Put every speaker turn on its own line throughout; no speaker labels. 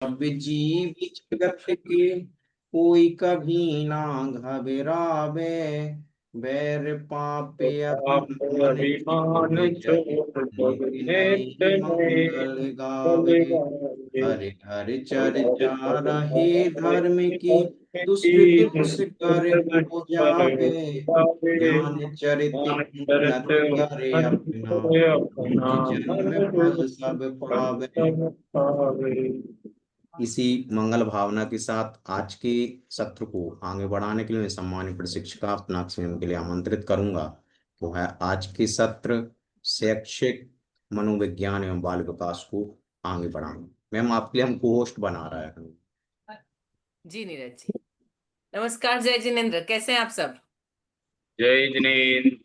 सब जीव जगत के कोई कभी ना घबरावे। बैर पापे अभिमान
अभिमान
छोड़ जग
छोड़ जग
नित
नित्य
नई
नए
मंगल गावे।
मंगल गावे।
हरि हरि
हरि
चर्चा
हरि
रहे
नाम
धर्म की
धर्म
दुष्कृत
की
कुछ कर
दुष्कृत
हो
कर
जावे।
गावे।
ज्ञान चरित
मान चरित
उन्नत करे अपना
करे अपना
निज जन्म
मन
फल सब पावे।
सब पावे।
इसी मंगल भावना के साथ आज के सत्र को आगे बढ़ाने के लिए मैं सम्मानित प्रशिक्षिका अपना स्वयं के लिए आमंत्रित करूंगा। वो है आज के सत्र शैक्षिक मनोविज्ञान एवं बाल विकास को आगे बढ़ाना। मैम आपके लिए हम को होस्ट बना रहा है।
जी नीरज जी, नमस्कार। जय जिनेन्द्र, कैसे हैं आप सब?
जय जिनेन्द्र,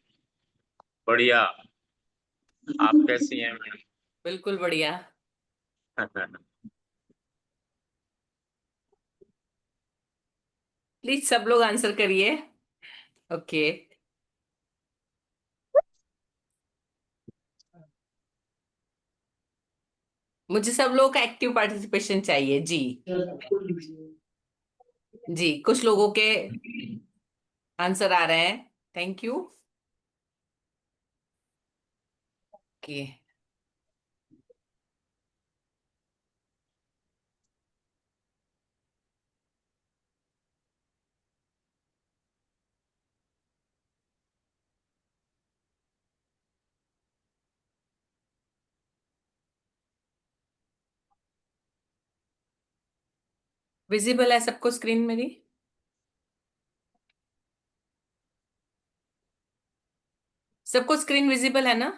बढ़िया। आप कैसी हैं मैडम?
बिल्कुल बढ़िया। प्लीज सब लोग आंसर करिए। ओके। मुझे सब लोगों का एक्टिव पार्टिसिपेशन चाहिए जी। जी, कुछ लोगों के आंसर आ रहे हैं। Thank you. ओके। विजिबल है सबको स्क्रीन मेरी? सबको स्क्रीन विजिबल है ना?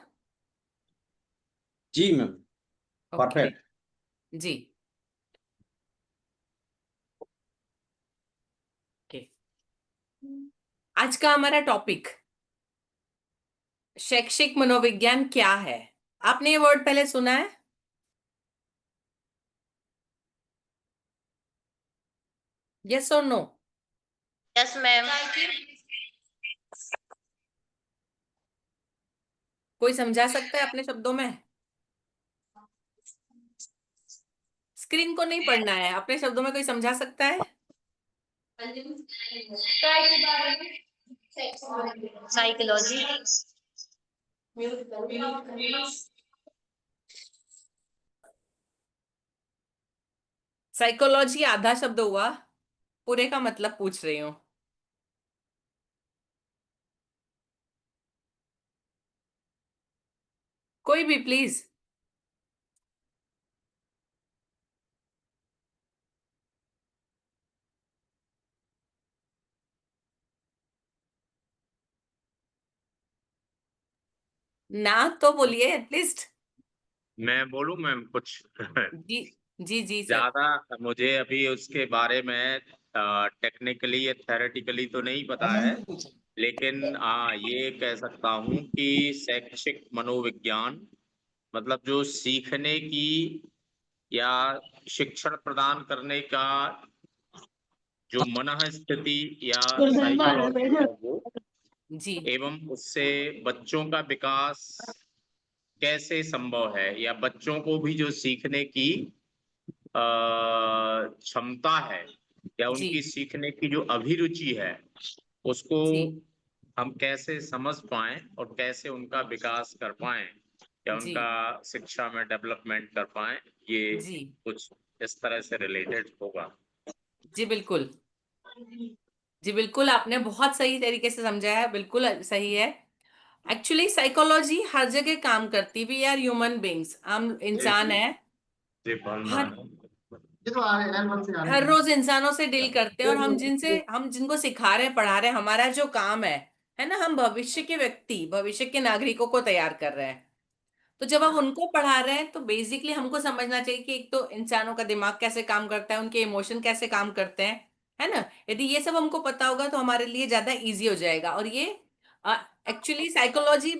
जी मैम,
ओके
परफेक्ट।
जी। ओके, आज का हमारा टॉपिक शैक्षिक मनोविज्ञान क्या है। आपने ये वर्ड पहले सुना है? यस और नो?
Yes ma'am.
कोई समझा सकता है अपने शब्दों में? स्क्रीन को नहीं पढ़ना है, अपने शब्दों में कोई समझा सकता है?
साइकोलॉजी।
साइकोलॉजी आधा शब्द हुआ, पूरे का मतलब पूछ रही हूँ। कोई भी प्लीज। ना तो बोलिए एटलीस्ट।
मैं बोलूं मैम कुछ?
जी जी जी सर।
ज्यादा मुझे अभी उसके बारे में टेक्निकली या थेरेटिकली तो नहीं पता है, लेकिन ये कह सकता हूँ कि शैक्षिक मनोविज्ञान मतलब जो सीखने की या शिक्षण प्रदान करने का जो मनः स्थिति या साइकोलॉजी है वो,
जी
एवं उससे बच्चों का विकास कैसे संभव है या बच्चों को भी जो सीखने की क्षमता है या
जी
उनकी सीखने की जो अभिरुचि है उसको
जी
हम कैसे समझ पाएं और कैसे उनका विकास कर पाएं या
जी
उनका शिक्षा में डेवलपमेंट कर पाएं, ये
जी
कुछ इस तरह से रिलेटेड होगा।
जी बिल्कुल। जी बिल्कुल, आपने बहुत सही तरीके से समझा है, बिल्कुल सही है। एक्चुअली साइकोलॉजी हर जगह काम करती, वी आर ह्यूमन बींग्स, हम
जी
इंसान
जी
है।
जी, बोलना
हर
है।
हर रोज इंसानों से डील करते हैं, और हम जिनको सिखा रहे हैं, पढ़ा रहे हैं, हमारा जो काम है ना, हम भविष्य के व्यक्ति, भविष्य के नागरिकों को तैयार कर रहे हैं। तो जब हम उनको पढ़ा रहे हैं तो बेसिकली हमको समझना चाहिए कि एक तो इंसानों का दिमाग कैसे काम करता है, उनके इमोशन कैसे काम करते हैं, है ना। यदि ये सब हमको पता होगा तो हमारे लिए ज्यादा इजी हो जाएगा। और ये एक्चुअली साइकोलॉजी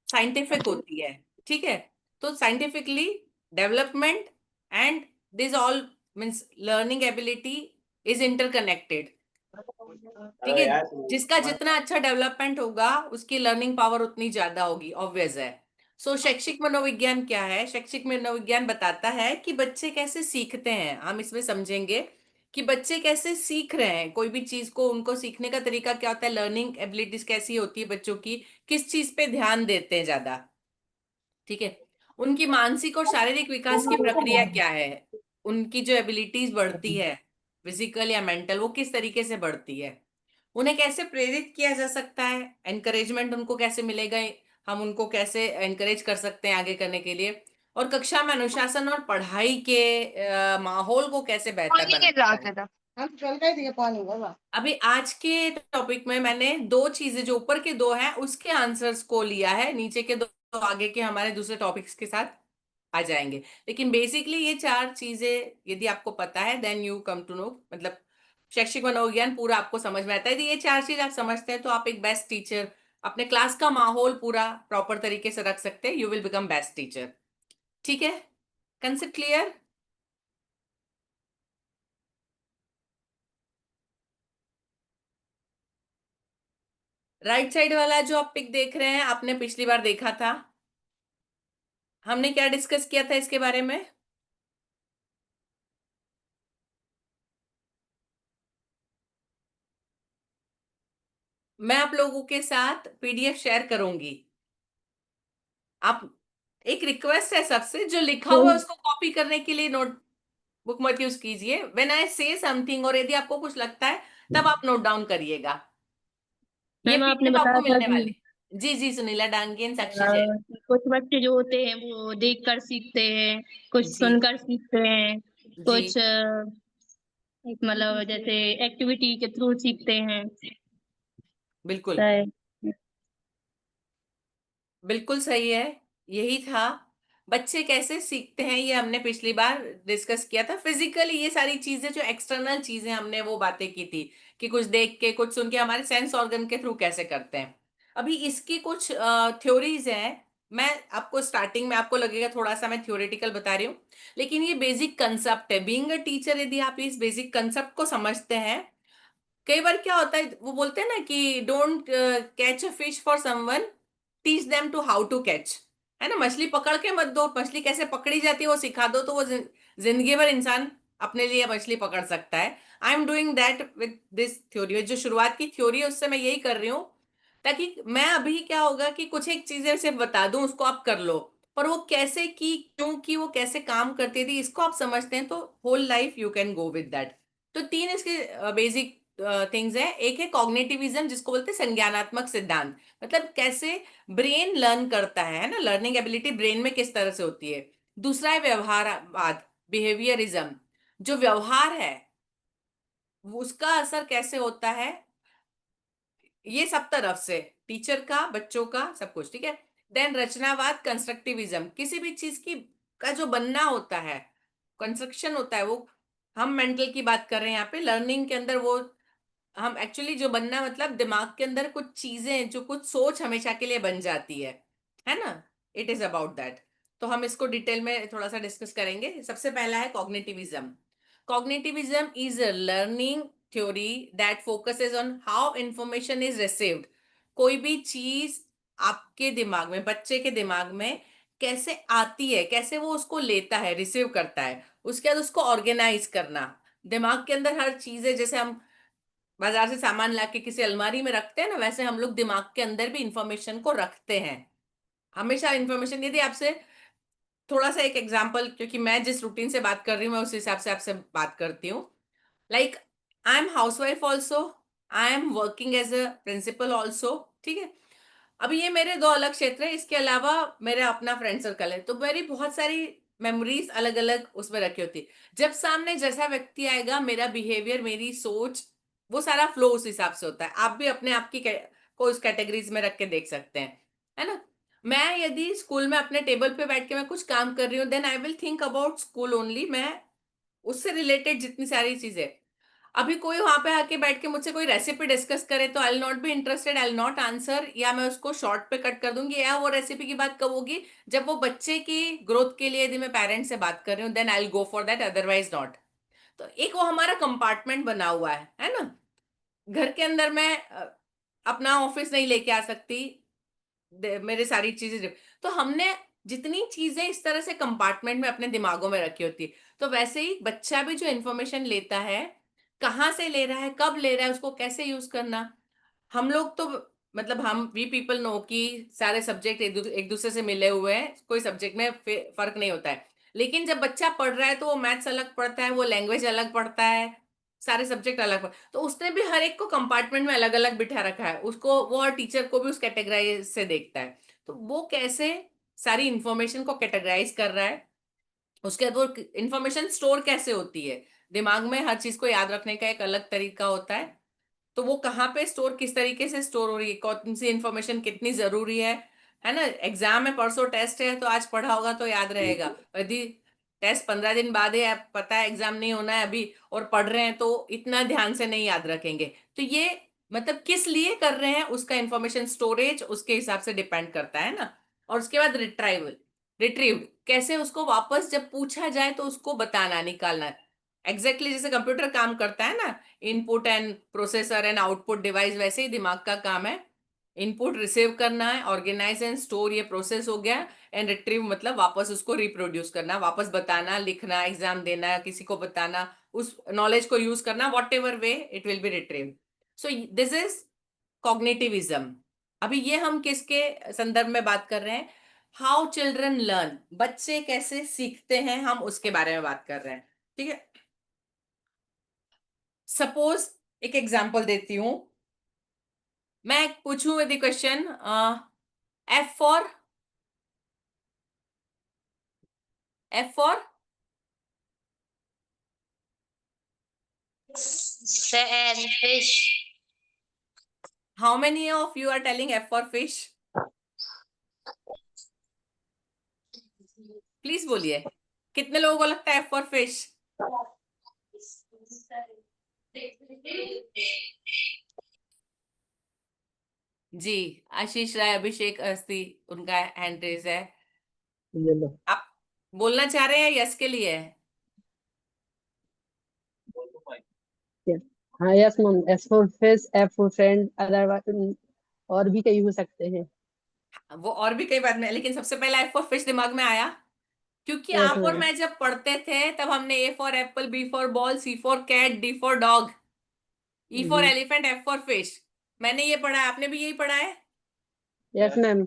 साइंटिफिक होती है, ठीक है। तो scientifically development and this all means learning ability is interconnected, ठीक है। जिसका जितना अच्छा डेवलपमेंट होगा उसकी लर्निंग पावर उतनी ज्यादा होगी, ऑब्वियस है। शैक्षिक मनोविज्ञान क्या है? शैक्षिक मनोविज्ञान बताता है कि बच्चे कैसे सीखते हैं। हम इसमें समझेंगे कि बच्चे कैसे सीख रहे हैं, कोई भी चीज को, उनको सीखने का तरीका क्या होता है, लर्निंग एबिलिटीज कैसी होती है बच्चों की, किस चीज पे ध्यान देते हैं ज्यादा, ठीक है, उनकी मानसिक और शारीरिक विकास की प्रक्रिया क्या है, उनकी जो एबिलिटीज बढ़ती है फिजिकल या मेंटल, वो किस तरीके से बढ़ती है, उन्हें कैसे प्रेरित किया जा सकता है, एनकरेजमेंट उनको कैसे मिलेगा, हम उनको कैसे एनकरेज कर सकते हैं आगे करने के लिए, और कक्षा में अनुशासन और पढ़ाई के माहौल को कैसे बेहतर बनाता है। अभी आज के टॉपिक में मैंने दो चीजें, जो ऊपर के दो हैं उसके आंसर्स को लिया है, नीचे के दो तो आगे के हमारे दूसरे टॉपिक्स के साथ आ जाएंगे। लेकिन बेसिकली ये चार चीजें यदि आपको पता है, then you come to know, मतलब शैक्षिक मनोविज्ञान पूरा आपको समझ में आता है। यदि ये चार चीज आप समझते हैं तो आप एक बेस्ट टीचर, अपने क्लास का माहौल पूरा प्रॉपर तरीके से रख सकते हैं, you will become best teacher. ठीक है, कंसेप्ट क्लियर? राइट साइड वाला जो आप पिक देख रहे हैं, आपने पिछली बार देखा था, हमने क्या डिस्कस किया था इसके बारे में? मैं आप लोगों के साथ पीडीएफ शेयर करूंगी। आप, एक रिक्वेस्ट है सबसे, जो लिखा हुआ है उसको कॉपी करने के लिए नोटबुक मत यूज कीजिए। व्हेन आई से समथिंग और यदि आपको कुछ लगता है तब आप नोट डाउन करिएगा। ये
मैम आपने
पीडीएफ
बताया
आपको
था
मिलने
कि
वाली। जी जी, सुनीला डांगी, साक्षी जैन।
कुछ बच्चे जो होते हैं वो देख कर सीखते हैं, कुछ
जी
सुनकर सीखते हैं,
जी,
कुछ मतलब जैसे एक्टिविटी के थ्रू सीखते हैं।
बिल्कुल
है।
बिल्कुल सही है, यही था। बच्चे कैसे सीखते हैं ये हमने पिछली बार डिस्कस किया था। फिजिकली ये सारी चीजें जो एक्सटर्नल चीजें, हमने वो बातें की थी कि कुछ देख के कुछ सुन के हमारे सेंस ऑर्गन के थ्रू कैसे करते हैं। अभी इसकी कुछ थ्योरीज हैं। मैं आपको स्टार्टिंग में आपको लगेगा थोड़ा सा मैं थ्योरेटिकल बता रही हूँ, लेकिन ये बेसिक कंसेप्ट है। बीइंग अ टीचर, यदि आप इस बेसिक कंसेप्ट को समझते हैं, कई बार क्या होता है, वो बोलते हैं ना कि don't catch a fish for someone, teach them to how to catch. है ना, मछली पकड़ के मत दो, मछली कैसे पकड़ी जाती है वो सिखा दो, तो वो जिंदगी भर इंसान अपने लिए मछली पकड़ सकता है। I am doing that with this theory. जो शुरुआत की थ्योरी है उससे मैं यही कर रही हूँ, ताकि मैं अभी क्या होगा कि कुछ एक चीजें सिर्फ बता दूं, उसको आप कर लो, पर वो कैसे की, क्यों की, वो कैसे काम करती थी, इसको आप समझते हैं तो whole life you can go with that. तो तीन इसके बेसिक थिंग्स है। एक है कॉग्निटिविज्म, जिसको बोलते हैं संज्ञानात्मक सिद्धांत, मतलब कैसे ब्रेन लर्न करता है ना, लर्निंग एबिलिटी ब्रेन में किस तरह से होती है। दूसरा है व्यवहारवाद, बिहेवियरिज्म, जो व्यवहार है उसका असर कैसे होता है, ये सब तरफ से, टीचर का, बच्चों का, सब कुछ, ठीक है। देन रचनावाद, कंस्ट्रक्टिविज्म, किसी भी चीज की का जो बनना होता है, कंस्ट्रक्शन होता है, वो हम मेंटल की बात कर रहे हैं यहाँ पे, लर्निंग के अंदर वो हम एक्चुअली जो बनना, मतलब दिमाग के अंदर कुछ चीजें, जो कुछ सोच हमेशा के लिए बन जाती है ना, इट इज अबाउट दैट। तो हम इसको डिटेल में थोड़ा सा डिस्कस करेंगे। सबसे पहला है cognitivism. Cognitivism is a learning theory that focuses on how information is received. कोई भी चीज आपके दिमाग में, बच्चे के दिमाग में कैसे आती है, कैसे वो उसको लेता है, रिसीव करता है, उसके बाद उसको ऑर्गेनाइज करना। दिमाग के अंदर हर चीज है, जैसे हम बाजार से सामान लाके किसी अलमारी में रखते हैं ना, वैसे हम लोग दिमाग के अंदर भी इंफॉर्मेशन को रखते हैं। हमेशा इंफॉर्मेशन, यदि आपसे थोड़ा सा एक एग्जांपल, क्योंकि मैं जिस रूटीन से बात कर रही हूँ मैं उस हिसाब से आपसे बात करती हूँ। Like, I am housewife also, I am working as a principal also, ठीक है। अभी ये मेरे दो अलग क्षेत्र है, इसके अलावा मेरा अपना फ्रेंड सर्कल है, तो मेरी बहुत सारी मेमोरीज अलग अलग उसमें रखी होती है। जब सामने जैसा व्यक्ति आएगा, मेरा बिहेवियर, मेरी सोच, वो सारा फ्लो उस हिसाब से होता है। आप भी अपने आप की को उस कैटेगरीज में रख के देख सकते हैं, है ना। मैं यदि स्कूल में अपने टेबल पे बैठ के मैं कुछ काम कर रही हूँ, then I will think about school only. मैं उससे रिलेटेड जितनी सारी चीजें, अभी कोई वहां पे आके बैठ के मुझसे कोई रेसिपी डिस्कस करे तो I will not be interested, I will not answer, या मैं उसको शॉर्ट पे कट कर दूंगी। या वो रेसिपी की बात कब होगी, जब वो बच्चे की ग्रोथ के लिए यदि मैं पेरेंट्स से बात कर रही हूँ, then I will go for that, otherwise not. तो एक वो हमारा कंपार्टमेंट बना हुआ है ना। घर के अंदर मैं अपना ऑफिस नहीं लेके आ सकती, मेरे सारी चीजें तो हमने जितनी चीजें इस तरह से कंपार्टमेंट में अपने दिमागों में रखी होती है, तो वैसे ही बच्चा भी जो इन्फॉर्मेशन लेता है, कहाँ से ले रहा है, कब ले रहा है, उसको कैसे यूज करना। हम लोग तो मतलब हम वी पीपल नो कि सारे सब्जेक्ट एक दूसरे से मिले हुए हैं, कोई सब्जेक्ट में फर्क नहीं होता है। लेकिन जब बच्चा पढ़ रहा है तो वो मैथ्स अलग पढ़ता है, वो लैंग्वेज अलग पढ़ता है, सारे सब्जेक्ट अलग तो उसने भी हर एक को कंपार्टमेंट में अलग अलग बिठा रखा है उसको, वो और टीचर को भी उस कैटेगराइज से देखता है। तो वो कैसे सारी इंफॉर्मेशन को कैटेगराइज कर रहा है, उसके बाद वो इंफॉर्मेशन स्टोर कैसे होती है, दिमाग में हर चीज को याद रखने का एक अलग तरीका होता है। तो वो कहाँ पे स्टोर, किस तरीके से स्टोर हो रही है, कौन सी इंफॉर्मेशन कितनी जरूरी है ना। एग्जाम है, परसों टेस्ट है, तो आज पढ़ा होगा तो याद रहेगा। यदि टेस्ट 15 दिन बाद है, आप पता है एग्जाम नहीं होना है अभी और पढ़ रहे हैं, तो इतना ध्यान से नहीं याद रखेंगे। तो ये मतलब किस लिए कर रहे हैं, उसका इंफॉर्मेशन स्टोरेज उसके हिसाब से डिपेंड करता है ना। और उसके बाद रिट्रीव कैसे, उसको वापस जब पूछा जाए तो उसको बताना, निकालना। जैसे कंप्यूटर काम करता है ना, input and processor and output device, वैसे ही दिमाग का काम है। इनपुट रिसीव करना है, ऑर्गेनाइज एंड स्टोर, ये प्रोसेस हो गया। एंड रिट्रीव मतलब वापस उसको रिप्रोड्यूस करना, वापस बताना, लिखना, एग्जाम देना, किसी को बताना, उस नॉलेज को यूज करना, whatever way it will be retrieve. So this is cognitivism. अभी ये हम किसके संदर्भ में बात कर रहे हैं, हाउ चिल्ड्रन लर्न, बच्चे कैसे सीखते हैं, हम उसके बारे में बात कर रहे हैं। ठीक है, सपोज एक एग्जांपल देती हूं, मैं पूछूं यदि question, F for, F for
and fish.
How many of you are telling F for fish? Please बोलिए, कितने लोगों को लगता है एफ फॉर फिश? जी, आशीष राय, अभिषेक अस्थि, उनका हैंड रेज है। आप बोलना चाह रहे हैं यस के लिए?
हाँ yes ma'am, S for fish, F for friend, otherwise और भी कई हो सकते हैं।
वो और भी कई बात में, लेकिन सबसे पहला एफ फॉर फिश दिमाग में आया क्योंकि
यस
आप और
मैम।
मैं जब पढ़ते थे तब हमने A for apple, B for ball, C for cat, D for dog, E for elephant, F for fish. मैंने ये पढ़ा है, आपने भी यही पढ़ा है।
Yes ma'am.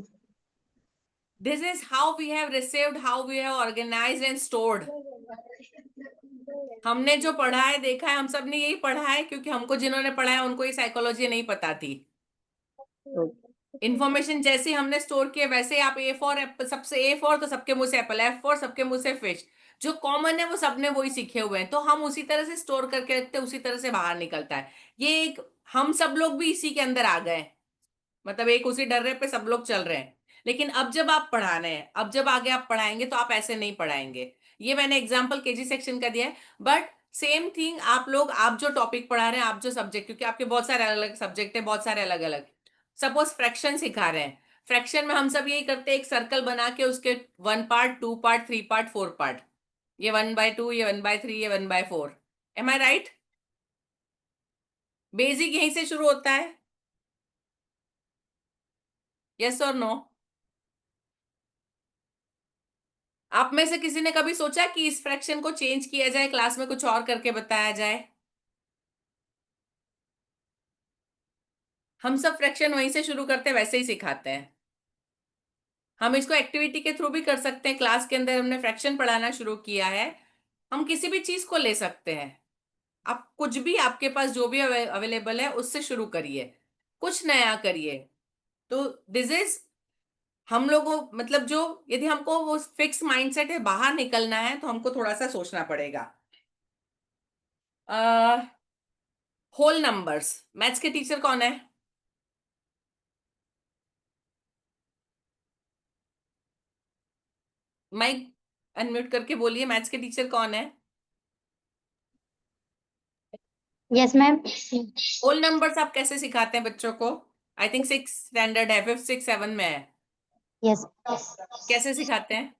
This is how we have received, how we have organised and stored. हमने जो पढ़ा है, देखा है, हम सब ने यही पढ़ा है, क्योंकि हमको जिन्होंने पढ़ा है उनको ये साइकोलॉजी नहीं पता थी। इंफॉर्मेशन जैसे हमने स्टोर किया वैसे ही आप ए फॉर एप्पल, सबसे ए फॉर तो सबके मुंह से एप्पल, एफ फॉर सबके मुंह से फिश, जो कॉमन है वो सबने वही सीखे हुए हैं, तो हम उसी तरह से स्टोर करके रखते हैं, उसी तरह से बाहर निकलता है। ये एक, हम सब लोग भी इसी के अंदर आ गए, मतलब एक उसी डर्रे पे सब लोग चल रहे हैं। लेकिन अब जब आप पढ़ा रहे हैं, अब जब आगे आप पढ़ाएंगे तो आप ऐसे नहीं पढ़ाएंगे। ये मैंने एग्जाम्पल केजी सेक्शन का दिया है, बट सेम थिंग आप लोग, आप जो टॉपिक पढ़ा रहे हैं, आप जो सब्जेक्ट, क्योंकि आपके बहुत सारे अलग अलग सब्जेक्ट है, बहुत सारे अलग अलग, सपोज फ्रैक्शन सिखा रहे हैं, फ्रैक्शन में हम सब यही करते हैं, एक सर्कल बना के उसके 1 पार्ट, 2 पार्ट, 3 पार्ट, 4 पार्ट, ये 1/2, ये 1/3, ये 1/4। M I right? बेसिक यहीं से शुरू होता है, यस और नो? आप में से किसी ने कभी सोचा कि इस फ्रैक्शन को चेंज किया जाए, क्लास में कुछ और करके बताया जाए? हम सब फ्रैक्शन वहीं से शुरू करते हैं, वैसे ही सिखाते हैं। हम इसको एक्टिविटी के थ्रू भी कर सकते हैं, क्लास के अंदर हमने फ्रैक्शन पढ़ाना शुरू किया है, हम किसी भी चीज को ले सकते हैं। आप कुछ भी, आपके पास जो भी अवेलेबल है उससे शुरू करिए, कुछ नया करिए। तो दिस इज, हम लोगों मतलब जो, यदि हमको वो फिक्स माइंडसेट है, बाहर निकलना है, तो हमको थोड़ा सा सोचना पड़ेगा। होल नंबर्स, मैथ्स के टीचर कौन है? माइक अनम्यूट करके बोलिए, मैथ्स के टीचर कौन है?
Yes ma'am.
होल नंबर्स आप कैसे सिखाते हैं बच्चों को? आई थिंक 6 स्टैंडर्ड है, 5th 6 7 में है,
यस
कैसे सिखाते हैं?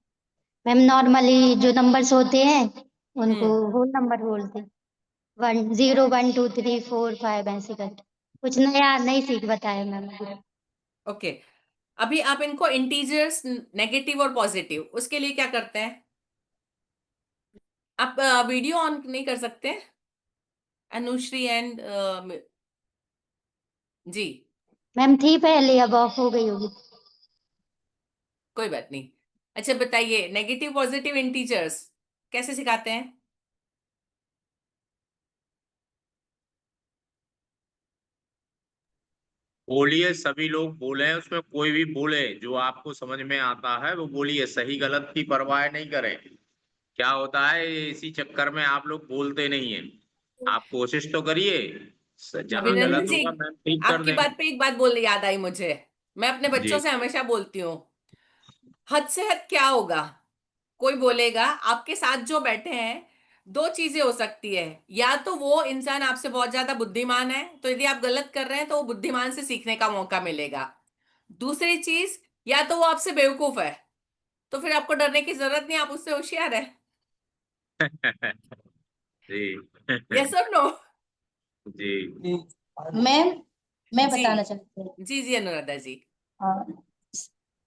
मैम, नॉर्मली जो नंबर्स होते हैं उनको
हम्म,
होल नंबर बोलते हैं। 1 0 1 2 3 4 5 ऐसे करके कुछ नया नहीं सीख बताया मैम।
ओके। अभी आप इनको इंटीजर्स, नेगेटिव और पॉजिटिव, उसके लिए क्या करते हैं? आप वीडियो ऑन नहीं कर सकते? अनुश्री एंड जी,
मैम थी पहले, अब ऑफ हो गई होगी।
कोई बात नहीं। अच्छा बताइए, नेगेटिव पॉजिटिव इंटीजर्स कैसे सिखाते हैं?
बोलिए, सभी लोग बोले, उसमें कोई भी बोले जो आपको समझ में आता है वो बोलिए, सही गलत की परवाह नहीं करें। क्या होता है इसी चक्कर में आप लोग बोलते नहीं है। आप कोशिश तो करिए, जहां
अभिनंदन
गलत
जी,
होगा मैम ठीक कर
आपकी
देंगे।
बात पे एक बात बोल याद आई मुझे। मैं अपने बच्चों
जी।
से हमेशा बोलती हूँ, हद से हद क्या होगा? कोई बोलेगा, आपके साथ जो बैठे हैं, दो चीजें हो सकती है। या तो वो इंसान आपसे बहुत ज्यादा बुद्धिमान है, तो यदि आप गलत कर रहे हैं तो वो बुद्धिमान से सीखने का मौका मिलेगा। दूसरी चीज, या तो वो आपसे बेवकूफ है, तो फिर आपको डरने की जरूरत नहीं, आप उससे होशियार है।
जी।
यस और नो?
जी।
मैम, मैं
जी
बताना चाहती हूँ।
जी जी अनुराधा जी।
हाँ,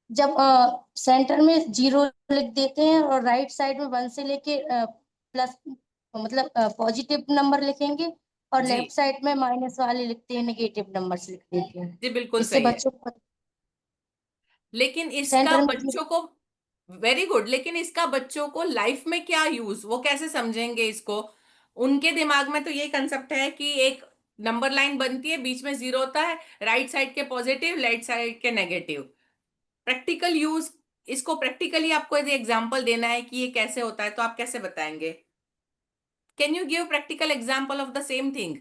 जब सेंटर में 0 लिख देते हैं और राइट साइड में 1 से लेके प्लस, मतलब पॉजिटिव नंबर लिखेंगे, और
जी
लेफ्ट साइड में माइनस वाले लिखते हैं, नेगेटिव नंबर लिख देते हैं।
जी बिल्कुल
इससे
सही है।
बच्चों को
लेकिन इसका
सेंटर में
बच्चों को, वेरी गुड, लेकिन इसका बच्चों को लाइफ में क्या यूज, वो कैसे समझेंगे इसको? उनके दिमाग में तो ये कंसेप्ट है कि एक नंबर लाइन बनती है, बीच में 0 होता है, राइट साइड के पॉजिटिव, लेफ्ट साइड के नेगेटिव। प्रैक्टिकल यूज, इसको प्रैक्टिकली आपको यदि एग्जांपल देना है कि ये कैसे होता है, तो आप कैसे बताएंगे? Can you give practical example of the same thing?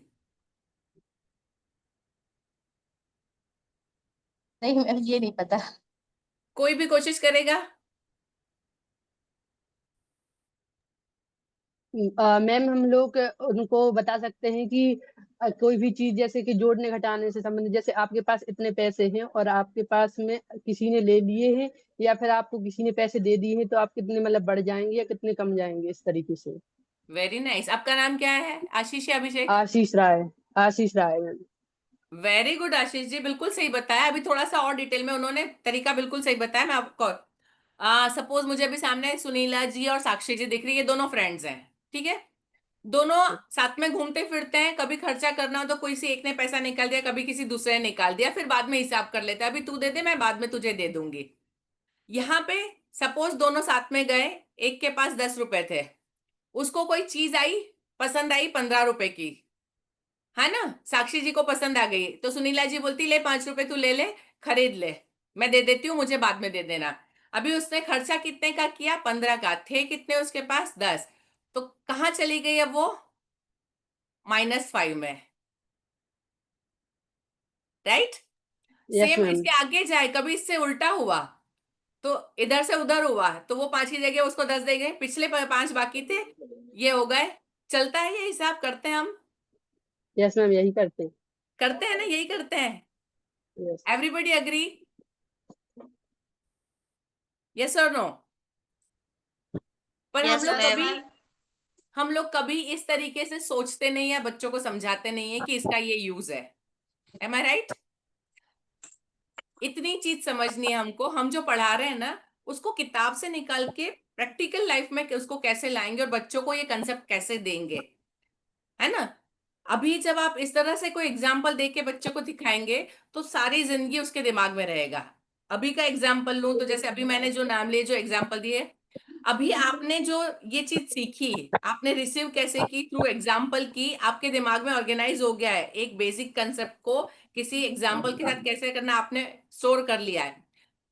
नहीं, मैम ये नहीं पता।
कोई भी कोशिश करेगा?
मैम हम लोग उनको बता सकते हैं कि कोई भी चीज जैसे कि जोड़ने घटाने से संबंधित, जैसे आपके पास इतने पैसे हैं और आपके पास में किसी ने ले लिए हैं, या फिर आपको किसी ने पैसे दे दिए हैं, तो आप कितने मतलब बढ़ जाएंगे या कितने कम जाएंगे, इस तरीके से।
Very nice. आपका नाम क्या है? आशीष या अभिषेक?
आशीष राय। आशीष राय ma'am.
Very good Ashish ji, बिल्कुल सही बताया। अभी थोड़ा सा और डिटेल में उन्होंने तरीका बिल्कुल सही बताया। मैं आपको सपोज मुझे अभी सामने सुनीला जी और साक्षी जी दिख रही है, ये दोनों फ्रेंड्स हैं, ठीक है? दोनों साथ में घूमते फिरते हैं, कभी खर्चा करना हो तो कोई से एक ने पैसा निकाल दिया, कभी किसी दूसरे ने निकाल दिया, फिर बाद में हिसाब कर लेते हैं, अभी तू दे दे, मैं बाद में तुझे दे दूंगी। यहाँ पे सपोज दोनों साथ में गए, एक के पास 10 रुपए थे, उसको कोई चीज आई, पसंद आई 15 रुपए की, है ना? साक्षी जी को पसंद आ गई, तो सुनीला जी बोलती ले 5 रुपए तू ले ले, खरीद ले, मैं दे देती हूँ, मुझे बाद में दे देना। अभी उसने खर्चा कितने का किया? 15 का। थे कितने उसके पास? 10। तो कहाँ चली गई अब वो? -5 में, राइट?
Yes
same
ma'am.
इसके आगे जाए, कभी इससे उल्टा हुआ, तो इधर से उधर हुआ, तो वो 5 की जगह उसको 10 दे गए, पिछले 5 बाकी थे, ये हो गए। चलता है ये हिसाब? करते हैं हम?
यस मैम, यही करते हैं।
करते हैं ना, यही करते हैं।
यस।
Everybody agree? यस और नो? पर
यस मैम।
हम लोग कभी इस तरीके से सोचते नहीं है, बच्चों को समझाते नहीं है कि इसका ये यूज है। M I right? इतनी चीज समझनी है हमको। हम जो पढ़ा रहे हैं ना, उसको किताब से निकाल के प्रैक्टिकल लाइफ में उसको कैसे लाएंगे और बच्चों को ये कंसेप्ट कैसे देंगे, है ना? अभी जब आप इस तरह से कोई एग्जाम्पल दे के बच्चे को दिखाएंगे, तो सारी जिंदगी उसके दिमाग में रहेगा। अभी का एग्जाम्पल लूं तो जैसे अभी मैंने जो नाम लिए, जो एग्जाम्पल दिए, अभी आपने जो ये चीज सीखी, आपने रिसीव कैसे की? थ्रू एग्जाम्पल की, आपके दिमाग में ऑर्गेनाइज हो गया है। एक बेसिक कंसेप्ट को किसी एग्जाम्पल के साथ कैसे करना आपने स्टोर कर लिया है।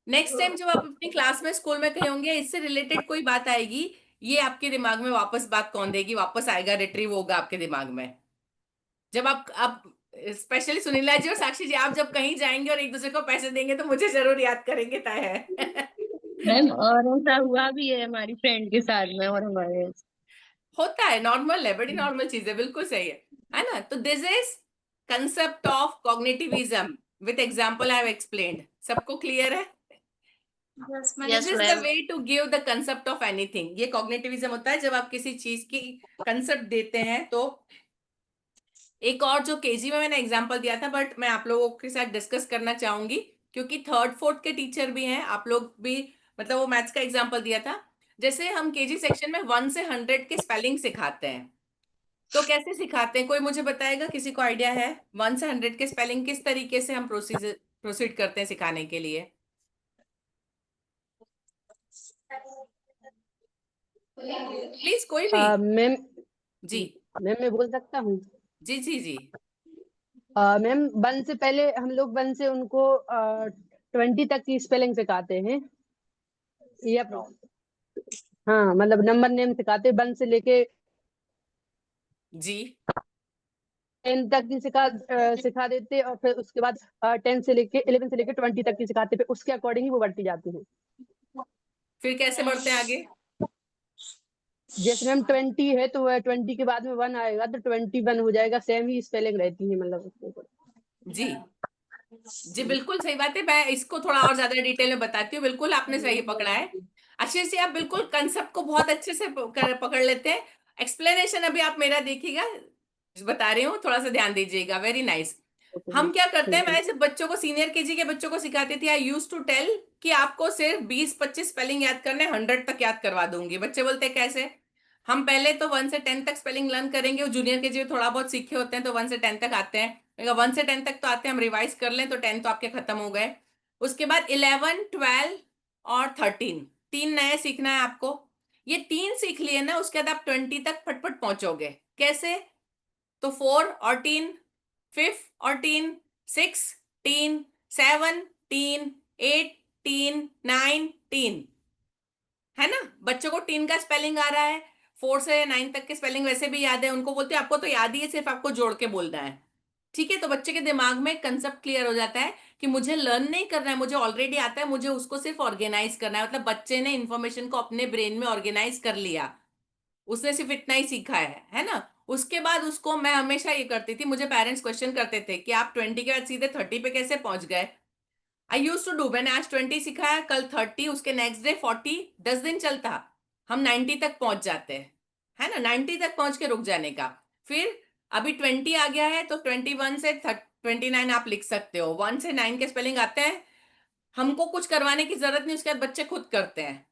नेक्स्ट टाइम जब आप अपनी क्लास में, स्कूल में कहीं होंगे, इससे रिलेटेड कोई बात आएगी, ये आपके दिमाग में वापस बात कौन देगी? वापस आएगा, रिट्रीव होगा आपके दिमाग में। जब आप स्पेशली सुनीला जी और साक्षी जी, आप जब कहीं जाएंगे और एक दूसरे को पैसे देंगे, तो मुझे जरूर याद करेंगे, तय है।
मैम, और ऐसा हुआ भी है हमारी फ्रेंड के साथ में और हमारे।
होता है, नॉर्मल है, बड़ी नॉर्मल चीज है, बिल्कुल सही है ना? तो this is concept of cognitivism with example I have explained. सबको क्लियर है?
Yes
this is the
ma'am.
Way to give the concept of anything. ये कॉग्निटिविज्म होता है जब आप किसी चीज की कंसेप्ट देते हैं। तो एक और जो केजी में मैंने एग्जांपल दिया था, बट मैं आप लोगों के साथ डिस्कस करना चाहूंगी, क्योंकि थर्ड फोर्थ के टीचर भी हैं, आप लोग भी, मतलब वो मैथ्स का एग्जांपल दिया था, जैसे हम केजी सेक्शन में 1 से 100 के स्पेलिंग सिखाते हैं, तो कैसे सिखाते हैं, कोई मुझे बताएगा, किसी को आइडिया है 1 से 100 के स्पेलिंग किस तरीके से हम प्रोसीड करते हैं सिखाने के लिए? प्लीज कोई भी।
मैम
जी
मैं बोल सकता हूँ?
जी जी जी।
मैम 1 से पहले हम लोग 1 से उनको 20 तक की स्पेलिंग सिखाते हैं, या हाँ मतलब नंबर नेम सिखाते हैं 1 से लेके
जी
10 तक की सिखा देते, और फिर उसके बाद 10 से लेके 11 से लेके 20 तक की सिखाते, फिर उसके अकॉर्डिंग ही वो बढ़ती जाती है।
फिर कैसे बढ़ते हैं आगे?
जैसे मैम 20 है तो 20 के बाद में 1 आएगा तो 21 हो जाएगा, सेम ही स्पेलिंग रहती है मतलब उसके ऊपर।
जी जी बिल्कुल सही बात है, मैं इसको थोड़ा और ज्यादा डिटेल में बताती हूँ, बिल्कुल आपने सही पकड़ा है। आशीष जी आप बिल्कुल कंसेप्ट को बहुत अच्छे से पकड़ लेते हैं। एक्सप्लेनेशन अभी आप मेरा देखिएगा, बता रही हूँ, थोड़ा सा ध्यान दीजिएगा। Very nice. हम क्या करते हैं, मैं जब बच्चों को सीनियर केजी के बच्चों को सिखाती थी, आई यूज टू टेल कि आपको सिर्फ 20-25 स्पेलिंग याद करने, 100 तक याद करवा दूंगी। बच्चे बोलते हैं कैसे? हम पहले तो 1 से 10 तक स्पेलिंग लर्न करेंगे, वो जूनियर केजी में थोड़ा बहुत सीखे होते हैं तो 1 से 10 तक आते हैं, 1 से 10 तक तो आते हैं, हम रिवाइज कर लें तो 10 तो आपके खत्म हो गए। उसके बाद 11, 12 और 13, 3 नए सीखना है आपको। ये 3 सीख लिए ना, उसके बाद आप 20 तक फटफट पहुंचोगे। कैसे? तो 4 और 3, 5 और 3, 6, 3, 7, 3, 8, 3, 9, 3, है ना? बच्चों को 3 का स्पेलिंग आ रहा है, 4 से 9 तक के स्पेलिंग वैसे भी याद है, उनको बोलते हैं आपको तो याद ही है, सिर्फ आपको जोड़ के बोलना है। ठीक है, तो बच्चे के दिमाग में कंसेप्ट क्लियर हो जाता है कि मुझे लर्न नहीं करना है, मुझे ऑलरेडी आता है, मुझे उसको सिर्फ ऑर्गेनाइज करना है। मतलब बच्चे ने इंफॉर्मेशन को अपने ब्रेन में ऑर्गेनाइज कर लिया, उसने सिर्फ इतना ही सीखा है ना? उसके बाद उसको मैं हमेशा ये करती थी, मुझे पेरेंट्स क्वेश्चन करते थे कि आप 20 के बाद सीधे 30 पे कैसे पहुंच गए? आई यूज टू डू, मैंने आज 20 सिखाया, कल 30, उसके नेक्स्ट डे 40, 10 दिन चलता, हम 90 तक पहुंच जाते हैं, है ना? 90 तक पहुंच के रुक जाने का। फिर अभी 20 आ गया है तो 21 से 29 आप लिख सकते हो। 1 से 9 के स्पेलिंग आते हैं, हमको कुछ करवाने की जरूरत नहीं, उसके बाद बच्चे खुद करते हैं,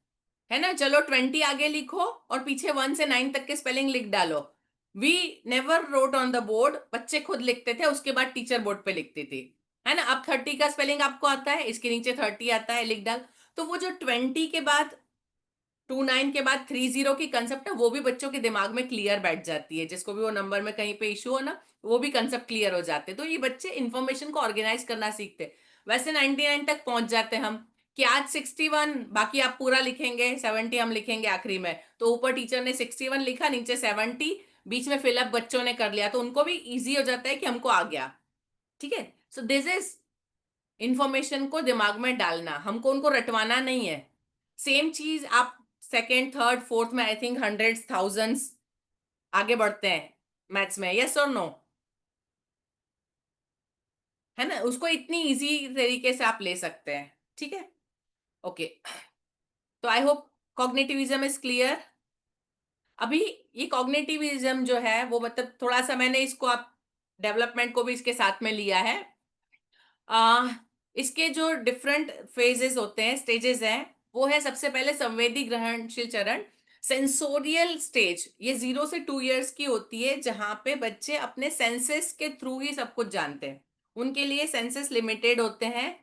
है ना? चलो 20 आगे लिखो और पीछे 1 से 9 तक के स्पेलिंग लिख डालो। We never wrote on the board, बच्चे खुद लिखते थे, उसके बाद टीचर बोर्ड पे लिखती थी, है ना? अब 30 का स्पेलिंग आपको आता है, इसके नीचे 30 आता है, लिख डाल। तो वो जो 20 के बाद 29 के बाद 30 की कंसेप्ट है, वो भी बच्चों के दिमाग में क्लियर बैठ जाती है, जिसको भी वो नंबर में कहीं पे इशू हो ना, वो भी कंसेप्ट क्लियर हो जाते हैं। तो ये बच्चे इंफॉर्मेशन को ऑर्गेनाइज करना सीखते हैं। वैसे 99 तक पहुंच जाते हैं हम, कि आज 61, बाकी आप पूरा लिखेंगे, 70 हम लिखेंगे आखिरी में, तो ऊपर टीचर ने 61 लिखा, नीचे 70, बीच में फिलअप बच्चों ने कर लिया, तो उनको भी इजी हो जाता है कि हमको आ गया। ठीक है, सो दिस इज इंफॉर्मेशन को दिमाग में डालना, हमको उनको रटवाना नहीं है। सेम चीज आप सेकेंड, थर्ड, फोर्थ में आई थिंक हंड्रेड्स, थाउजेंड्स आगे बढ़ते हैं मैथ्स में, यस और नो? है ना? उसको इतनी इजी तरीके से आप ले सकते हैं। ठीक है, ओके। तो I hope cognitivism is clear. अभी ये कॉग्निटिविज्म जो है वो, मतलब थोड़ा सा मैंने इसको आप डेवलपमेंट को भी इसके साथ में लिया है। इसके जो डिफरेंट फेजेस होते हैं, स्टेजेस हैं, वो है सबसे पहले संवेदी ग्रहणशील चरण, सेंसोरियल स्टेज। ये 0 से 2 इयर्स की होती है, जहां पे बच्चे अपने सेंसेस के थ्रू ही सब कुछ जानते हैं। उनके लिए सेंसेस लिमिटेड होते हैं,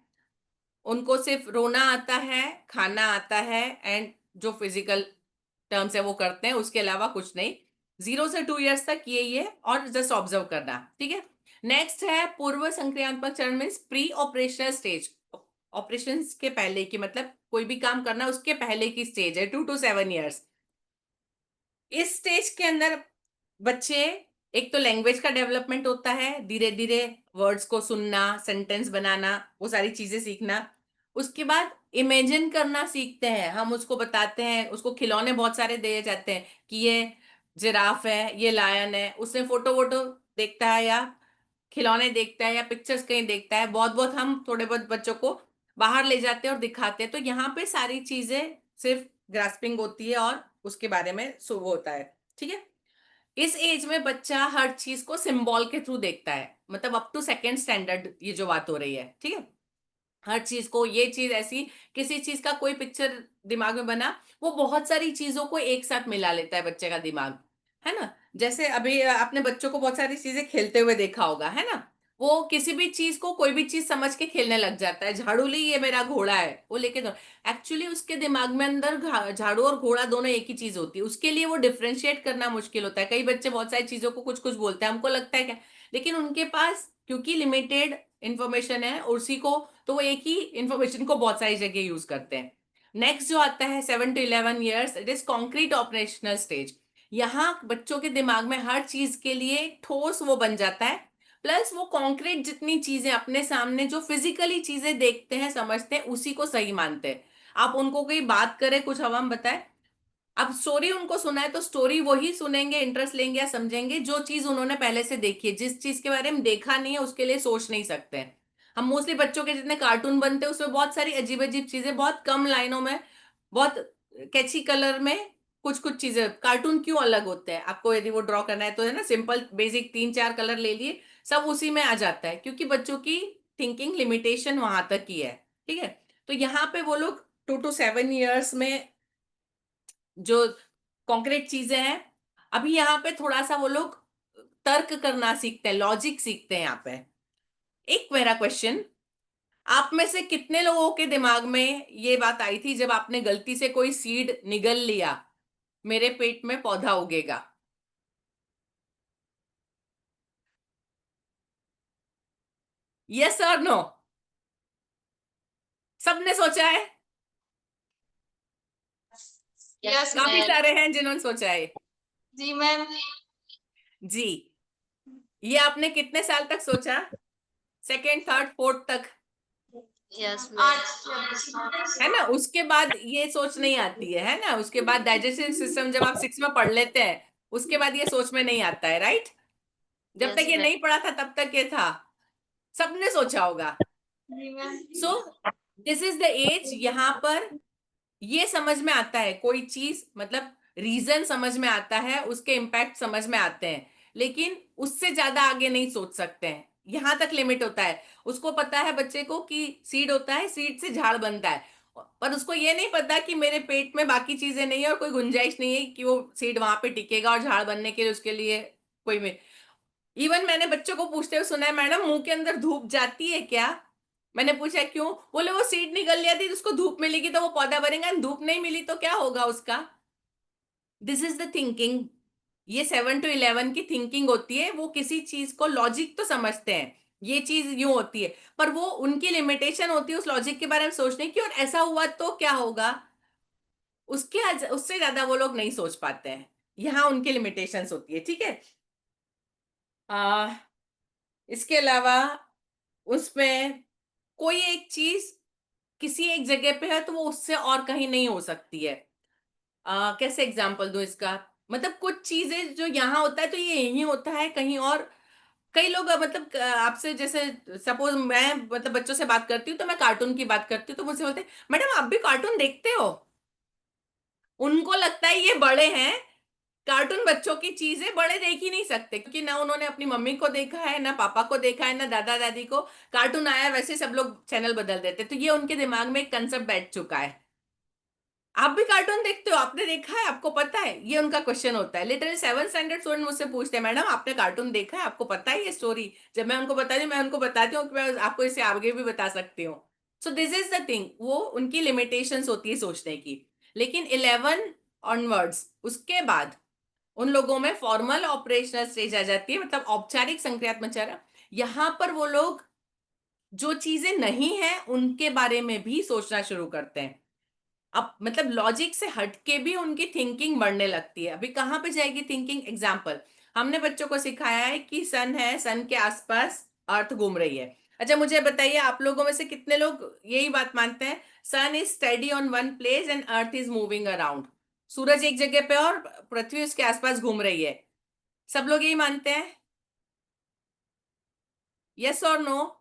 उनको सिर्फ रोना आता है, खाना आता है, एंड जो फिजिकल टर्म्स है वो करते हैं, उसके अलावा कुछ नहीं। 0 से 2 इयर्स तक यही है, और जस्ट ऑब्जर्व करना। ठीक है, नेक्स्ट है पूर्व संक्रियात्मक चरण में प्री ऑपरेशनल स्टेज। ऑपरेशन के पहले की, मतलब कोई भी काम करना उसके पहले की स्टेज है, 2 to 7 इयर्स। इस स्टेज के अंदर बच्चे, एक तो लैंग्वेज का डेवलपमेंट होता है, धीरे धीरे वर्ड्स को सुनना, सेंटेंस बनाना, वो सारी चीजें सीखना। उसके बाद इमेजिन करना सीखते हैं, हम उसको बताते हैं, उसको खिलौने बहुत सारे दिए जाते हैं कि ये जिराफ है, ये लायन है, उसने फोटो वोटो देखता है, या खिलौने देखता है, या पिक्चर्स कहीं देखता है, बहुत बहुत हम थोड़े बहुत बच्चों को बाहर ले जाते हैं और दिखाते हैं। तो यहाँ पे सारी चीजें सिर्फ ग्रास्पिंग होती है और उसके बारे में वो होता है। ठीक है, इस एज में बच्चा हर चीज को सिंबल के थ्रू देखता है, मतलब अप टू सेकेंड स्टैंडर्ड ये जो बात हो रही है। ठीक है, हर चीज को, ये चीज ऐसी, किसी चीज का कोई पिक्चर दिमाग में बना, वो बहुत सारी चीजों को एक साथ मिला लेता है बच्चे का दिमाग, है ना। जैसे अभी आपने बच्चों को बहुत सारी चीजें खेलते हुए देखा होगा, है ना। वो किसी भी चीज को, कोई भी चीज समझ के खेलने लग जाता है। झाड़ू ली, ये मेरा घोड़ा है, वो लेके दो। एक्चुअली उसके दिमाग में अंदर झाड़ू और घोड़ा दोनों एक ही चीज होती है, उसके लिए वो डिफ्रेंशिएट करना मुश्किल होता है। कई बच्चे बहुत सारी चीजों को कुछ कुछ बोलते हैं, हमको लगता है क्या, लेकिन उनके पास क्योंकि लिमिटेड इंफॉर्मेशन है उसी को, तो वो एक ही इंफॉर्मेशन को बहुत सारी जगह यूज करते हैं। नेक्स्ट जो आता है 7 to 11 years, it is concrete operational stage. यहाँ बच्चों के दिमाग में हर चीज के लिए ठोस वो बन जाता है, प्लस वो कॉन्क्रीट जितनी चीजें अपने सामने जो फिजिकली चीजें देखते हैं समझते हैं उसी को सही मानते हैं। आप उनको कोई बात करें, कुछ हवा में बताए, अब स्टोरी उनको सुना है तो स्टोरी वही सुनेंगे, इंटरेस्ट लेंगे या समझेंगे जो चीज उन्होंने पहले से देखी है। जिस चीज के बारे में देखा नहीं है उसके लिए सोच नहीं सकते हैं। हम मोस्टली बच्चों के जितने कार्टून बनते हैं उसमें बहुत सारी अजीब अजीब चीजें बहुत कम लाइनों में, बहुत कैची कलर में, कुछ कुछ चीजें। कार्टून क्यों अलग होते हैं, आपको यदि वो ड्रॉ करना है तो, है ना, सिंपल बेसिक 3-4 कलर ले लिए, सब उसी में आ जाता है, क्योंकि बच्चों की थिंकिंग लिमिटेशन वहां तक की है। ठीक है, तो यहाँ पे वो लोग 2 to 7 years में जो कॉन्क्रीट चीजें हैं, अभी यहाँ पे थोड़ा सा वो लोग तर्क करना सीखते हैं, लॉजिक सीखते हैं यहाँ पे। एक मेरा क्वेश्चन, आप में से कितने लोगों के दिमाग में ये बात आई थी जब आपने गलती से कोई सीड निगल लिया, मेरे पेट में पौधा उगेगा? यस और नो? सबने सोचा है?
यस
काफी
मैम।
सारे हैं जिन्होंने सोचा है।
जी मैम।
जी, ये आपने कितने साल तक सोचा? सेकेंड, थर्ड, फोर्थ तक,
यस
है ना? उसके बाद ये सोच नहीं आती है ना? उसके बाद डाइजेस्टिव सिस्टम जब आप 6 में पढ़ लेते हैं उसके बाद ये सोच में नहीं आता है, राइट? जब तक
Yes,
ये
ma'am.
नहीं पढ़ा था तब तक ये था, सबने सोचा होगा।
जी ma'am.
So this is the age, यहाँ पर ये समझ में आता है कोई चीज, मतलब रीजन समझ में आता है, उसके इम्पैक्ट समझ में आते हैं, लेकिन उससे ज्यादा आगे नहीं सोच सकते हैं। यहां तक लिमिट होता है। उसको पता है बच्चे को कि सीड होता है, सीड से झाड़ बनता है, पर उसको ये नहीं पता कि मेरे पेट में बाकी चीजें नहीं है और कोई गुंजाइश नहीं है कि वो सीड वहां पे टिकेगा और झाड़ बनने के लिए उसके लिए कोई में। इवन मैंने बच्चों को पूछते हुए सुना है, मैडम मुंह के अंदर धूप जाती है क्या? मैंने पूछा क्यों, बोले वो सीड निकल लिया थी, उसको धूप मिलेगी तो वो पौधा बनेगा, धूप नहीं मिली तो क्या होगा उसका। This is the thinking. ये 7 to 11 की थिंकिंग होती है। वो किसी चीज को लॉजिक तो समझते हैं, ये चीज यूं होती है, पर वो उनकी लिमिटेशन होती है उस लॉजिक के बारे में सोचने की, और ऐसा हुआ तो क्या होगा उसके, उससे ज्यादा वो लोग नहीं सोच पाते हैं। यहाँ उनकी लिमिटेशंस होती है। ठीक है, आ, इसके अलावा उसमें कोई एक चीज किसी एक जगह पे है तो वो उससे और कहीं नहीं हो सकती है। कैसे एग्जांपल दूं इसका, मतलब कुछ चीजें जो यहाँ होता है तो ये यहीं होता है कहीं और। कई लोग मतलब आपसे जैसे सपोज मैं मतलब बच्चों से बात करती हूँ तो मैं कार्टून की बात करती हूँ तो मुझसे बोलते हैं मैडम आप भी कार्टून देखते हो। उनको लगता है ये बड़े हैं, कार्टून बच्चों की चीज है, बड़े देख ही नहीं सकते, क्योंकि ना उन्होंने अपनी मम्मी को देखा है, ना पापा को देखा है, ना दादा दादी को। कार्टून आया वैसे सब लोग चैनल बदल देते, तो ये उनके दिमाग में एक कंसेप्ट बैठ चुका है। आप भी कार्टून देखते हो, आपने देखा है, आपको पता है, ये उनका क्वेश्चन होता है। लिटरली 7th standard स्टूडेंट मुझसे पूछते हैं मैडम आपने कार्टून देखा है, आपको पता है ये स्टोरी। जब मैं उनको बताती हूँ, मैं उनको बताती हूँ कि मैं आपको इसे आगे भी बता सकती हूँ। सो दिस इज द थिंग, वो उनकी लिमिटेशंस होती है सोचने की। लेकिन 11 ऑनवर्ड्स उसके बाद उन लोगों में फॉर्मल ऑपरेशनल स्टेज आ जाती है, मतलब औपचारिक संक्रियात्मक चरण। यहाँ पर वो लोग जो चीजें नहीं है उनके बारे में भी सोचना शुरू करते हैं। अब मतलब लॉजिक से हटके भी उनकी थिंकिंग बढ़ने लगती है। अभी कहाँ पे जाएगी थिंकिंग? एग्जाम्पल, हमने बच्चों को सिखाया है कि सन है, सन के आसपास अर्थ घूम रही है। अच्छा मुझे बताइए, आप लोगों में से कितने लोग यही बात मानते हैं, sun is steady on one place and earth is moving around? सूरज एक जगह पे और पृथ्वी उसके आसपास घूम रही है। सब लोग यही मानते हैं? यस और नो?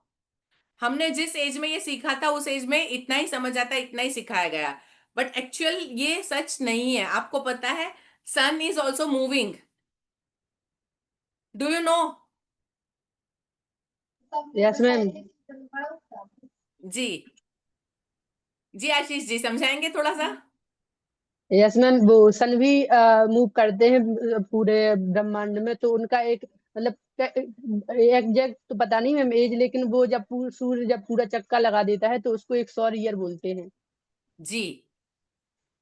हमने जिस एज में ये सीखा था उस एज में इतना ही समझ आता, इतना ही सिखाया गया, बट एक्चुअल ये सच नहीं है। आपको पता है sun is also moving, do you know?
Yes ma'am.
जी जी आशीष जी, समझाएंगे थोड़ा सा?
यस मैम, वो सन भी मूव करते हैं पूरे ब्रह्मांड में, तो उनका एक मतलब एग्जैक्ट तो पता नहीं मैम एज, लेकिन वो जब सूर्य जब पूरा चक्का लगा देता है तो उसको एक सौर ईयर बोलते हैं।
जी,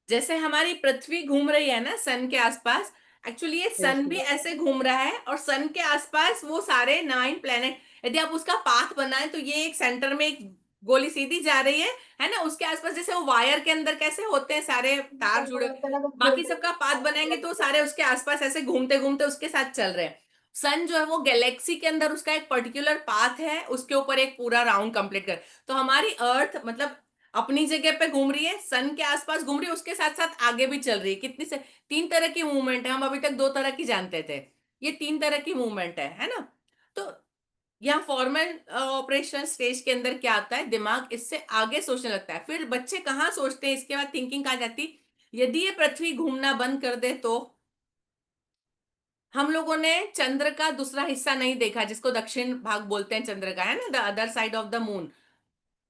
जैसे हमारी पृथ्वी घूम रही है ना सन के आसपास, एक्चुअली ये सन भी ऐसे घूम रहा है, और सन के आसपास वो सारे 9 प्लेनेट, यदि आप उसका पाथ बनाए तो ये एक सेंटर में एक गोली सीधी जा रही है ना, उसके आसपास जैसे वो वायर के अंदर कैसे होते हैं सारे तार जुड़े, बाकी सबका पाथ बनाएंगे तो सारे उसके आसपास ऐसे घूमते घूमते उसके साथ चल रहे हैं। सन जो है वो गैलेक्सी के अंदर उसका एक पर्टिकुलर पाथ है, उसके ऊपर एक पूरा राउंड कंप्लीट कर, तो हमारी अर्थ मतलब अपनी जगह पे घूम रही है, सन के आसपास घूम रही है, उसके साथ साथ आगे भी चल रही है। कितनी से 3 तरह की मूवमेंट है, हम अभी तक 2 तरह की जानते थे, ये 3 तरह की मूवमेंट है ना। तो यहाँ फॉर्मल ऑपरेशन स्टेज के अंदर क्या आता है, दिमाग इससे आगे सोचने लगता है, फिर बच्चे कहाँ सोचते हैं, इसके बाद थिंकिंग कहाँ जाती, यदि ये पृथ्वी घूमना बंद कर दे तो हम लोगों ने चंद्र का दूसरा हिस्सा नहीं देखा, जिसको दक्षिण भाग बोलते हैं चंद्र का, है ना, the other side of the moon.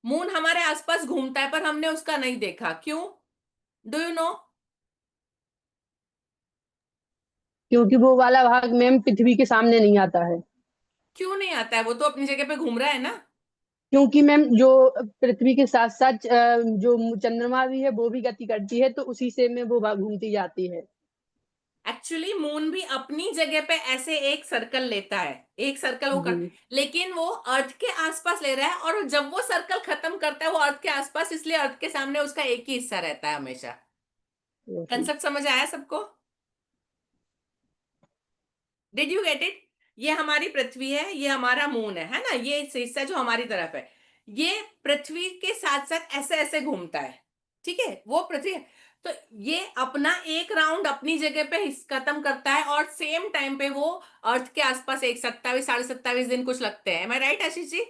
Moon हमारे आसपास घूमता है पर हमने उसका नहीं देखा, क्यों? Do you no?
क्योंकि वो वाला भाग मैम पृथ्वी के सामने नहीं आता है।
क्यों नहीं आता है? वो तो अपनी जगह पे घूम रहा है ना।
क्योंकि मैम जो पृथ्वी के साथ साथ जो चंद्रमा भी है वो भी गति करती है, तो उसी से में वो घूमती जाती है।
एक्चुअली मून भी अपनी जगह पे ऐसे एक सर्कल लेता है, एक सर्कल वो कर,
जी।
लेकिन वो अर्थ के आसपास ले रहा है, और जब वो सर्कल खत्म करता है वो अर्थ के आसपास, इसलिए अर्थ के सामने उसका एक ही हिस्सा रहता है हमेशा। कंसेप्ट समझ आया सबको? Did you get it? ये हमारी पृथ्वी है, ये हमारा मून है ना, ये हिस्सा जो हमारी तरफ है, ये पृथ्वी के साथ साथ ऐसे ऐसे घूमता है, ठीक है, वो पृथ्वी है। तो ये अपना एक राउंड अपनी जगह पे खत्म करता है, और सेम टाइम पे वो अर्थ के आसपास एक 27 साढ़े 27 दिन कुछ लगते हैं, मैं राइट आशीष जी?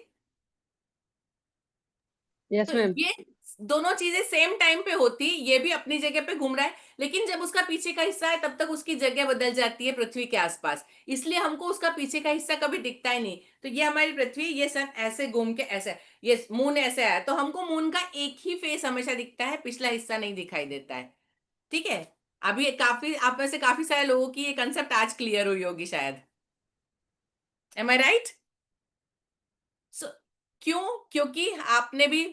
यस
तो
मैम।
ये दोनों चीजें सेम टाइम पे होती, ये भी अपनी जगह पे घूम रहा है, लेकिन जब उसका पीछे का हिस्सा है तब तक उसकी जगह बदल जाती है पृथ्वी के आसपास, इसलिए हमको उसका पीछे का हिस्सा कभी दिखता ही नहीं। तो ये हमारी पृथ्वी, ये सन ऐसे घूम के ऐसे, ये मून ऐसे आया, तो हमको मून का एक ही फेस हमेशा दिखता है, पिछला हिस्सा नहीं दिखाई देता है, ठीक है। अभी काफी आप में से काफी सारे लोगों की ये कंसेप्ट आज क्लियर हुई होगी शायद, एम आई राइट? सो क्यों? क्योंकि आपने भी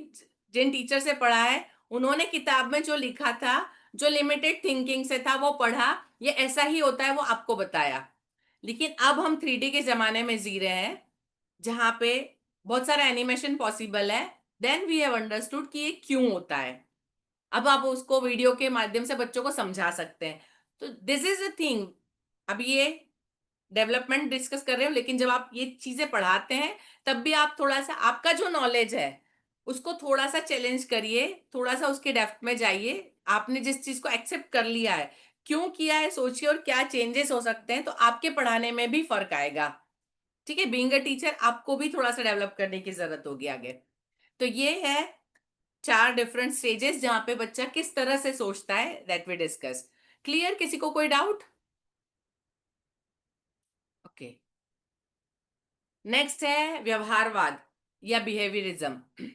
जिन टीचर से पढ़ा है, उन्होंने किताब में जो लिखा था, जो लिमिटेड थिंकिंग से था वो पढ़ा, ये ऐसा ही होता है वो आपको बताया। लेकिन अब हम 3D के जमाने में जी रहे हैं, जहां पे बहुत सारा एनिमेशन पॉसिबल है, देन वी हैव अंडरस्टूड कि ये क्यों होता है। अब आप उसको वीडियो के माध्यम से बच्चों को समझा सकते हैं। तो दिस इज अ थिंग, अब ये डेवलपमेंट डिस्कस कर रहे हो, लेकिन जब आप ये चीजें पढ़ाते हैं तब भी आप थोड़ा सा आपका जो नॉलेज है उसको थोड़ा सा चैलेंज करिए, थोड़ा सा उसके डेप्थ में जाइए। आपने जिस चीज को एक्सेप्ट कर लिया है, क्यों किया है सोचिए, और क्या चेंजेस हो सकते हैं, तो आपके पढ़ाने में भी फर्क आएगा, ठीक है। बीइंग अ टीचर आपको भी थोड़ा सा डेवलप करने की जरूरत होगी आगे। तो ये है 4 डिफरेंट स्टेजेस जहां पे बच्चा किस तरह से सोचता है, दैट वी डिस्कस। क्लियर? किसी को कोई डाउट? ओके, नेक्स्ट है व्यवहारवाद या बिहेवियरिज्म।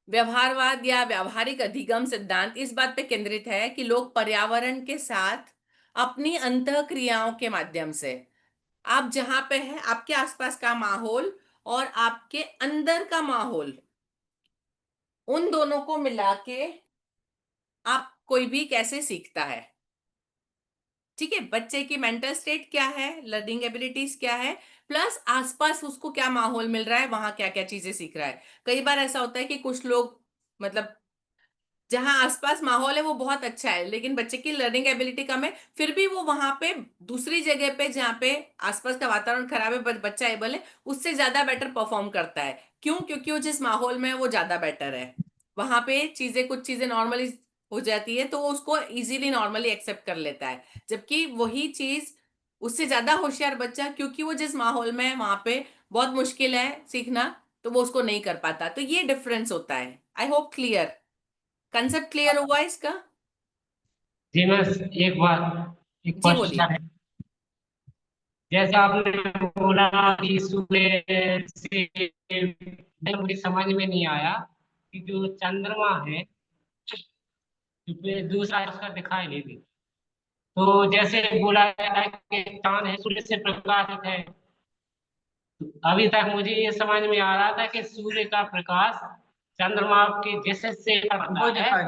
व्यवहारवाद या व्यवहारिक अधिगम सिद्धांत इस बात पे केंद्रित है कि लोग पर्यावरण के साथ अपनी अंतः क्रियाओं के माध्यम से, आप जहां पे है आपके आसपास का माहौल और आपके अंदर का माहौल, उन दोनों को मिला के आप कोई भी कैसे सीखता है, ठीक है। बच्चे की मेंटल स्टेट क्या है, लर्निंग एबिलिटीज क्या है, प्लस आसपास उसको क्या माहौल मिल रहा है, वहां क्या क्या चीजें सीख रहा है। कई बार ऐसा होता है कि कुछ लोग मतलब जहां आसपास माहौल है वो बहुत अच्छा है, लेकिन बच्चे की लर्निंग एबिलिटी कम है, फिर भी वो वहां पे दूसरी जगह पे जहाँ पे आसपास का वातावरण खराब है बच्चा एबल है, उससे ज्यादा बेटर परफॉर्म करता है। क्यों? क्योंकि वो जिस माहौल में है वो ज्यादा बेटर है, वहां पे चीजें कुछ चीजें नॉर्मली हो जाती है तो वो उसको इजीली नॉर्मली एक्सेप्ट कर लेता है। जबकि वही चीज उससे ज्यादा होशियार बच्चा, क्योंकि वो जिस माहौल में है वहां पे बहुत मुश्किल है सीखना, तो वो उसको नहीं कर पाता। तो ये डिफरेंस होता है। I hope clear, concept clear हुआ इसका?
जी बस एक बात, एक
जी बोलिए।
क्वेश्चन है। जैसे आपने बोला कि सूर्य से ये मुझे समझ में नहीं आया कि जो चंद्रमा है, जो दूसरा है, उसका दिखाई नहीं देता। तो जैसे बोला जाता है कि चांद है सूर्य से प्रकाशित है, तो अभी तक मुझे ये समझ में आ रहा था कि सूर्य का प्रकाश चंद्रमा के जिस हिस्से पर पड़ता है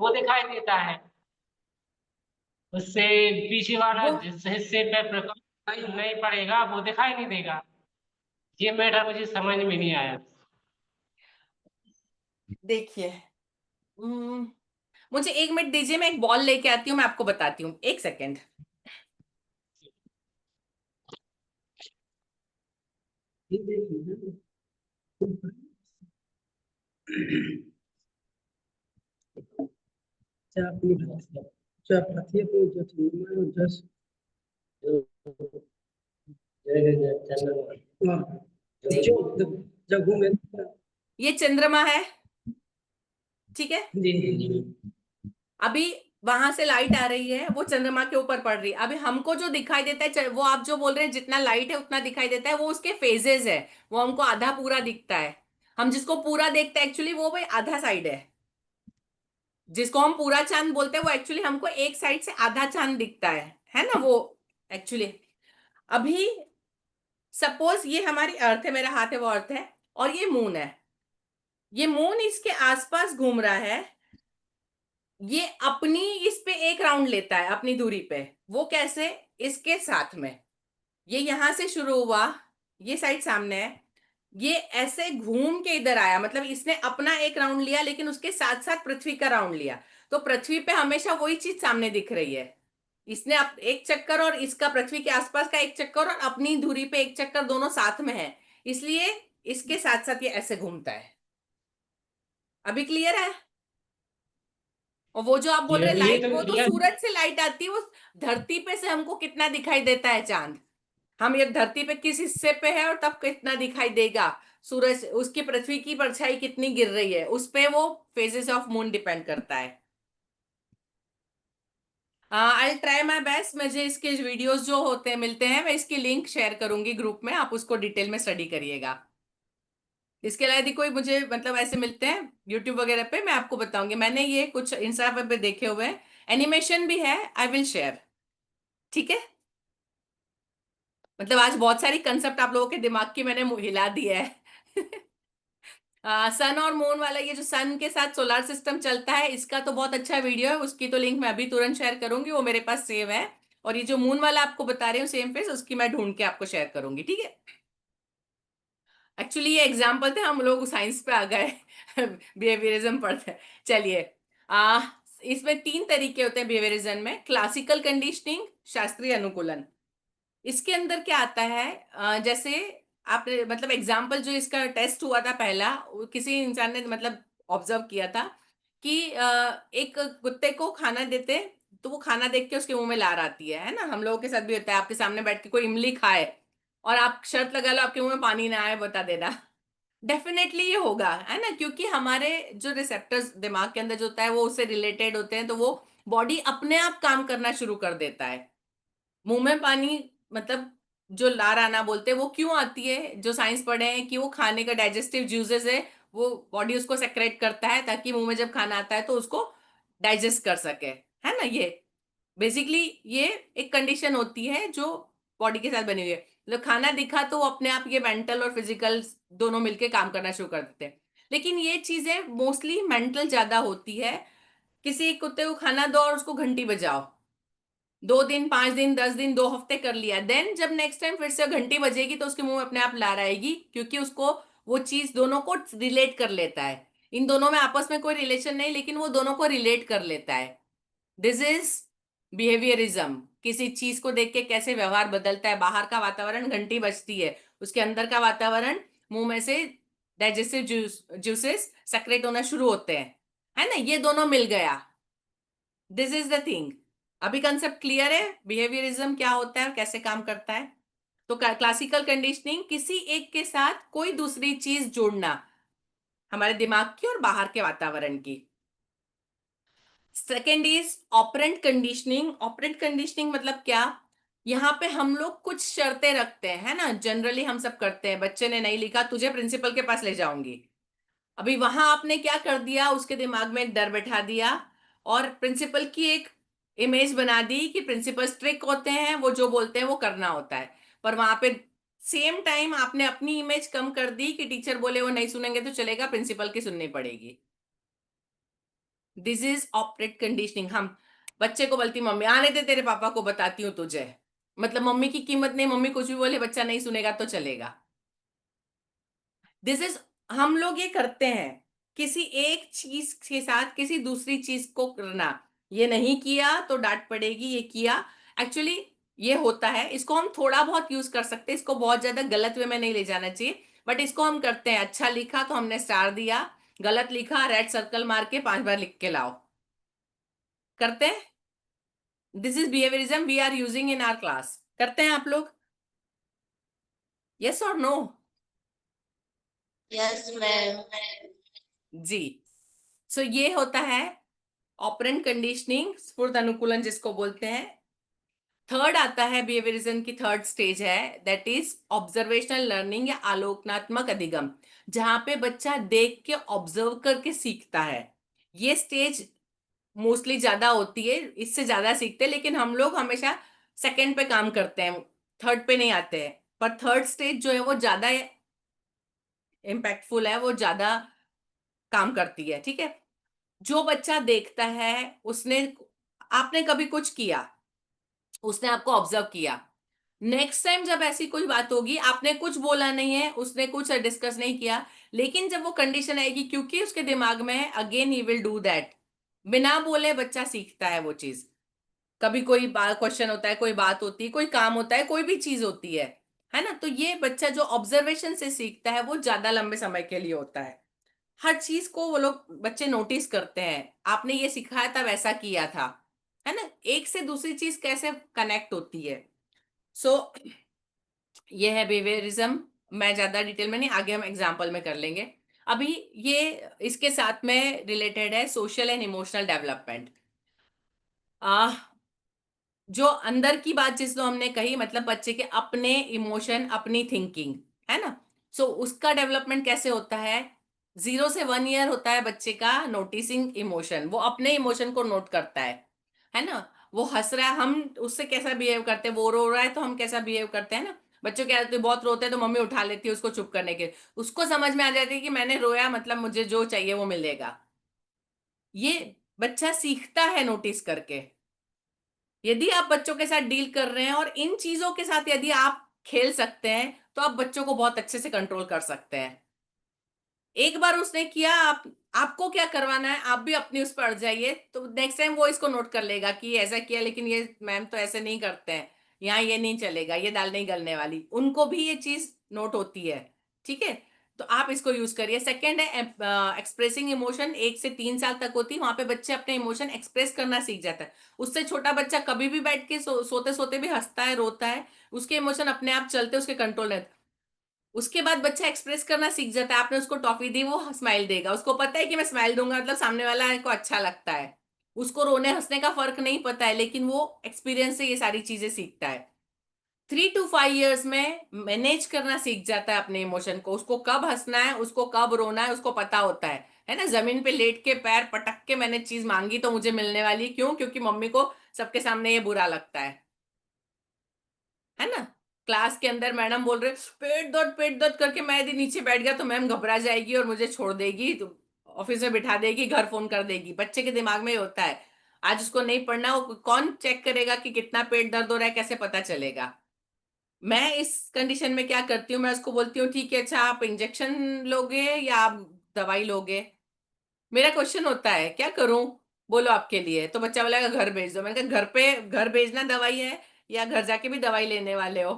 वो दिखाई देता है, उससे पीछे वाला
वो
जिस हिस्से पे प्रकाश नहीं पड़ेगा वो दिखाई नहीं देगा। ये मैटर मुझे समझ में नहीं आया।
देखिए, मुझे 1 मिनट दीजिए, मैं एक बॉल लेके आती हूँ, मैं आपको बताती हूँ, 1 सेकेंड। ये चंद्रमा है, ठीक है। अभी वहां से लाइट आ रही है, वो चंद्रमा के ऊपर पड़ रही है। अभी हमको जो दिखाई देता है, वो आप जो बोल रहे हैं जितना लाइट है उतना दिखाई देता है, वो उसके फेजेस है, वो हमको आधा पूरा दिखता है। हम जिसको पूरा देखते हैं एक्चुअली वो भाई आधा साइड है। जिसको हम पूरा चांद बोलते हैं वो एक्चुअली हमको एक साइड से आधा चांद दिखता है ना वो एक्चुअली। अभी सपोज ये हमारी अर्थ है, मेरा हाथ है वो अर्थ है, और ये मून है। ये मून इसके आसपास घूम रहा है, ये अपनी इस पे एक राउंड लेता है अपनी दूरी पे। वो कैसे? इसके साथ में ये यहां से शुरू हुआ, ये साइड सामने है, ये ऐसे घूम के इधर आया, मतलब इसने अपना एक राउंड लिया लेकिन उसके साथ साथ पृथ्वी का राउंड लिया। तो पृथ्वी पे हमेशा वही चीज सामने दिख रही है। इसने एक चक्कर और इसका पृथ्वी के आसपास का एक चक्कर और अपनी दूरी पे एक चक्कर, दोनों साथ में है, इसलिए इसके साथ साथ ये ऐसे घूमता है। अभी क्लियर है? और वो जो आप बोल रहे हैं
ये
लाइट,
तो
वो तो
क्लियर।
सूरज से लाइट आती है, वो धरती पे से हमको कितना दिखाई देता है चांद, हम ये धरती पे किस हिस्से पे है और तब कितना दिखाई देगा। सूरज, उसकी पृथ्वी की परछाई कितनी गिर रही है, उस पे वो फेजेस ऑफ मून डिपेंड करता है। I try my best. मुझे इसके वीडियोस जो होते हैं मिलते हैं, मैं इसकी लिंक शेयर करूंगी ग्रुप में, आप उसको डिटेल में स्टडी करिएगा। इसके अलावा यदि कोई मुझे मतलब ऐसे मिलते हैं यूट्यूब वगैरह पे, मैं आपको बताऊंगी। मैंने ये कुछ इंस्टा पे देखे हुए हैं, एनिमेशन भी है, आई विल शेयर, ठीक है। मतलब आज बहुत सारी कंसेप्ट आप लोगों के दिमाग की मैंने हिला दी है। सन और मून वाला, ये जो सन के साथ सोलर सिस्टम चलता है, इसका तो बहुत अच्छा वीडियो है, उसकी तो लिंक मैं अभी तुरंत शेयर करूंगी, वो मेरे पास सेव है। और ये जो मून वाला आपको बता रही हूँ सेम फेस, उसकी मैं ढूंढ के आपको शेयर करूंगी, ठीक है। एक्चुअली ये एग्जाम्पल थे, हम लोग साइंस पे आ गए। बिहेवियरिज्म पढ़ते हैं। चलिए, आ इसमें 3 तरीके होते हैं बिहेवियरिज्म में: क्लासिकल कंडीशनिंग, शास्त्रीय अनुकूलन। इसके अंदर क्या आता है, जैसे आपने मतलब एग्जाम्पल जो इसका टेस्ट हुआ था पहला, किसी इंसान ने मतलब ऑब्जर्व किया था कि एक कुत्ते को खाना देते, तो वो खाना देख के उसके मुंह में लार आती है ना। हम लोगों के साथ भी होता है, आपके सामने बैठ के कोई इमली खाए और आप शर्त लगा लो आपके मुंह में पानी ना आए, बता देना। डेफिनेटली ये होगा, है ना, क्योंकि हमारे जो रिसेप्टर्स दिमाग के अंदर जो होता है वो उससे रिलेटेड होते हैं, तो वो बॉडी अपने आप काम करना शुरू कर देता है। मुंह में पानी मतलब जो लार आना बोलते हैं, वो क्यों आती है? जो साइंस पढ़े हैं कि वो खाने का डाइजेस्टिव जूसेस है, वो बॉडी उसको सेक्रेट करता है ताकि मुंह में जब खाना आता है तो उसको डाइजेस्ट कर सके, है ना। ये बेसिकली ये एक कंडीशन होती है जो बॉडी के साथ बनी हुई है। मतलब खाना दिखा तो वो अपने आप ये मेंटल और फिजिकल दोनों मिलके काम करना शुरू कर देते हैं। लेकिन ये चीजें मोस्टली मेंटल ज्यादा होती है। किसी कुत्ते को खाना दो और उसको घंटी बजाओ, 2 दिन, 5 दिन, 10 दिन, 2 हफ्ते कर लिया, देन जब नेक्स्ट टाइम फिर से घंटी बजेगी तो उसके मुंह में अपने आप लार आएगी, क्योंकि उसको वो चीज दोनों को रिलेट कर लेता है। इन दोनों में आपस में कोई रिलेशन नहीं, लेकिन वो दोनों को रिलेट कर लेता है। This is behaviourism. किसी चीज को देख के कैसे व्यवहार बदलता है। बाहर का वातावरण, घंटी बजती है, उसके अंदर का वातावरण, मुंह में से डाइजेस्टिव जूसेस सेक्रेट होना शुरू होते हैं, है ना। ये दोनों मिल गया, दिस इज द थिंग। अभी कंसेप्ट क्लियर है बिहेवियरिज्म क्या होता है और कैसे काम करता है? तो क्लासिकल कंडीशनिंग, किसी एक के साथ कोई दूसरी चीज जोड़ना, हमारे दिमाग की और बाहर के वातावरण की। Second is operant conditioning. Operant conditioning मतलब क्या? यहाँ पे हम लोग कुछ शर्तें रखते हैं, है ना, जनरली हम सब करते हैं। बच्चे ने नहीं लिखा, तुझे प्रिंसिपल के पास ले जाऊंगी। अभी वहां आपने क्या कर दिया, उसके दिमाग में एक डर बैठा दिया और प्रिंसिपल की एक इमेज बना दी कि प्रिंसिपल स्ट्रिक्ट होते हैं, वो जो बोलते हैं वो करना होता है। पर वहां पे सेम टाइम आपने अपनी इमेज कम कर दी कि टीचर बोले वो नहीं सुनेंगे तो चलेगा, प्रिंसिपल की सुननी पड़ेगी। This is operate conditioning. हम बच्चे को बोलती मम्मी आने दे, तेरे पापा को बताती हूँ तुझे, मतलब मम्मी की कीमत नहीं, मम्मी कुछ भी बोले बच्चा नहीं सुनेगा तो चलेगा। दिस इज, हम लोग ये करते हैं किसी एक चीज के साथ किसी दूसरी चीज को करना। ये नहीं किया तो डांट पड़ेगी, ये किया। एक्चुअली ये होता है, इसको हम थोड़ा बहुत यूज कर सकते हैं, इसको बहुत ज्यादा गलत वे में नहीं ले जाना चाहिए, बट इसको हम करते हैं। अच्छा लिखा तो हमने स्टार दिया, गलत लिखा रेड सर्कल मार के 5 बार लिख के लाओ, करते हैं। This is behaviourism we are using in our class. करते हैं आप लोग? यस और नो?
Yes ma'am.
जी। सो ये होता है ऑपरेंट कंडीशनिंग, स्फुर्त अनुकूलन जिसको बोलते हैं। थर्ड आता है बिहेवियरिज्म की थर्ड स्टेज है, दैट इज ऑब्जर्वेशनल लर्निंग या आलोकनात्मक अधिगम, जहां पे बच्चा देख के ऑब्जर्व करके सीखता है। ये स्टेज मोस्टली ज्यादा होती है, इससे ज्यादा सीखते हैं, लेकिन हम लोग हमेशा सेकंड पे काम करते हैं, थर्ड पे नहीं आते हैं। पर थर्ड स्टेज जो है वो ज्यादा इम्पैक्टफुल है, वो ज्यादा काम करती है। ठीक है, जो बच्चा देखता है, उसने, आपने कभी कुछ किया, उसने आपको ऑब्जर्व किया, नेक्स्ट टाइम जब ऐसी कोई बात होगी, आपने कुछ बोला नहीं है, उसने कुछ डिस्कस नहीं किया, लेकिन जब वो कंडीशन आएगी, क्योंकि उसके दिमाग में है, again he will do that. बिना बोले बच्चा सीखता है वो चीज। कभी कोई क्वेश्चन होता है, कोई बात होती है, कोई काम होता है, कोई भी चीज होती है ना, तो ये बच्चा जो ऑब्जर्वेशन से सीखता है वो ज्यादा लंबे समय के लिए होता है। हर चीज को वो लोग बच्चे नोटिस करते हैं, आपने ये सिखाया था वैसा किया था, है ना, एक से दूसरी चीज कैसे कनेक्ट होती है। सो ये है बिहेवियरिज्म। मैं ज्यादा डिटेल में नहीं, आगे हम एग्जाम्पल में कर लेंगे। अभी ये इसके साथ में रिलेटेड है सोशल एंड इमोशनल डेवलपमेंट। जो अंदर की बात जिसको हमने कही, मतलब बच्चे के अपने इमोशन, अपनी थिंकिंग, है ना। सो उसका डेवलपमेंट कैसे होता है? 0 से 1 ईयर होता है बच्चे का नोटिसिंग इमोशन, वो अपने इमोशन को नोट करता है ना। वो हंस रहा है, हम उससे कैसा बिहेव करते हैं, वो रो रहा है तो हम कैसा बिहेव करते हैं ना। बच्चों क्या होते हैं, बहुत रोते हैं तो मम्मी उठा लेती है उसको चुप करने के, उसको समझ में आ जाती है कि मैंने रोया मतलब मुझे जो चाहिए वो मिलेगा। ये बच्चा सीखता है नोटिस करके। यदि आप बच्चों के साथ डील कर रहे हैं और इन चीजों के साथ यदि आप खेल सकते हैं, तो आप बच्चों को बहुत अच्छे से कंट्रोल कर सकते हैं। एक बार उसने किया, आपको क्या करवाना है, आप भी अपनी उस पर अड़ जाइए, तो नेक्स्ट टाइम वो इसको नोट कर लेगा कि ये ऐसा किया, लेकिन ये मैम तो ऐसे नहीं करते हैं, यहाँ ये नहीं चलेगा, ये दाल नहीं गलने वाली, उनको भी ये चीज नोट होती है। ठीक है, तो आप इसको यूज करिए। सेकंड है एक्सप्रेसिंग इमोशन, 1 से 3 साल तक होती है, वहां पे बच्चे अपने इमोशन एक्सप्रेस करना सीख जाता है। उससे छोटा बच्चा कभी भी बैठ के सोते सोते भी हंसता है, रोता है, उसके इमोशन अपने आप चलते, उसके कंट्रोल नहीं। उसके बाद बच्चा एक्सप्रेस करना सीख जाता है, आपने उसको टॉफी दी, वो स्माइल देगा, उसको पता है कि मैं स्माइल दूंगा मतलब सामने वाला को अच्छा लगता है। उसको रोने हंसने का फर्क नहीं पता है, लेकिन वो एक्सपीरियंस से ये सारी चीजें सीखता है। 3 to 5 years में मैनेज करना सीख जाता है अपने इमोशन को, उसको कब हंसना है, उसको कब रोना है, उसको पता होता है ना। जमीन पे लेट के पैर पटक के मैंने चीज मांगी तो मुझे मिलने वाली, क्यों? क्योंकि मम्मी को सबके सामने ये बुरा लगता है ना। क्लास के अंदर मैडम बोल रहे पेट दर्द करके मैं यदि नीचे बैठ गया तो मैम घबरा जाएगी और मुझे छोड़ देगी, तो ऑफिस में बिठा देगी, घर फोन कर देगी। बच्चे के दिमाग में ये होता है, आज उसको नहीं पढ़ना, वो कौन चेक करेगा कि कितना पेट दर्द हो रहा है, कैसे पता चलेगा। मैं इस कंडीशन में क्या करती हूँ, मैं उसको बोलती हूँ ठीक है, अच्छा आप इंजेक्शन लोगे या आप दवाई लोगे? मेरा क्वेश्चन होता है क्या करूं, बोलो आपके लिए। तो बच्चा बोलेगा घर भेज दो। मैंने कहा घर पे, घर भेजना दवाई है या घर जाके भी दवाई लेने वाले हो?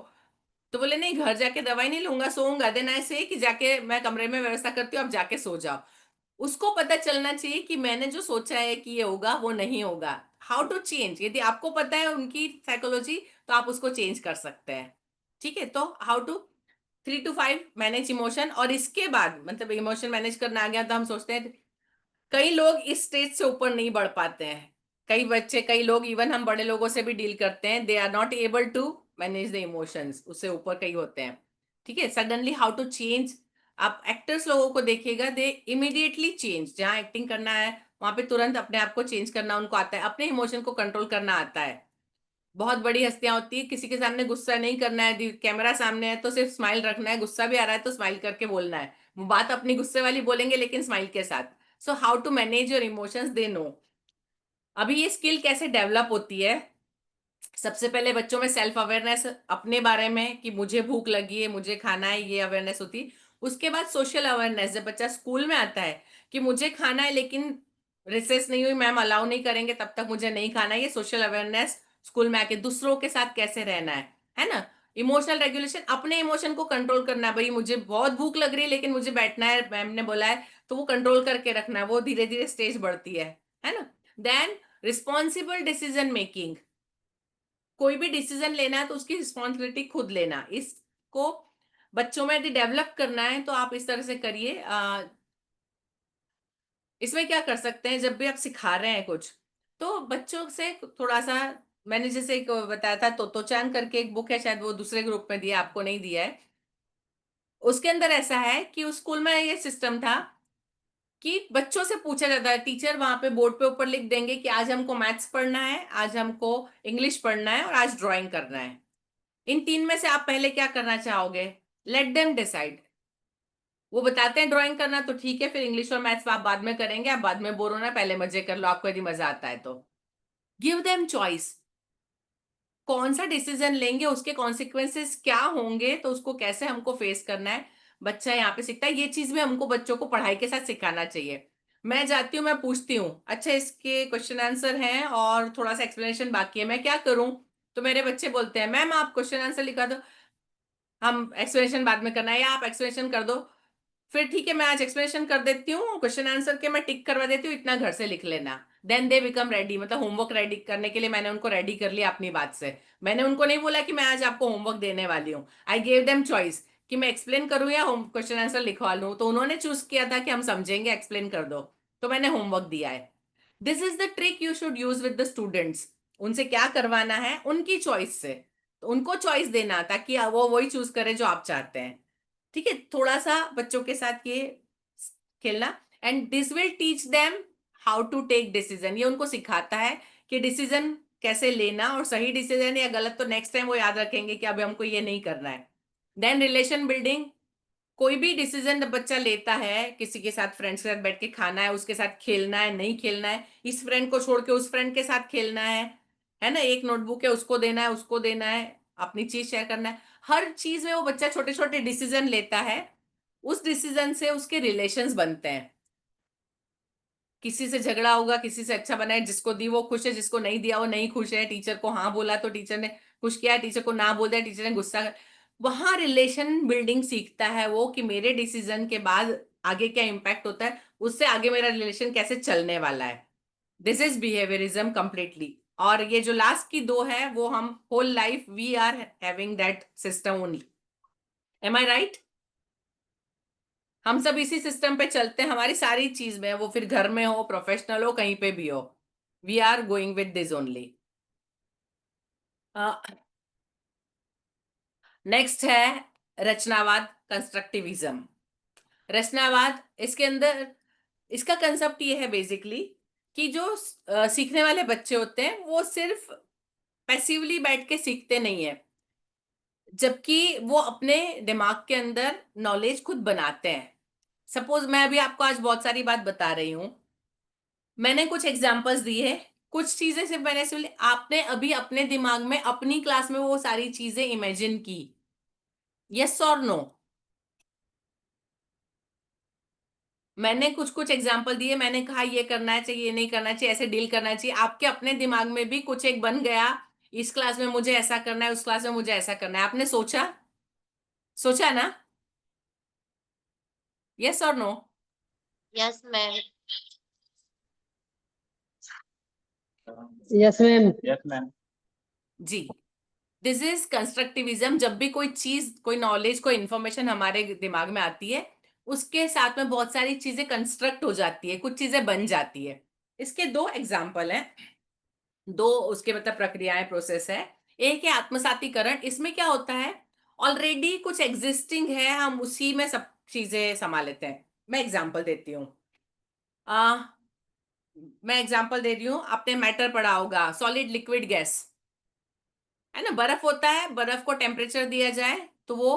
तो बोले नहीं, घर जाके दवाई नहीं लूंगा, सोऊंगा। देन ऐसे कि जाके मैं कमरे में व्यवस्था करती हूँ, आप जाके सो जाओ। उसको पता चलना चाहिए कि मैंने जो सोचा है कि ये होगा वो नहीं होगा। हाउ टू चेंज, यदि आपको पता है उनकी साइकोलॉजी तो आप उसको चेंज कर सकते हैं। ठीक है, तो how to 3 to 5 manage emotion. और इसके बाद मतलब इमोशन मैनेज करना आ गया तो हम सोचते हैं, कई लोग इस स्टेज से ऊपर नहीं बढ़ पाते हैं, कई बच्चे, कई लोग, इवन हम बड़े लोगों से भी डील करते हैं, they are not able to manage the emotions, उससे ऊपर कई होते हैं। ठीक है, सडनली हाउ टू चेंज। आप एक्टर्स लोगों को देखिएगा, दे इमीडिएटली चेंज, जहां एक्टिंग करना है वहां पे तुरंत अपने आप को चेंज करना उनको आता है, अपने इमोशन को कंट्रोल करना आता है। बहुत बड़ी हस्तियां होती है, किसी के सामने गुस्सा नहीं करना है, कैमरा सामने है तो सिर्फ स्माइल रखना है, गुस्सा भी आ रहा है तो स्माइल करके बोलना है, वो बात अपनी गुस्से वाली बोलेंगे लेकिन स्माइल के साथ। So how to manage your emotions, they know. अभी ये स्किल कैसे डेवलप होती है? सबसे पहले बच्चों में सेल्फ अवेयरनेस अपने बारे में कि मुझे भूख लगी है, मुझे खाना है, ये अवेयरनेस होती है। उसके बाद सोशल अवेयरनेस, जब बच्चा स्कूल में आता है कि मुझे खाना है लेकिन रिसेस नहीं हुई, मैम अलाउ नहीं करेंगे, तब तक मुझे नहीं खाना, ये सोशल अवेयरनेस। स्कूल में आके दूसरों के साथ कैसे रहना है ना। इमोशनल रेगुलेशन, अपने इमोशन को कंट्रोल करना है, भाई मुझे बहुत भूख लग रही है लेकिन मुझे बैठना है, मैम ने बोला है, तो वो कंट्रोल करके रखना है, वो धीरे धीरे स्टेज बढ़ती है ना। देन रिस्पॉन्सिबल डिसीजन मेकिंग, कोई भी डिसीजन लेना है तो उसकी रिस्पॉन्सिबिलिटी खुद लेना, इसको बच्चों में यदि डेवलप करना है तो आप इस तरह से करिए। इसमें क्या कर सकते हैं, जब भी आप सिखा रहे हैं कुछ तो बच्चों से थोड़ा सा, मैंने जैसे एक बताया था तो चांद करके एक बुक है, शायद वो दूसरे ग्रुप में दिया, आपको नहीं दिया है। उसके अंदर ऐसा है कि उस स्कूल में ये सिस्टम था कि बच्चों से पूछा जाता है, टीचर वहां पे बोर्ड पे ऊपर लिख देंगे कि आज हमको मैथ्स पढ़ना है, आज हमको इंग्लिश पढ़ना है और आज ड्राइंग करना है। इन तीन में से आप पहले क्या करना चाहोगे? Let them decide. वो बताते हैं ड्राइंग करना तो ठीक है, फिर इंग्लिश और मैथ्स आप बाद में करेंगे, आप बाद में बोर होना, पहले मजे कर लो, आपको यदि मजा आता है तो। गिव देम चॉइस, कौन सा डिसीजन लेंगे, उसके कॉन्सिक्वेंसेस क्या होंगे, तो उसको कैसे हमको फेस करना है, बच्चा यहाँ पे सीखता है। ये चीज भी हमको बच्चों को पढ़ाई के साथ सिखाना चाहिए। मैं जाती हूँ, मैं पूछती हूँ, अच्छा इसके क्वेश्चन आंसर हैं और थोड़ा सा एक्सप्लेनेशन बाकी है, मैं क्या करूं? तो मेरे बच्चे बोलते हैं, मैम आप क्वेश्चन आंसर लिखा दो, हम एक्सप्लेनेशन बाद में करना है, या आप एक्सप्लेनेशन कर दो। फिर ठीक है, मैं आज एक्सप्लेनेशन कर देती हूँ, क्वेश्चन आंसर के मैं टिक करवा देती हूँ, इतना घर से लिख लेना। देन दे बिकम रेडी, मतलब होमवर्क रेडी करने के लिए मैंने उनको रेडी कर लिया अपनी बात से। मैंने उनको नहीं बोला कि मैं आज आपको होमवर्क देने वाली हूँ, आई गेव देम चॉइस कि मैं एक्सप्लेन करूँ या होम क्वेश्चन आंसर लिखवा लूँ, तो उन्होंने चूज किया था कि हम समझेंगे, एक्सप्लेन कर दो, तो मैंने होमवर्क दिया है। This is the trick you should use with the students. उनसे क्या करवाना है, उनकी चॉइस से, तो उनको चॉइस देना ताकि वो वही चूज करे जो आप चाहते हैं। ठीक है, थोड़ा सा बच्चों के साथ ये खेलना, and this will teach them how to take decision. ये उनको सिखाता है कि डिसीजन कैसे लेना, और सही डिसीजन या गलत तो नेक्स्ट टाइम वो याद रखेंगे कि अभी हमको ये नहीं करना है। देन रिलेशन बिल्डिंग, कोई भी डिसीजन बच्चा लेता है, किसी के साथ, फ्रेंड्स के साथ बैठ के खाना है, उसके साथ खेलना है, नहीं खेलना है, इस फ्रेंड को छोड़ के उस फ्रेंड के साथ खेलना है ना, एक नोटबुक है उसको देना है, उसको देना है, अपनी चीज शेयर करना है, हर चीज में वो बच्चा छोटे छोटे डिसीजन लेता है। उस डिसीजन से उसके रिलेशंस बनते हैं। किसी से झगड़ा होगा, किसी से अच्छा बना है, जिसको दी वो खुश है, जिसको नहीं दिया वो नहीं खुश है, टीचर को हाँ बोला तो टीचर ने खुश किया, टीचर को ना बोल दिया टीचर ने गुस्सा कर। वहां रिलेशन बिल्डिंग सीखता है वो कि मेरे डिसीजन के बाद आगे क्या इम्पैक्ट होता है, उससे आगे मेरा रिलेशन कैसे चलने वाला है। This is behaviourism completely. और ये जो लास्ट की दो है वो हम whole life we are having that system only. Am I right? हम सब इसी सिस्टम पे चलते हैं, हमारी सारी चीज में, वो फिर घर में हो, प्रोफेशनल हो, कहीं पे भी हो, we are going with this only. Next है रचनावाद, कंस्ट्रक्टिविज्म। रचनावाद, इसके अंदर इसका कंसेप्ट ये है बेसिकली कि जो सीखने वाले बच्चे होते हैं वो सिर्फ पैसिवली बैठ के सीखते नहीं है, जबकि वो अपने दिमाग के अंदर नॉलेज खुद बनाते हैं। सपोज मैं अभी आपको आज बहुत सारी बात बता रही हूं, मैंने कुछ एग्जांपल्स दिए, कुछ चीजें सिर्फ मैंने सुन, आपने अभी अपने दिमाग में अपनी क्लास में वो सारी चीजें इमेजिन की, यस और नो? मैंने कुछ कुछ एग्जांपल दिए, मैंने कहा ये करना चाहिए, ये नहीं करना चाहिए, ऐसे डील करना चाहिए, आपके अपने दिमाग में भी कुछ एक बन गया, इस क्लास में मुझे ऐसा करना है, उस क्लास में मुझे ऐसा करना है, आपने सोचा, सोचा ना? यस और no?
Yes ma'am.
Yes ma'am.
Yes ma'am.
जी, दिस इज कंस्ट्रक्टिविज्म। जब भी कोई चीज, कोई नॉलेज, कोई इंफॉर्मेशन हमारे दिमाग में आती है, उसके साथ में बहुत सारी चीजें कंस्ट्रक्ट हो जाती है, कुछ चीजें बन जाती है। इसके दो एग्जाम्पल हैं। दो उसके मतलब प्रक्रियाएं, प्रोसेस है। एक है आत्मसातीकरण। इसमें क्या होता है, ऑलरेडी कुछ एग्जिस्टिंग है, हम उसी में सब चीजें संभाल लेते हैं। मैं एग्जांपल देती हूँ। मैं एग्जांपल दे रही हूँ, आपने मैटर पढ़ा होगा, सॉलिड, लिक्विड, गैस, है ना। बर्फ होता है, बर्फ को टेम्परेचर दिया जाए तो वो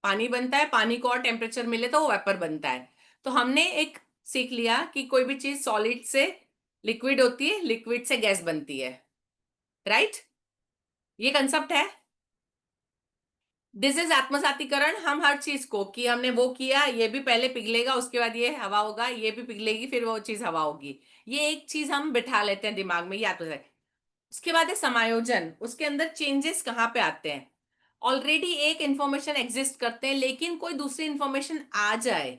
पानी बनता है, पानी को और टेम्परेचर मिले तो वो वेपर बनता है। तो हमने एक सीख लिया कि कोई भी चीज सॉलिड से लिक्विड होती है, लिक्विड से गैस बनती है, राइट। ये कंसेप्ट है। दिस इज आत्मसातीकरण। हम हर चीज को कि हमने वो किया, ये भी पहले पिघलेगा, उसके बाद ये हवा होगा, ये भी पिघलेगी, फिर वो चीज हवा होगी। ये एक चीज हम बिठा लेते हैं दिमाग में, ये आत्मसात। उसके बाद है समायोजन। उसके अंदर चेंजेस कहाँ पे आते हैं, ऑलरेडी एक इंफॉर्मेशन एग्जिस्ट करते हैं, लेकिन कोई दूसरी इंफॉर्मेशन आ जाए,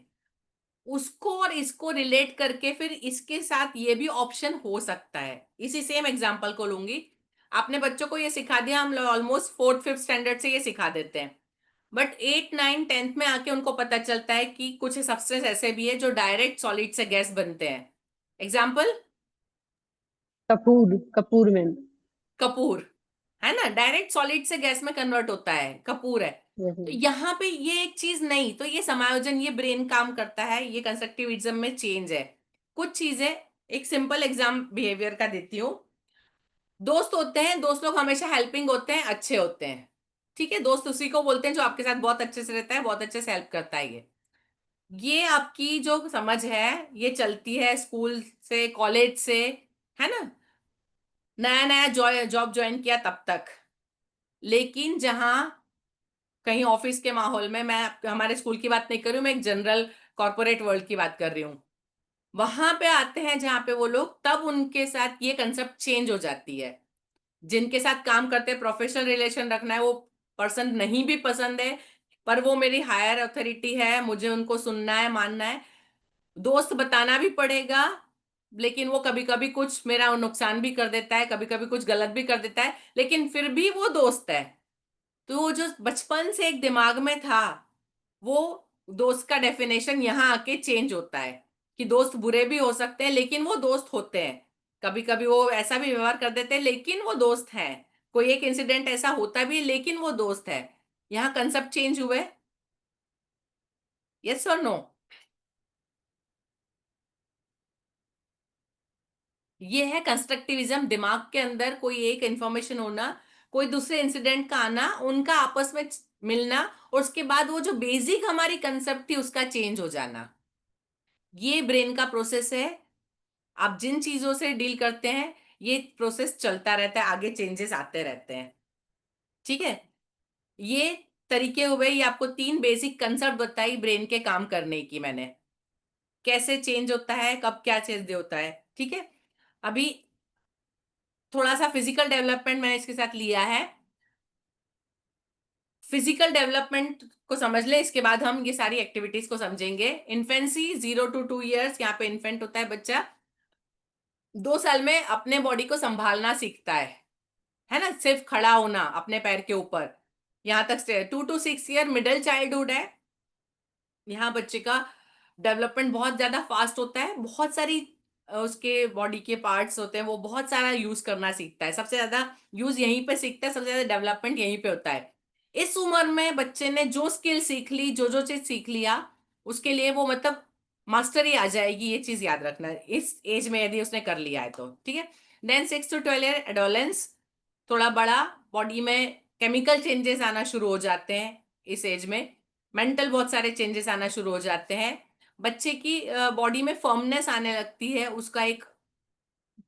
उसको और इसको रिलेट करके फिर इसके साथ ये भी ऑप्शन हो सकता है। इसी सेम एग्जांपल को लूंगी। आपने बच्चों को ये सिखा दिया, हम ऑलमोस्ट 4th 5th स्टैंडर्ड से ये सिखा देते हैं, बट 8 9 10th में आके उनको पता चलता है कि कुछ सब्सटेंस ऐसे भी है जो डायरेक्ट सॉलिड से गैस बनते हैं। एग्जाम्पल,
कपूर, कपूर मैम।
कपूर, है ना, डायरेक्ट सॉलिड से गैस में कन्वर्ट होता है, कपूर है। तो यहाँ पे ये एक चीज नहीं, तो ये समायोजन, ये ब्रेन काम करता है, ये कंस्ट्रक्टिविज्म में चेंज है। कुछ चीजें, एक सिंपल एग्जाम बिहेवियर का देती हूँ। दोस्त होते हैं, दोस्त लोग हमेशा हेल्पिंग होते हैं, अच्छे होते हैं, ठीक है। दोस्त उसी को बोलते हैं जो आपके साथ बहुत अच्छे से रहता है, बहुत अच्छे से हेल्प करता है। ये आपकी जो समझ है, ये चलती है स्कूल से, कॉलेज से, है ना, नया नया जॉब ज्वाइन किया तब तक। लेकिन जहां कहीं ऑफिस के माहौल में, मैं हमारे स्कूल की बात नहीं कर रही हूँ, मैं एक जनरल कॉर्पोरेट वर्ल्ड की बात कर रही हूँ, वहां पे आते हैं जहां पे वो लोग, तब उनके साथ ये कंसेप्ट चेंज हो जाती है। जिनके साथ काम करते हैं, प्रोफेशनल रिलेशन रखना है, वो पर्सन नहीं भी पसंद है, पर वो मेरी हायर अथॉरिटी है, मुझे उनको सुनना है, मानना है, दोस्त बताना भी पड़ेगा, लेकिन वो कभी कभी कुछ मेरा नुकसान भी कर देता है, कभी कभी कुछ गलत भी कर देता है, लेकिन फिर भी वो दोस्त है। तो वो जो बचपन से एक दिमाग में था, वो दोस्त का डेफिनेशन यहाँ आके चेंज होता है कि दोस्त बुरे भी हो सकते हैं, लेकिन वो दोस्त होते हैं। कभी कभी वो ऐसा भी व्यवहार कर देते हैं, लेकिन वो दोस्त हैं। कोई एक इंसिडेंट ऐसा होता भी है, लेकिन वो दोस्त है। यहाँ कंसेप्ट चेंज हुए, यस और नो। ये है कंस्ट्रक्टिविज्म। दिमाग के अंदर कोई एक इंफॉर्मेशन होना, कोई दूसरे इंसिडेंट का आना, उनका आपस में मिलना, और उसके बाद वो जो बेसिक हमारी कंसेप्ट थी उसका चेंज हो जाना। ये ब्रेन का प्रोसेस है। आप जिन चीजों से डील करते हैं, ये प्रोसेस चलता रहता है, आगे चेंजेस आते रहते हैं, ठीक है। ये तरीके हुए, ये आपको 3 बेसिक कंसेप्ट बताई ब्रेन के काम करने की मैंने, कैसे चेंज होता है, कब क्या चेंज होता है, ठीक है। अभी थोड़ा सा फिजिकल डेवलपमेंट मैंने इसके साथ लिया है। फिजिकल डेवलपमेंट को समझ ले, इसके बाद हम ये सारी एक्टिविटीज को समझेंगे। इन्फेंसी 0 to 2 years, यहाँ पे इन्फेंट होता है बच्चा, 2 साल में अपने बॉडी को संभालना सीखता है ना, सिर्फ खड़ा होना अपने पैर के ऊपर, यहाँ तक से 2 to 6 year मिडिल चाइल्डहुड है। यहाँ बच्चे का डेवलपमेंट बहुत ज्यादा फास्ट होता है, बहुत सारी उसके बॉडी के पार्ट्स होते हैं, वो बहुत सारा यूज करना सीखता है, सबसे ज्यादा यूज यहीं पे सीखता है, सबसे ज्यादा डेवलपमेंट यहीं पे होता है। इस उम्र में बच्चे ने जो स्किल सीख ली, जो जो चीज सीख लिया, उसके लिए वो मतलब मास्टरी आ जाएगी, ये चीज याद रखना इस एज में, यदि उसने कर लिया है तो, ठीक है। देन 6 to 12 year एडोलेंस, थोड़ा बड़ा, बॉडी में केमिकल चेंजेस आना शुरू हो जाते हैं इस एज में, मेंटल बहुत सारे चेंजेस आना शुरू हो जाते हैं, बच्चे की बॉडी में फर्मनेस आने लगती है, उसका एक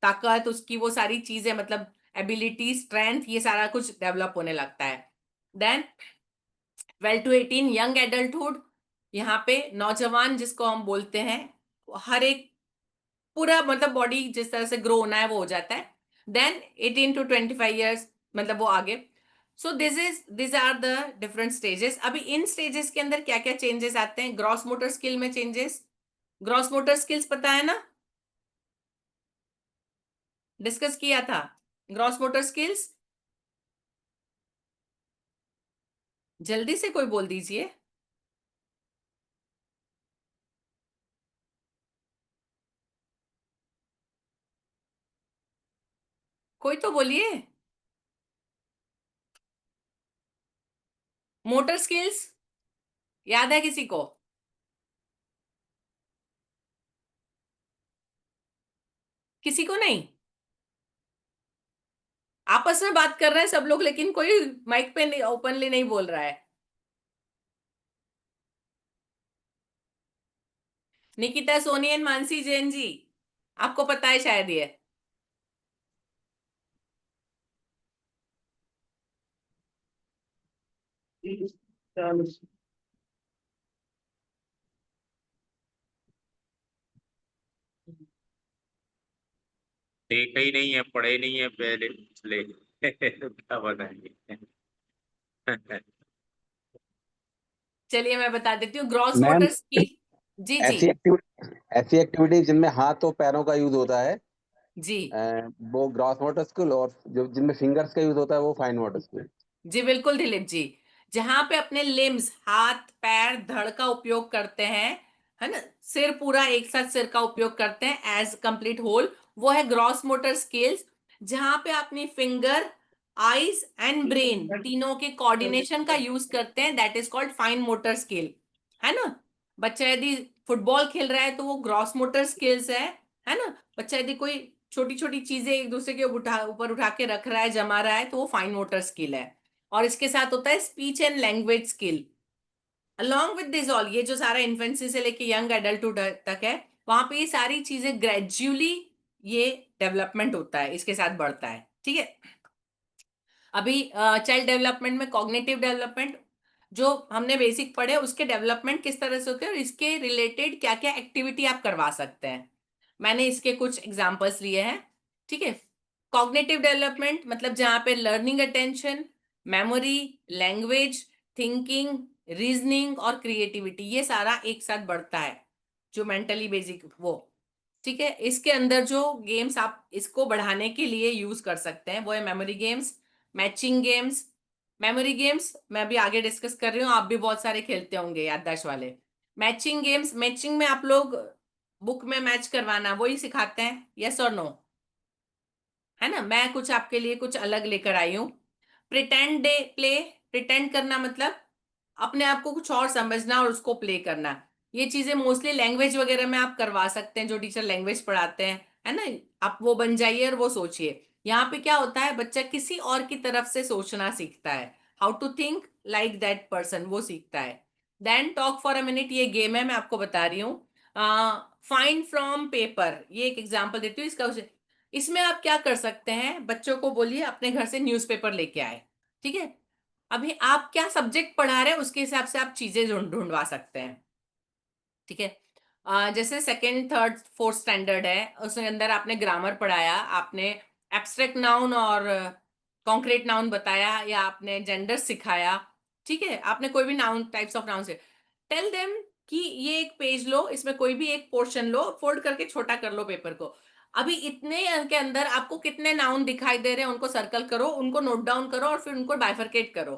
ताकत, उसकी वो सारी चीजें, मतलब एबिलिटी, स्ट्रेंथ, ये सारा कुछ डेवलप होने लगता है। देन 12 to 18 यंग एडल्टहुड, यहाँ पे नौजवान जिसको हम बोलते हैं, हर एक पूरा मतलब बॉडी जिस तरह से ग्रो होना है वो हो जाता है। देन 18 to 25 years, मतलब वो आगे। So this are the different stages. अभी इन स्टेजेस के अंदर क्या क्या चेंजेस आते हैं, ग्रॉस मोटर स्किल में चेंजेस। ग्रॉस मोटर स्किल्स पता है ना, डिस्कस किया था ग्रॉस मोटर स्किल्स, जल्दी से कोई बोल दीजिए। कोई तो बोलिए। मोटर स्किल्स याद है किसी को? किसी को नहीं? आपस में बात कर रहे हैं सब लोग, लेकिन कोई माइक पे नहीं, ओपनली नहीं बोल रहा है। निकिता सोनी एंड मानसी जैन जी, आपको पता है शायद ये।
देखा ही नहीं है, पढ़े नहीं है पहले पिछले तो क्या बताएंगे।
चलिए मैं बता देती हूँ, ग्रॉस
मैम,
मोटर स्किल। जी जी
ऐसी एक्टिविटी जिनमें हाथ और पैरों का यूज होता है,
जी
वो ग्रॉस मोटर स्किल, और जो जिनमें फिंगर्स का यूज होता है वो फाइन मोटर स्किल।
जी बिल्कुल दिलीप जी। जहां पे अपने लिम्स, हाथ पैर धड़ का उपयोग करते हैं, है ना, सिर पूरा एक साथ सिर का उपयोग करते हैं एज कंप्लीट होल, वो है ग्रॉस मोटर स्किल्स। जहां पे अपनी फिंगर, आईज एंड ब्रेन तीनों के कोऑर्डिनेशन का यूज करते हैं, that is called fine motor skill, है ना। बच्चा यदि फुटबॉल खेल रहा है तो वो ग्रॉस मोटर स्किल्स है ना। बच्चा यदि कोई छोटी छोटी चीजें एक दूसरे के ऊपर उठा के रख रहा है, जमा रहा है, तो वो फाइन मोटर स्किल है। और इसके साथ होता है speech and language skill. Along with this all, ये जो सारा इन्फेंसी से लेके यंग एडल्टहुड तक है, वहां पे ये सारी चीजें ग्रेजुअली ये डेवलपमेंट होता है, इसके साथ बढ़ता है, ठीक है। अभी चाइल्ड डेवलपमेंट में कॉग्निटिव डेवलपमेंट जो हमने बेसिक पढ़े, उसके डेवलपमेंट किस तरह से होते हैं और इसके रिलेटेड क्या क्या एक्टिविटी आप करवा सकते हैं, मैंने इसके कुछ एग्जांपल्स लिए हैं, ठीक है। कॉग्निटिव डेवलपमेंट मतलब जहां पे learning, attention, memory, language, thinking, reasoning और क्रिएटिविटी, ये सारा एक साथ बढ़ता है, जो मेंटली बेसिक वो, ठीक है। इसके अंदर जो गेम्स आप इसको बढ़ाने के लिए यूज कर सकते हैं वो है memory games, matching games. Memory games मैं भी आगे डिस्कस कर रही हूँ, आप भी बहुत सारे खेलते होंगे याददाश्त वाले। मैचिंग गेम्स, मैचिंग में आप लोग बुक में मैच करवाना वही सिखाते हैं, यस और नो, है ना। मैं कुछ आपके लिए कुछ अलग लेकर आई हूँ। प्रिटेंड डे प्ले, प्रिटेंड करना मतलब अपने आप को कुछ और समझना और उसको प्ले करना। ये चीजें मोस्टली लैंग्वेज वगैरह में आप करवा सकते हैं, जो टीचर लैंग्वेज पढ़ाते हैं, है ना। आप वो बन जाइए और वो सोचिए। यहाँ पे क्या होता है, बच्चा किसी और की तरफ से सोचना सीखता है, how to think like that person, वो सीखता है। Then talk for a minute, ये गेम है, मैं आपको बता रही हूँ। फाइंड फ्रॉम पेपर, ये एक एग्जाम्पल देती हूँ इसका। इसमें आप क्या कर सकते हैं, बच्चों को बोलिए अपने घर से न्यूज़पेपर लेके आए, ठीक है। अभी आप क्या सब्जेक्ट पढ़ा रहे हैं उसके हिसाब से आप चीजें ढूंढवा सकते हैं, ठीक है। जैसे सेकंड थर्ड फोर्थ स्टैंडर्ड है, उसके अंदर आपने ग्रामर पढ़ाया, आपने एब्स्ट्रैक्ट नाउन और कॉन्क्रीट नाउन बताया, या आपने जेंडर सिखाया, ठीक है। आपने कोई भी नाउन, टाइप्स ऑफ नाउन से टेल देम कि ये एक पेज लो, इसमें कोई भी एक पोर्शन लो, फोल्ड करके छोटा कर लो पेपर को। अभी इतने के अंदर आपको कितने नाउन दिखाई दे रहे हैं, उनको सर्कल करो, उनको नोट डाउन करो और फिर उनको बाइफरकेट करो,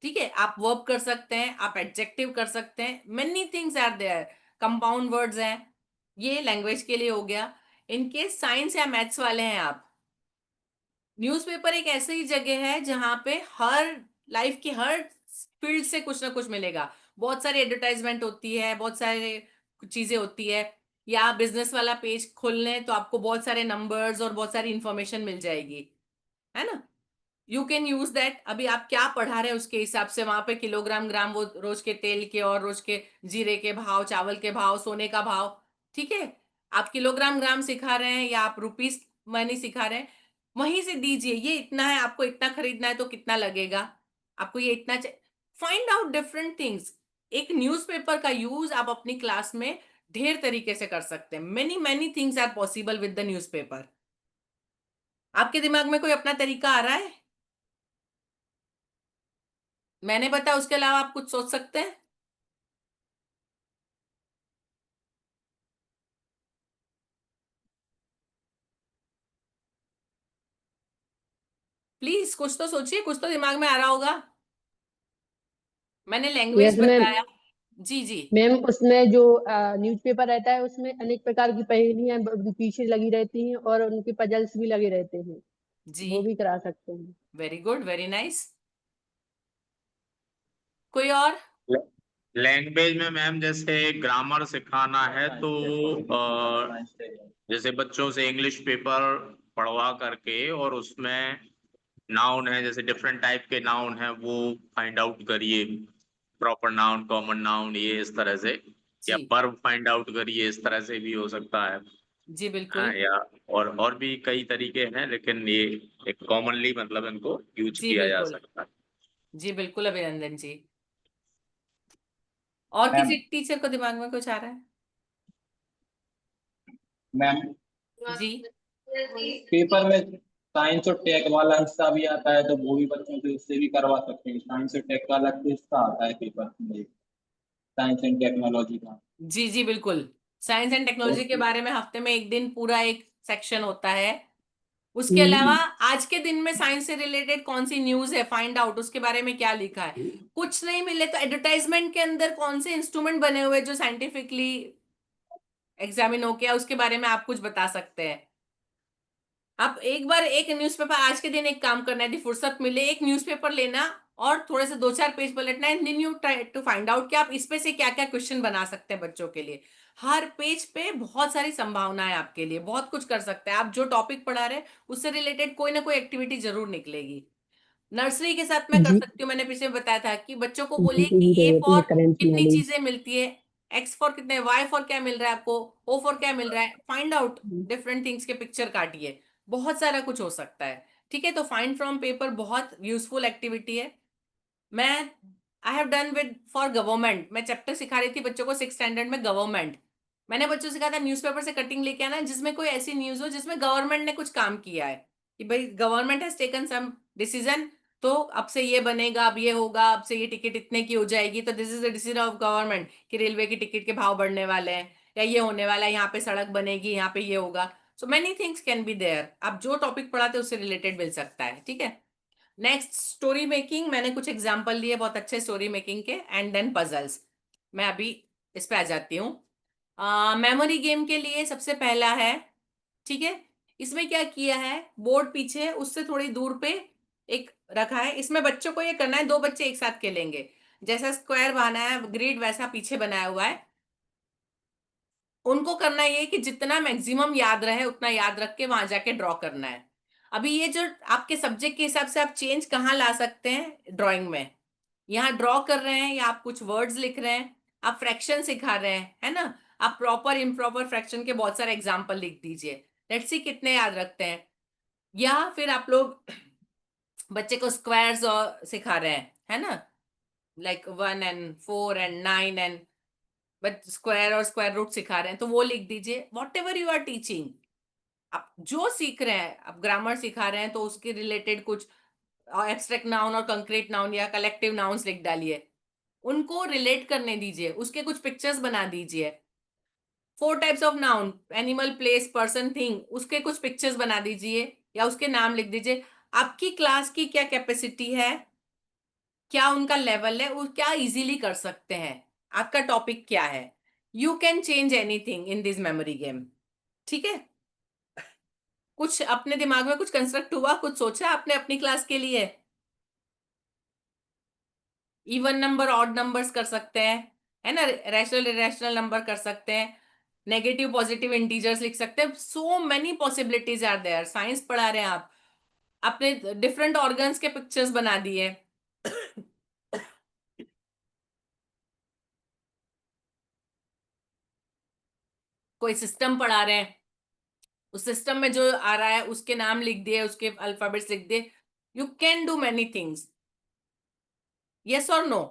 ठीक है। आप वर्ब कर सकते हैं, आप एडजेक्टिव कर सकते हैं, many things are there, compound words हैं। ये लैंग्वेज के लिए हो गया। इनके साइंस या मैथ्स वाले हैं आप, न्यूज़पेपर एक ऐसी ही जगह है जहां पे हर लाइफ की हर फील्ड से कुछ ना कुछ मिलेगा। बहुत सारी एडवर्टाइजमेंट होती है, बहुत सारे चीजें होती है, या बिजनेस वाला पेज खोल लें तो आपको बहुत सारे नंबर्स और बहुत सारी इंफॉर्मेशन मिल जाएगी, है ना। You can use that. अभी आप क्या पढ़ा रहे हैं उसके हिसाब से वहां पे किलोग्राम ग्राम, वो रोज के तेल के और रोज के जीरे के भाव, चावल के भाव, सोने का भाव, ठीक है। आप किलोग्राम ग्राम सिखा रहे हैं या आप रुपीस मनी सिखा रहे हैं, वहीं से दीजिए, ये इतना है, आपको इतना खरीदना है तो कितना लगेगा, आपको ये इतना फाइंड आउट डिफरेंट थिंग्स। एक न्यूज़पेपर का यूज आप अपनी क्लास में ढेर तरीके से कर सकते हैं, many many things are possible with the newspaper. आपके दिमाग में कोई अपना तरीका आ रहा है? मैंने बताया, उसके अलावा आप कुछ सोच सकते हैं? प्लीज कुछ तो सोचिए, कुछ तो दिमाग में आ रहा होगा। मैंने लैंग्वेज
यस मैम।
बताया, जी जी
मैम उसमें जो न्यूज़पेपर रहता है उसमें अनेक प्रकार की पहेलियां पीछे लगी रहती हैं और उनके पजल्स भी लगे रहते हैं,
जी,
वो भी करा सकते हैं।
Very good, very nice. कोई और?
लैंग्वेज में मैम जैसे ग्रामर सिखाना है तो जैसे बच्चों से इंग्लिश पेपर पढ़वा करके और उसमें नाउन है, जैसे डिफरेंट टाइप के नाउन है, वो फाइंड आउट करिए, प्रॉपर नाउन, कॉमन नाउन, ये इस तरह से, या
जी
वर्ब फाइंड आउट करिए, इस तरह से भी हो सकता है।
जी
हाँ,
बिल्कुल।
या और भी कई तरीके हैं, लेकिन ये एक कॉमनली मतलब इनको यूज
जी
किया जा
बिल्कुल,
सकता है।
जी बिल्कुल अभिनंदन जी। और किसी टीचर को दिमाग में कुछ आ रहा है?
मैम
जी
पेपर में साइंस और टेक वाला हिस्सा भी आता है, तो वो भी बच्चों को इससे भी करवा सकते हैं। साइंस और टेक का अलग से हिस्सा आता है पेपर में, साइंस एंड टेक्नोलॉजी का।
जी जी बिल्कुल। साइंस एंड टेक्नोलॉजी के बारे में हफ्ते में एक दिन पूरा एक सेक्शन होता है। उसके अलावा आज के दिन में साइंस से रिलेटेड कौन सी न्यूज है, फाइंड आउट उसके बारे में क्या लिखा है। कुछ नहीं मिले तो एडवर्टाइजमेंट के अंदर कौन से इंस्ट्रूमेंट बने हुए जो साइंटिफिकली एग्जामिन हो गया, उसके बारे में आप कुछ बता सकते हैं। आप एक बार एक न्यूज़पेपर, आज के दिन एक काम करना है, यदि फुर्सत मिले एक न्यूज़पेपर लेना और थोड़े से 2-4 पेज पलटना है, then you try to find out कि आप इस पे से क्या क्या क्वेश्चन बना सकते हैं बच्चों के लिए। हर पेज पे बहुत सारी संभावनाएं आपके लिए, बहुत कुछ कर सकते हैं आप। जो टॉपिक पढ़ा रहे उससे रिलेटेड कोई ना कोई एक्टिविटी जरूर निकलेगी। नर्सरी के साथ मैं कर
जी
सकती हूँ, मैंने पीछे बताया था कि बच्चों को
जी
बोलिए
जी
कि ए
रहती है
फॉर
करेंट
कितनी
नॉलेज।
चीजें मिलती है, एक्स फॉर कितने, वाई फॉर क्या मिल रहा है आपको, ओ फॉर क्या मिल रहा है, फाइंड आउट डिफरेंट थिंग्स के पिक्चर काटिए। बहुत सारा कुछ हो सकता है। ठीक है, तो फाइंड फ्रॉम पेपर बहुत यूजफुल एक्टिविटी है। मैं I have done with for government, मैं चैप्टर सिखा रही थी बच्चों को 6th स्टैंडर्ड में गवर्नमेंट। मैंने बच्चों से कहा था न्यूज़पेपर से कटिंग लेके आना जिसमें कोई ऐसी न्यूज हो जिसमें गवर्नमेंट ने कुछ काम किया है, कि भाई government has taken some decision, तो अब से ये बनेगा, अब ये होगा, अब से ये टिकट इतने की हो जाएगी, तो this is the decision of government कि रेलवे की टिकट के भाव बढ़ने वाले हैं, या ये होने वाला है, यहाँ पे सड़क बनेगी, यहाँ पे ये होगा। So many things can be there, आप जो टॉपिक पढ़ाते उससे रिलेटेड मिल सकता है। ठीक है, नेक्स्ट स्टोरी मेकिंग, मैंने कुछ एग्जांपल लिए बहुत अच्छे स्टोरी मेकिंग के, एंड देन पजल्स। मैं अभी इस पे आ जाती हूँ। मेमोरी गेम के लिए सबसे पहला है, ठीक है, इसमें क्या किया है, बोर्ड पीछे उससे थोड़ी दूर पे एक रखा है, इसमें बच्चों को ये करना है, 2 बच्चे एक साथ खेलेंगे, जैसा स्क्वायर बनाया है ग्रिड वैसा पीछे बनाया हुआ है। उनको करना ये कि जितना मैक्सिमम याद रहे उतना याद रख के वहां जाके ड्रॉ करना है। अभी ये जो आपके सब्जेक्ट के हिसाब से आप चेंज कहाँ ला सकते हैं ड्राइंग में, यहाँ ड्रॉ कर रहे हैं या आप कुछ वर्ड्स लिख रहे हैं, आप फ्रैक्शन सिखा रहे हैं, है ना, आप प्रॉपर इम्प्रॉपर फ्रैक्शन के बहुत सारे एग्जाम्पल लिख दीजिए, लेट्स सी कितने याद रखते हैं। या फिर आप लोग बच्चे को स्क्वायर्स और सिखा रहे हैं, है ना, like 1 and 4 and 9 and but square और स्क्वायर रूट सिखा रहे हैं, तो वो लिख दीजिए। Whatever you are teaching, आप जो सीख रहे हैं, आप ग्रामर सिखा रहे हैं तो उसके रिलेटेड कुछ एब्स्ट्रैक्ट नाउन और कंक्रीट नाउन या कलेक्टिव नाउन्स लिख डालिए, उनको रिलेट करने दीजिए, उसके कुछ पिक्चर्स बना दीजिए। 4 types of noun, animal, place, person, thing, उसके कुछ पिक्चर्स बना दीजिए या उसके नाम लिख दीजिए। आपकी क्लास की क्या कैपेसिटी है, क्या उनका लेवल है, वो क्या इजीली कर सकते हैं, आपका टॉपिक क्या है, you can change anything in this memory game. ठीक है, कुछ अपने दिमाग में कुछ कंस्ट्रक्ट हुआ, कुछ सोचा आपने अपनी क्लास के लिए? इवन नंबर, ऑड नंबर्स कर सकते हैं, है ना, रैशनल इरेशनल नंबर कर सकते हैं, नेगेटिव पॉजिटिव इंटीजर्स लिख सकते हैं। So many possibilities are there. Science पढ़ा रहे हैं आप, अपने डिफरेंट ऑर्गन्स के पिक्चर्स बना दिए। कोई सिस्टम पढ़ा रहे हैं, उस सिस्टम में जो आ रहा है उसके नाम लिख दिए, उसके अल्फाबेट्स लिख दिए। You can do many things, yes और नो?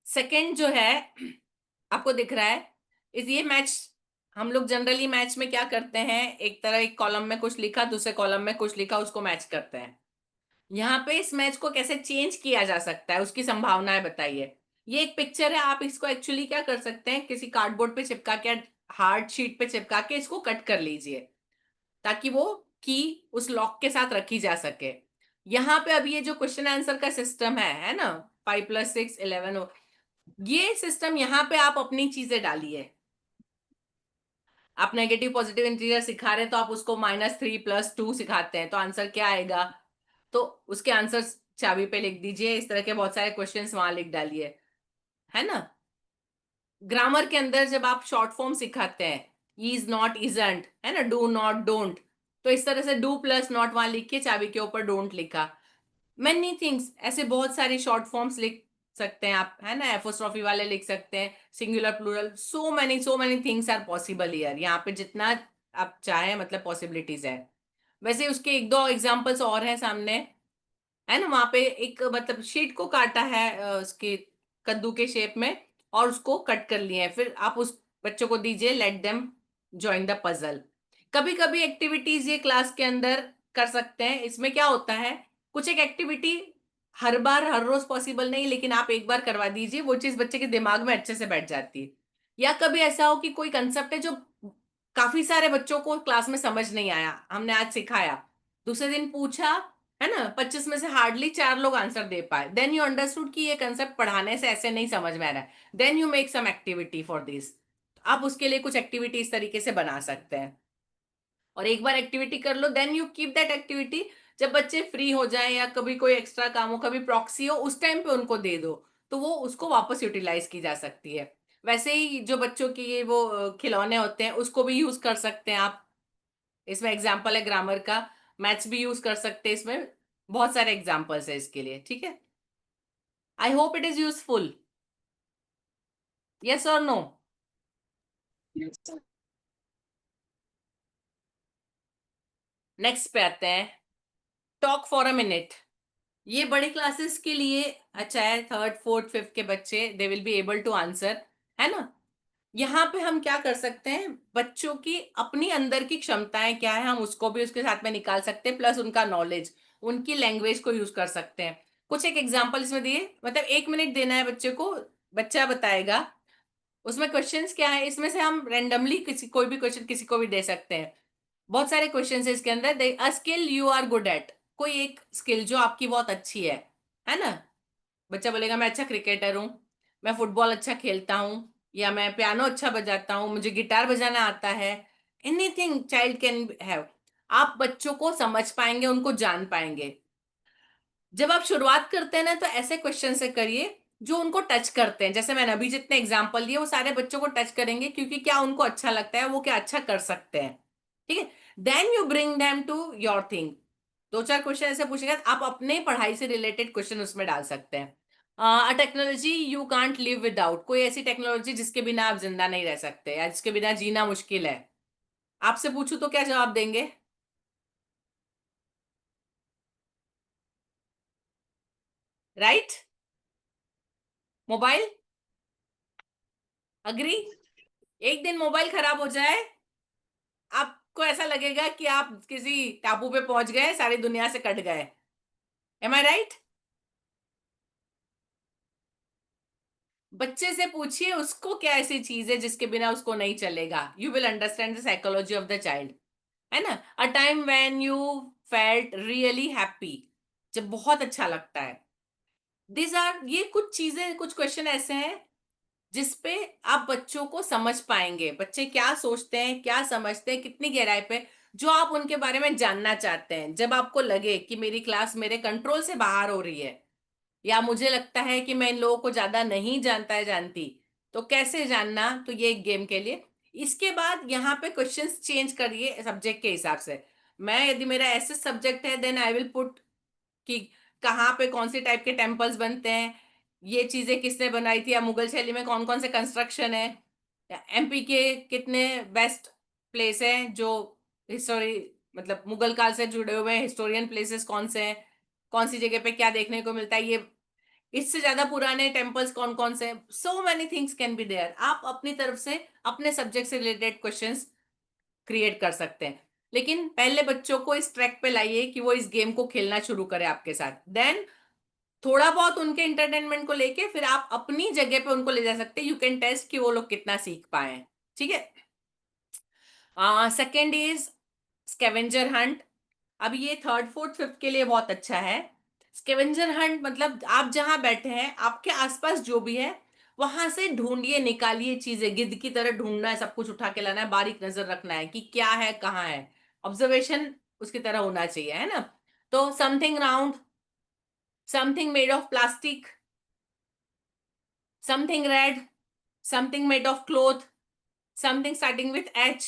सेकेंड जो है, आपको दिख रहा है, इस ये मैच, हम लोग जनरली मैच में क्या करते हैं, एक तरह एक कॉलम में कुछ लिखा, दूसरे कॉलम में कुछ लिखा, उसको मैच करते हैं। यहाँ पे इस मैच को कैसे चेंज किया जा सकता है, उसकी संभावनाएं बताइए। ये एक पिक्चर है, आप इसको एक्चुअली क्या कर सकते हैं, किसी कार्डबोर्ड पे चिपका के, हार्ड शीट पे चिपका के इसको कट कर लीजिए, ताकि वो की उस लॉक के साथ रखी जा सके। यहाँ पे अब ये जो क्वेश्चन आंसर का सिस्टम है ना, 5 + 6 11 हो, ये सिस्टम यहाँ पे आप अपनी चीजें डालिए। आप नेगेटिव पॉजिटिव इंटीजर सिखा रहे हैं तो आप उसको -3 + 2 सिखाते हैं, तो आंसर क्या आएगा, तो उसके आंसर चाबी पे लिख दीजिए। इस तरह के बहुत सारे क्वेश्चंस वहां लिख डालिए, है ना। ग्रामर के अंदर जब आप शॉर्ट फॉर्म सिखाते हैं, इज नॉट इजंट, है ना, डू नॉट डोंट, तो इस तरह से डू प्लस नॉट वहां लिख के चाबी के ऊपर डोंट लिखा। मेनी थिंग्स, ऐसे बहुत सारी शॉर्ट फॉर्म्स लिख सकते हैं आप, है ना, एपोस्ट्रॉफी वाले लिख सकते हैं, singular plural, so many things are possible here. यहाँ पे जितना आप चाहें, मतलब पॉसिबिलिटीज है। वैसे उसके एक दो एग्जांपल्स और हैं सामने, है ना। वहां पे एक मतलब शीट को काटा है उसके कद्दू के शेप में, और उसको कट कर लिए हैं, फिर आप उस बच्चों को दीजिए, let them join the puzzle. कभी कभी एक्टिविटीज ये क्लास के अंदर कर सकते हैं। इसमें क्या होता है, कुछ एक एक्टिविटी हर बार हर रोज पॉसिबल नहीं, लेकिन आप एक बार करवा दीजिए, वो चीज बच्चे के दिमाग में अच्छे से बैठ जाती है। या कभी ऐसा हो कि कोई कंसेप्ट है जो काफी सारे बच्चों को क्लास में समझ नहीं आया, हमने आज सिखाया, दूसरे दिन पूछा, है ना, 25 में से हार्डली 4 लोग आंसर दे पाए, देन यू अंडरस्टूड कि ये कंसेप्ट पढ़ाने से ऐसे नहीं समझ में आ रहा है, then you make some activity for this. आप उसके लिए कुछ एक्टिविटी इस तरीके से बना सकते हैं, और एक बार एक्टिविटी कर लो, then you keep that activity. जब बच्चे फ्री हो जाएं या कभी कोई एक्स्ट्रा काम हो, कभी प्रॉक्सी हो, उस टाइम पे उनको दे दो, तो वो उसको वापस यूटिलाइज की जा सकती है। वैसे ही जो बच्चों की ये वो खिलौने होते हैं, उसको भी यूज कर सकते हैं आप। इसमें एग्जाम्पल है ग्रामर का, मैथ्स भी यूज कर सकते हैं, इसमें बहुत सारे एग्जाम्पल्स है इसके लिए, ठीक है। I hope it is useful, yes और नो। नेक्स्ट पे आते हैं, टॉक फॉर अ मिनट। ये बड़े क्लासेस के लिए अच्छा है, 3rd 4th 5th के बच्चे, they will be able to answer, है ना। यहाँ पे हम क्या कर सकते हैं, बच्चों की अपनी अंदर की क्षमताएं क्या है, हम उसको भी उसके साथ में निकाल सकते हैं, प्लस उनका नॉलेज, उनकी लैंग्वेज को यूज कर सकते हैं। कुछ एक एग्जाम्पल इसमें दिए, मतलब 1 मिनट देना है बच्चे को, बच्चा बताएगा, उसमें क्वेश्चंस क्या है, इसमें से हम रेंडमली किसी कोई भी क्वेश्चन किसी को भी दे सकते हैं। बहुत सारे क्वेश्चन है इसके अंदर। A skill you are good at, कोई एक स्किल जो आपकी बहुत अच्छी है ना। बच्चा बोलेगा मैं अच्छा क्रिकेटर हूँ, मैं फुटबॉल अच्छा खेलता हूँ, या मैं पियानो अच्छा बजाता हूँ, मुझे गिटार बजाना आता है। Anything child can have. आप बच्चों को समझ पाएंगे, उनको जान पाएंगे। जब आप शुरुआत करते हैं ना, तो ऐसे क्वेश्चन से करिए जो उनको टच करते हैं। जैसे मैंने अभी जितने एग्जाम्पल दिए, वो सारे बच्चों को टच करेंगे, क्योंकि क्या उनको अच्छा लगता है, वो क्या अच्छा कर सकते हैं, ठीक है। Then you bring them to your thing. 2-4 question ऐसे पूछेगा, आप अपने पढ़ाई से रिलेटेड क्वेश्चन उसमें डाल सकते हैं। A technology you can't live without, कोई ऐसी टेक्नोलॉजी जिसके बिना आप जिंदा नहीं रह सकते, या जिसके बिना जीना मुश्किल है। आपसे पूछूं तो क्या जवाब देंगे? Right, mobile. अग्री। एक दिन मोबाइल खराब हो जाए, आपको ऐसा लगेगा कि आप किसी टापू पे पहुंच गए, सारी दुनिया से कट गए। M I right? बच्चे से पूछिए उसको क्या ऐसी चीज है जिसके बिना उसको नहीं चलेगा। You will understand the psychology of the child, है ना। A time when you felt really happy, जब बहुत अच्छा लगता है। दिस आर, ये कुछ चीजें, कुछ क्वेश्चन ऐसे हैं जिसपे आप बच्चों को समझ पाएंगे, बच्चे क्या सोचते हैं, क्या समझते हैं, कितनी गहराई पे, जो आप उनके बारे में जानना चाहते हैं। जब आपको लगे कि मेरी क्लास मेरे कंट्रोल से बाहर हो रही है, या मुझे लगता है कि मैं इन लोगों को ज्यादा नहीं जानता है जानती, तो कैसे जानना, तो ये एक गेम के लिए। इसके बाद यहाँ पे क्वेश्चंस चेंज करिए सब्जेक्ट के हिसाब से। मैं, यदि मेरा ऐसे सब्जेक्ट है, देन आई विल पुट कि कहाँ पे कौन सी टाइप के टेम्पल्स बनते हैं, ये चीजें किसने बनाई थी, या मुगल शैली में कौन कौन से कंस्ट्रक्शन है, या एमपी के कितने बेस्ट प्लेस हैं जो हिस्टोरी, मतलब मुगल काल से जुड़े हुए हिस्टोरियन प्लेसेस कौन से हैं, कौन सी जगह पे क्या देखने को मिलता है, ये इससे ज्यादा पुराने टेम्पल्स कौन कौन से। So many things can be there. आप अपनी तरफ से अपने सब्जेक्ट से रिलेटेड क्वेश्चंस क्रिएट कर सकते हैं, लेकिन पहले बच्चों को इस ट्रैक पे लाइए कि वो इस गेम को खेलना शुरू करे आपके साथ। देन थोड़ा बहुत उनके इंटरटेनमेंट को लेके फिर आप अपनी जगह पे उनको ले जा सकते हैं। यू कैन टेस्ट कि वो लोग कितना सीख पाए हैं, ठीक है। Second is scavenger Hunt. अब ये थर्ड फोर्थ फिफ्थ के लिए बहुत अच्छा है। स्कैवेंजर हंट मतलब आप जहां बैठे हैं आपके आसपास जो भी है वहां से ढूंढिए, निकालिए चीजें, गिद्ध की तरह ढूंढना है, सब कुछ उठा के लाना है, बारीक नजर रखना है कि क्या है कहाँ है, ऑब्जर्वेशन उसकी तरह होना चाहिए, है ना। तो something round, something made of plastic, something red, something made of cloth, something starting with H,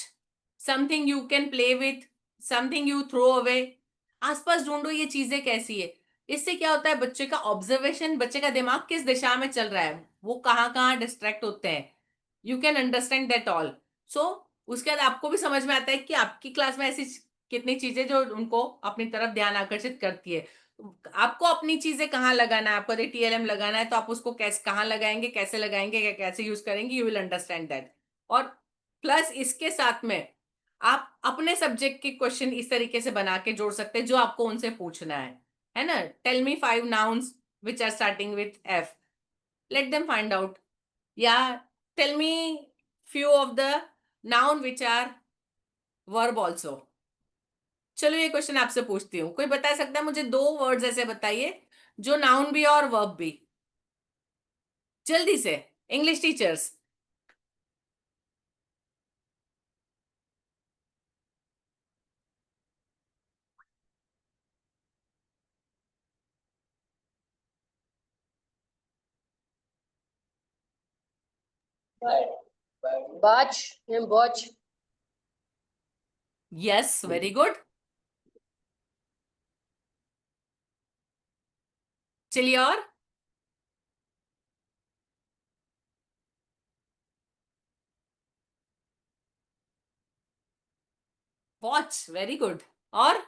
something you can play with, something you throw away। आसपास ढूंढो ये चीजें कैसी है। इससे क्या होता है, बच्चे का ऑब्जर्वेशन, बच्चे का दिमाग किस दिशा में चल रहा है, वो कहाँ कहाँ डिस्ट्रैक्ट होते हैं, you can understand that all. So उसके बाद आपको भी समझ में आता है कि आपकी क्लास में ऐसी कितनी चीजें जो उनको अपनी तरफ ध्यान आकर्षित करती है। आपको अपनी चीजें कहाँ लगाना है, आपको यदि TLM लगाना है तो आप उसको कैसे कहाँ लगाएंगे, कैसे लगाएंगे, कैसे यूज करेंगे, यू विल अंडरस्टैंड दैट। और प्लस इसके साथ में आप अपने सब्जेक्ट के क्वेश्चन इस तरीके से बना के जोड़ सकते हैं जो आपको उनसे पूछना है ना। Tell me 5 nouns which are starting with F, let them find out, या tell me few of the noun which are verb also। चलो ये क्वेश्चन आपसे पूछती हूँ, कोई बता सकता है मुझे 2 वर्ड्स ऐसे बताइए जो नाउन भी और वर्ब भी, जल्दी से, English teachers.
watch and watch।
Yes, very good. चलिए और, वॉच, वेरी गुड। और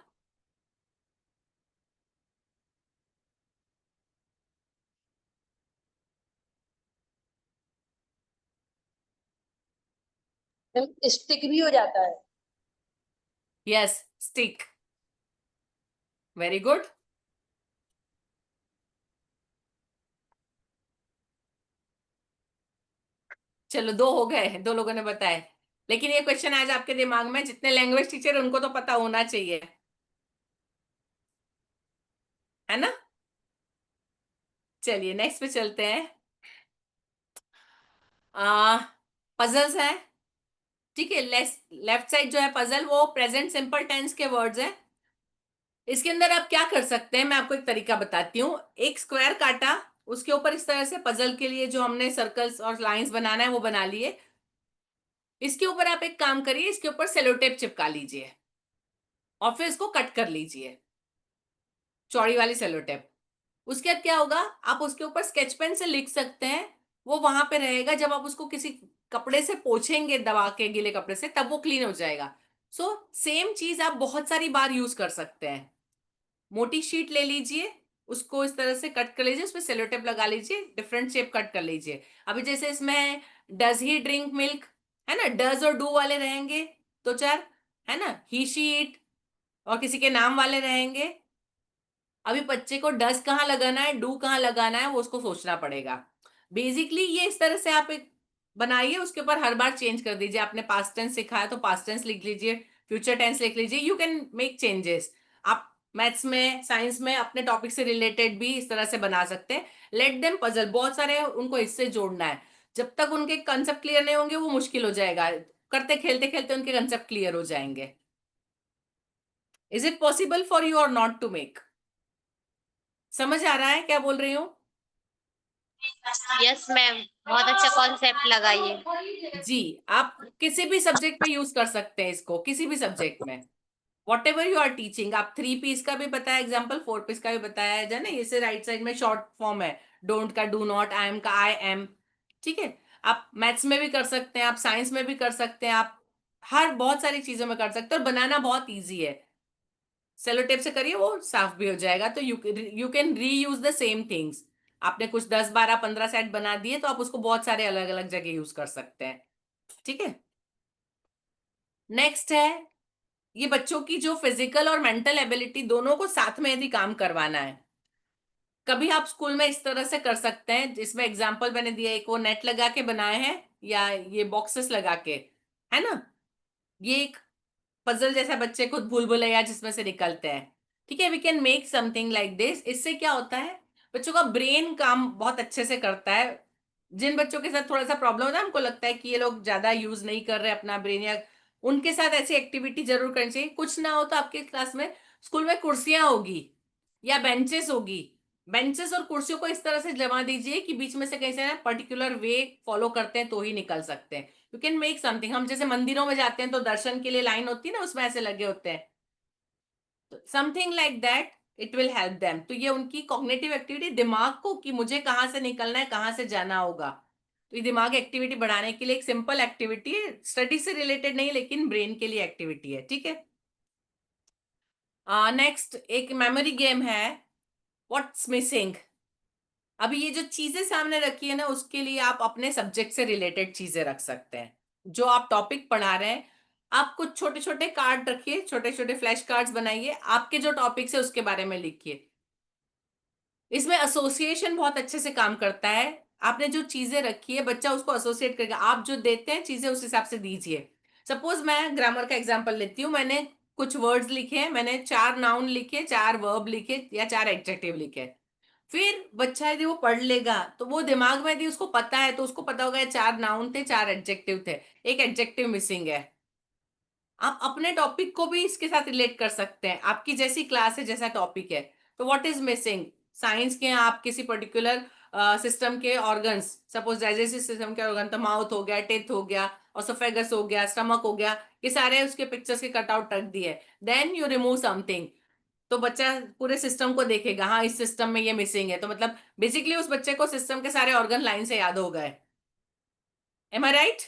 स्टिक भी हो जाता है।
Yes, stick, very good. चलो 2 हो गए, 2 लोगों ने बताए। लेकिन ये क्वेश्चन आज आपके दिमाग में, जितने लैंग्वेज टीचर उनको तो पता होना चाहिए, है ना। चलिए नेक्स्ट पे चलते हैं। पजल्स है, ठीक है। लेफ्ट साइड जो है पजल, वो प्रेजेंट सिंपल टेंस के वर्ड्स हैं। इसके अंदर आप क्या कर सकते हैं, मैं आपको एक तरीका बताती हूँ। एक स्क्वायर काटा, उसके ऊपर इस तरह से पजल के लिए जो हमने सर्कल्स और लाइंस बनाना है वो बना लिए। इसके ऊपर आप एक काम करिए, इसके ऊपर सेलो टेप चिपका लीजिए और फिर इसको कट कर लीजिए, चौड़ी वाली सेलो टेप। उसके बाद क्या होगा, आप उसके ऊपर स्केच पेन से लिख सकते हैं, वो वहां पे रहेगा। जब आप उसको किसी कपड़े से पोंछेंगे दबा के, गीले कपड़े से, तब वो क्लीन हो जाएगा। सो सेम चीज आप बहुत सारी बार यूज कर सकते हैं। मोटी शीट ले लीजिए, उसको इस तरह से कट कर लीजिए, उसमें सेलो टेप लगा लीजिए, डिफरेंट शेप कट कर लीजिए। अभी जैसे इसमें डज ही ड्रिंक मिल्क, है ना, डज और डू वाले रहेंगे 2-4, है ना, ही शी ईट, और किसी के नाम वाले रहेंगे। अभी बच्चे को डज कहाँ लगाना है, डू कहाँ लगाना है, वो उसको सोचना पड़ेगा। बेसिकली ये इस तरह से आप एक बनाइए, उसके ऊपर हर बार चेंज कर दीजिए। आपने पास्ट टेंस सीखा है तो पास्ट टेंस लिख लीजिए, फ्यूचर टेंस लिख लीजिए, यू कैन मेक चेंजेस। आप मैथ्स में, साइंस में अपने टॉपिक से रिलेटेड भी इस तरह से बना सकते हैं। लेट देम पजल, बहुत सारे उनको इससे जोड़ना है। जब तक उनके कंसेप्ट क्लियर नहीं होंगे वो मुश्किल हो जाएगा, करते खेलते खेलते उनके कंसेप्ट क्लियर हो जाएंगे। Is it possible for you और नॉट टू मेक? समझ आ रहा है क्या बोल रही हूँ?
यस मैम, बहुत अच्छा कॉन्सेप्ट लगाइए।
जी, आप किसी भी सब्जेक्ट में यूज कर सकते हैं इसको, किसी भी सब्जेक्ट में, whatever you are teaching. आप 3 पीस का भी बताया एग्जाम्पल, 4 पीस का भी बताया है, जाने इसे राइट साइड में शॉर्ट फॉर्म है, डोंट का डू नॉट, आई एम का आई एम, ठीक है। आप मैथ्स में भी कर सकते हैं, आप साइंस में भी कर सकते हैं, आप हर बहुत सारी चीजों में कर सकते हैं, और बनाना बहुत ईजी है। सेलो टेप से करिए, वो साफ भी हो जाएगा। तो यू कैन री यूज द सेम थिंग्स। आपने कुछ 10 12 15 सेट बना दिए तो आप उसको बहुत सारे अलग अलग जगह यूज कर सकते हैं, ठीक है। नेक्स्ट है, ये बच्चों की जो फिजिकल और मेंटल एबिलिटी दोनों को साथ में यदि काम करवाना है, कभी आप स्कूल में इस तरह से कर सकते हैं, जिसमें एग्जाम्पल मैंने दिया, एक वो नेट लगा के बनाए हैं, या ये बॉक्सेस लगा के, है ना। ये एक पजल जैसा बच्चे खुद भूल भुलैया जिसमें से निकलते हैं, ठीक है। We can make something like this. इससे क्या होता है, बच्चों का ब्रेन काम बहुत अच्छे से करता है। जिन बच्चों के साथ थोड़ा सा प्रॉब्लम होता है, हमको लगता है कि ये लोग ज्यादा यूज नहीं कर रहे अपना ब्रेन, या उनके साथ ऐसी एक्टिविटी जरूर करनी चाहिए। कुछ ना हो तो आपके क्लास में, स्कूल में कुर्सियां होगी या बेंचेस होगी, बेंचेस और कुर्सियों को इस तरह से जमा दीजिए कि बीच में से कहीं से ना पर्टिकुलर वे फॉलो करते हैं तो ही निकल सकते हैं। You can make something. हम जैसे मंदिरों में जाते हैं तो दर्शन के लिए लाइन होती है ना, उसमें ऐसे लगे होते हैं, something like that, it will help them. तो ये उनकी कॉग्निटिव एक्टिविटी, दिमाग को कि मुझे कहाँ से निकलना है, कहाँ से जाना होगा, तो ये दिमाग एक्टिविटी बढ़ाने के लिए एक सिंपल एक्टिविटी है, स्टडी से रिलेटेड नहीं लेकिन ब्रेन के लिए एक्टिविटी है, ठीक है। नेक्स्ट एक मेमोरी गेम है, व्हाट्स मिसिंग। अभी ये जो चीजें सामने रखी है ना, उसके लिए आप अपने सब्जेक्ट से रिलेटेड चीजें रख सकते हैं। जो आप टॉपिक पढ़ा रहे हैं, आप कुछ छोटे छोटे कार्ड रखिए, छोटे छोटे फ्लैश कार्ड्स बनाइए, आपके जो टॉपिक्स है उसके बारे में लिखिए। इसमें एसोसिएशन बहुत अच्छे से काम करता है। आपने जो चीजें रखी है, बच्चा उसको एसोसिएट करेगा। आप जो देते हैं चीजें उस हिसाब से दीजिए। सपोज मैं ग्रामर का एग्जांपल लेती हूँ, मैंने कुछ वर्ड्स लिखे हैं, मैंने 4 नाउन लिखे, 4 वर्ब लिखे या 4 एडजेक्टिव लिखे। फिर बच्चा यदि वो पढ़ लेगा तो वो दिमाग में यदि उसको पता है तो उसको पता होगा 4 नाउन थे, 4 एडजेक्टिव थे, एक एडजेक्टिव मिसिंग है। आप अपने टॉपिक को भी इसके साथ रिलेट कर सकते हैं। आपकी जैसी क्लास है, जैसा टॉपिक है, तो व्हाट इज मिसिंग। साइंस के हैं आप, किसी पर्टिकुलर सिस्टम के ऑर्गन्स, सपोज डाइजेस्टिव सिस्टम के ऑर्गन, तो माउथ हो गया, टेथ हो गया, ऑसोफेगस हो गया, स्टमक हो गया, ये सारे उसके पिक्चर्स के कटआउट रख दिए। देन यू रिमूव समथिंग, तो बच्चा पूरे सिस्टम को देखेगा, हाँ इस सिस्टम में ये मिसिंग है, तो मतलब बेसिकली उस बच्चे को सिस्टम के सारे ऑर्गन लाइन से याद हो गए। M I right.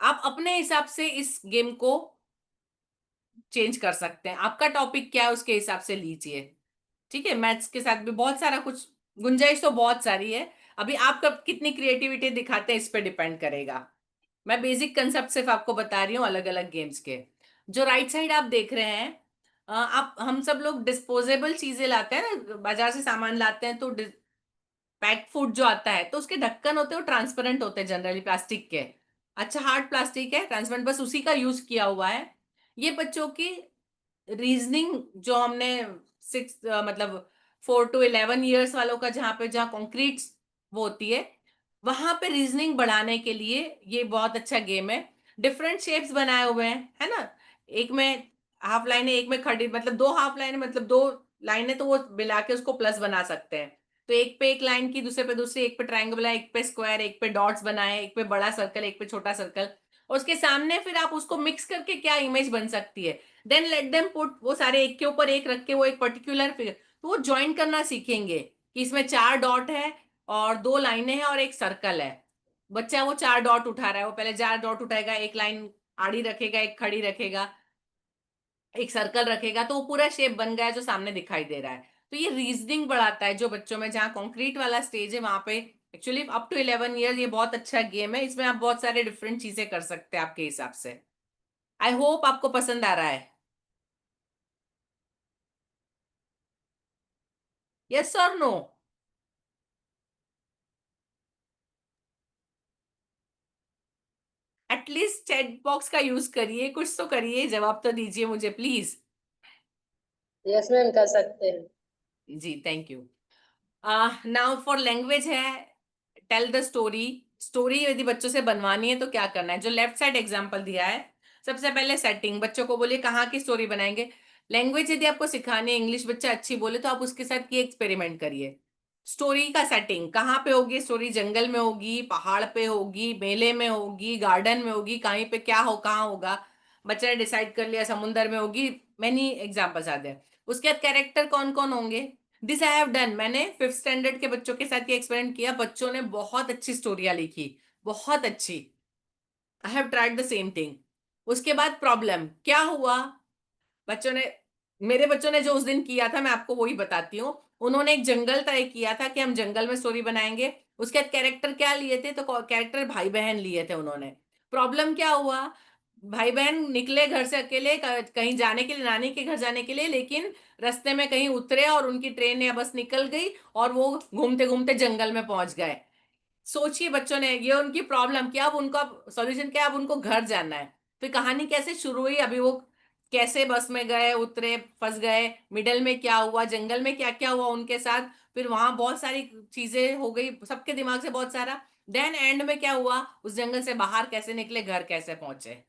आप अपने हिसाब से इस गेम को चेंज कर सकते हैं। आपका टॉपिक क्या है उसके हिसाब से लीजिए, ठीक है। मैथ्स के साथ भी बहुत सारा कुछ, गुंजाइश तो बहुत सारी है। अभी आप कब कितनी क्रिएटिविटी दिखाते हैं इस पे डिपेंड करेगा। मैं बेसिक कंसेप्ट सिर्फ आपको बता रही हूँ अलग अलग गेम्स के। जो राइट साइड आप देख रहे हैं, आप हम सब लोग डिस्पोजेबल चीजें लाते हैं ना, बाजार से सामान लाते हैं, तो पैक फूड जो आता है तो उसके ढक्कन होते हैं, वो ट्रांसपेरेंट होते हैं जनरली, प्लास्टिक के। अच्छा हार्ड प्लास्टिक है, ट्रांसपेरेंट, बस उसी का यूज किया हुआ है। ये बच्चों की रीजनिंग जो हमने 6 मतलब 4 to 11 years वालों का, जहाँ कॉन्क्रीट वो होती है, वहां पे रीजनिंग बढ़ाने के लिए ये बहुत अच्छा गेम है। डिफरेंट शेप्स बनाए हुए हैं, है ना। एक में हाफ लाइन है, एक में खड़ी, मतलब 2 हाफ लाइन है, मतलब 2 लाइन है, तो वो मिला के उसको प्लस बना सकते हैं। तो एक पे एक लाइन की, दूसरे पे दूसरी, एक पे ट्रायंगल बनाए, एक पे स्क्वायर, एक पे डॉट्स बनाए, एक पे बड़ा सर्कल, एक पे छोटा सर्कल, और उसके सामने फिर आप उसको मिक्स करके क्या इमेज बन सकती है। देन लेट देम पुट, वो सारे एक के ऊपर एक रख के वो एक पर्टिकुलर फिगर, तो वो ज्वाइन करना सीखेंगे कि इसमें 4 डॉट है और 2 लाइनें हैं और एक सर्कल है। बच्चा वो 4 डॉट उठा रहा है, वो पहले 4 डॉट उठाएगा, एक लाइन आड़ी रखेगा, एक खड़ी रखेगा, एक सर्कल रखेगा, तो वो पूरा शेप बन गया जो सामने दिखाई दे रहा है। तो ये रीजनिंग बढ़ाता है जो बच्चों में, जहाँ कॉन्क्रीट वाला स्टेज है वहां पे। एक्चुअली अप टू 11 years ये बहुत अच्छा गेम है, इसमें आप बहुत सारे डिफरेंट चीजें कर सकते हैं आपके हिसाब से। आई होप आपको पसंद आ रहा है। यस और नो। एटलीस्ट चैट बॉक्स का यूज करिए, कुछ तो करिए, जवाब तो दीजिए मुझे प्लीज।
यस मैम, कर सकते हैं।
जी thank you. Now for language है, टेल द स्टोरी। स्टोरी यदि बच्चों से बनवानी है तो क्या करना है, जो लेफ्ट साइड एग्जांपल दिया है, सबसे पहले सेटिंग, बच्चों को बोलिए कहाँ की स्टोरी बनाएंगे। लैंग्वेज यदि आपको सिखानी है, इंग्लिश बच्चा अच्छी बोले तो आप उसके साथ ये एक्सपेरिमेंट करिए। स्टोरी का सेटिंग कहाँ पे होगी, स्टोरी जंगल में होगी, पहाड़ पे होगी, मेले में होगी, गार्डन में होगी, कहीं पे क्या हो, कहाँ होगा, बच्चे ने डिसाइड कर लिया, समुंदर में होगी, मैनी एग्जाम्पल्स आते हैं। उसके बाद कैरेक्टर कौन कौन होंगे, दिस आई हैव डन। मैंने 5th स्टैंडर्ड के बच्चों के साथ ये एक्सपेरिमेंट किया, बच्चों ने बहुत अच्छी स्टोरियां लिखी, बहुत अच्छी। I have tried the same thing. उसके बाद प्रॉब्लम क्या हुआ, बच्चों ने, मेरे बच्चों ने जो उस दिन किया था मैं आपको वही बताती हूँ। उन्होंने एक जंगल तय किया था कि हम जंगल में स्टोरी बनाएंगे। उसके बाद कैरेक्टर क्या लिए थे, तो कैरेक्टर भाई बहन लिए थे उन्होंने। प्रॉब्लम क्या हुआ, भाई बहन निकले घर से अकेले कहीं जाने के लिए, नानी के घर जाने के लिए, लेकिन रास्ते में कहीं उतरे और उनकी ट्रेन या बस निकल गई और वो घूमते घूमते जंगल में पहुंच गए। सोचिए बच्चों ने, ये उनकी प्रॉब्लम, क्या अब उनका सॉल्यूशन क्या है, अब उनको घर जाना है। फिर कहानी कैसे शुरू हुई, अभी वो कैसे बस में गए, उतरे, फंस गए, मिडल में क्या हुआ, जंगल में क्या क्या हुआ उनके साथ, फिर वहां बहुत सारी चीजें हो गई सबके दिमाग से बहुत सारा, देन एंड में क्या हुआ, उस जंगल से बाहर कैसे निकले, घर कैसे पहुंचे।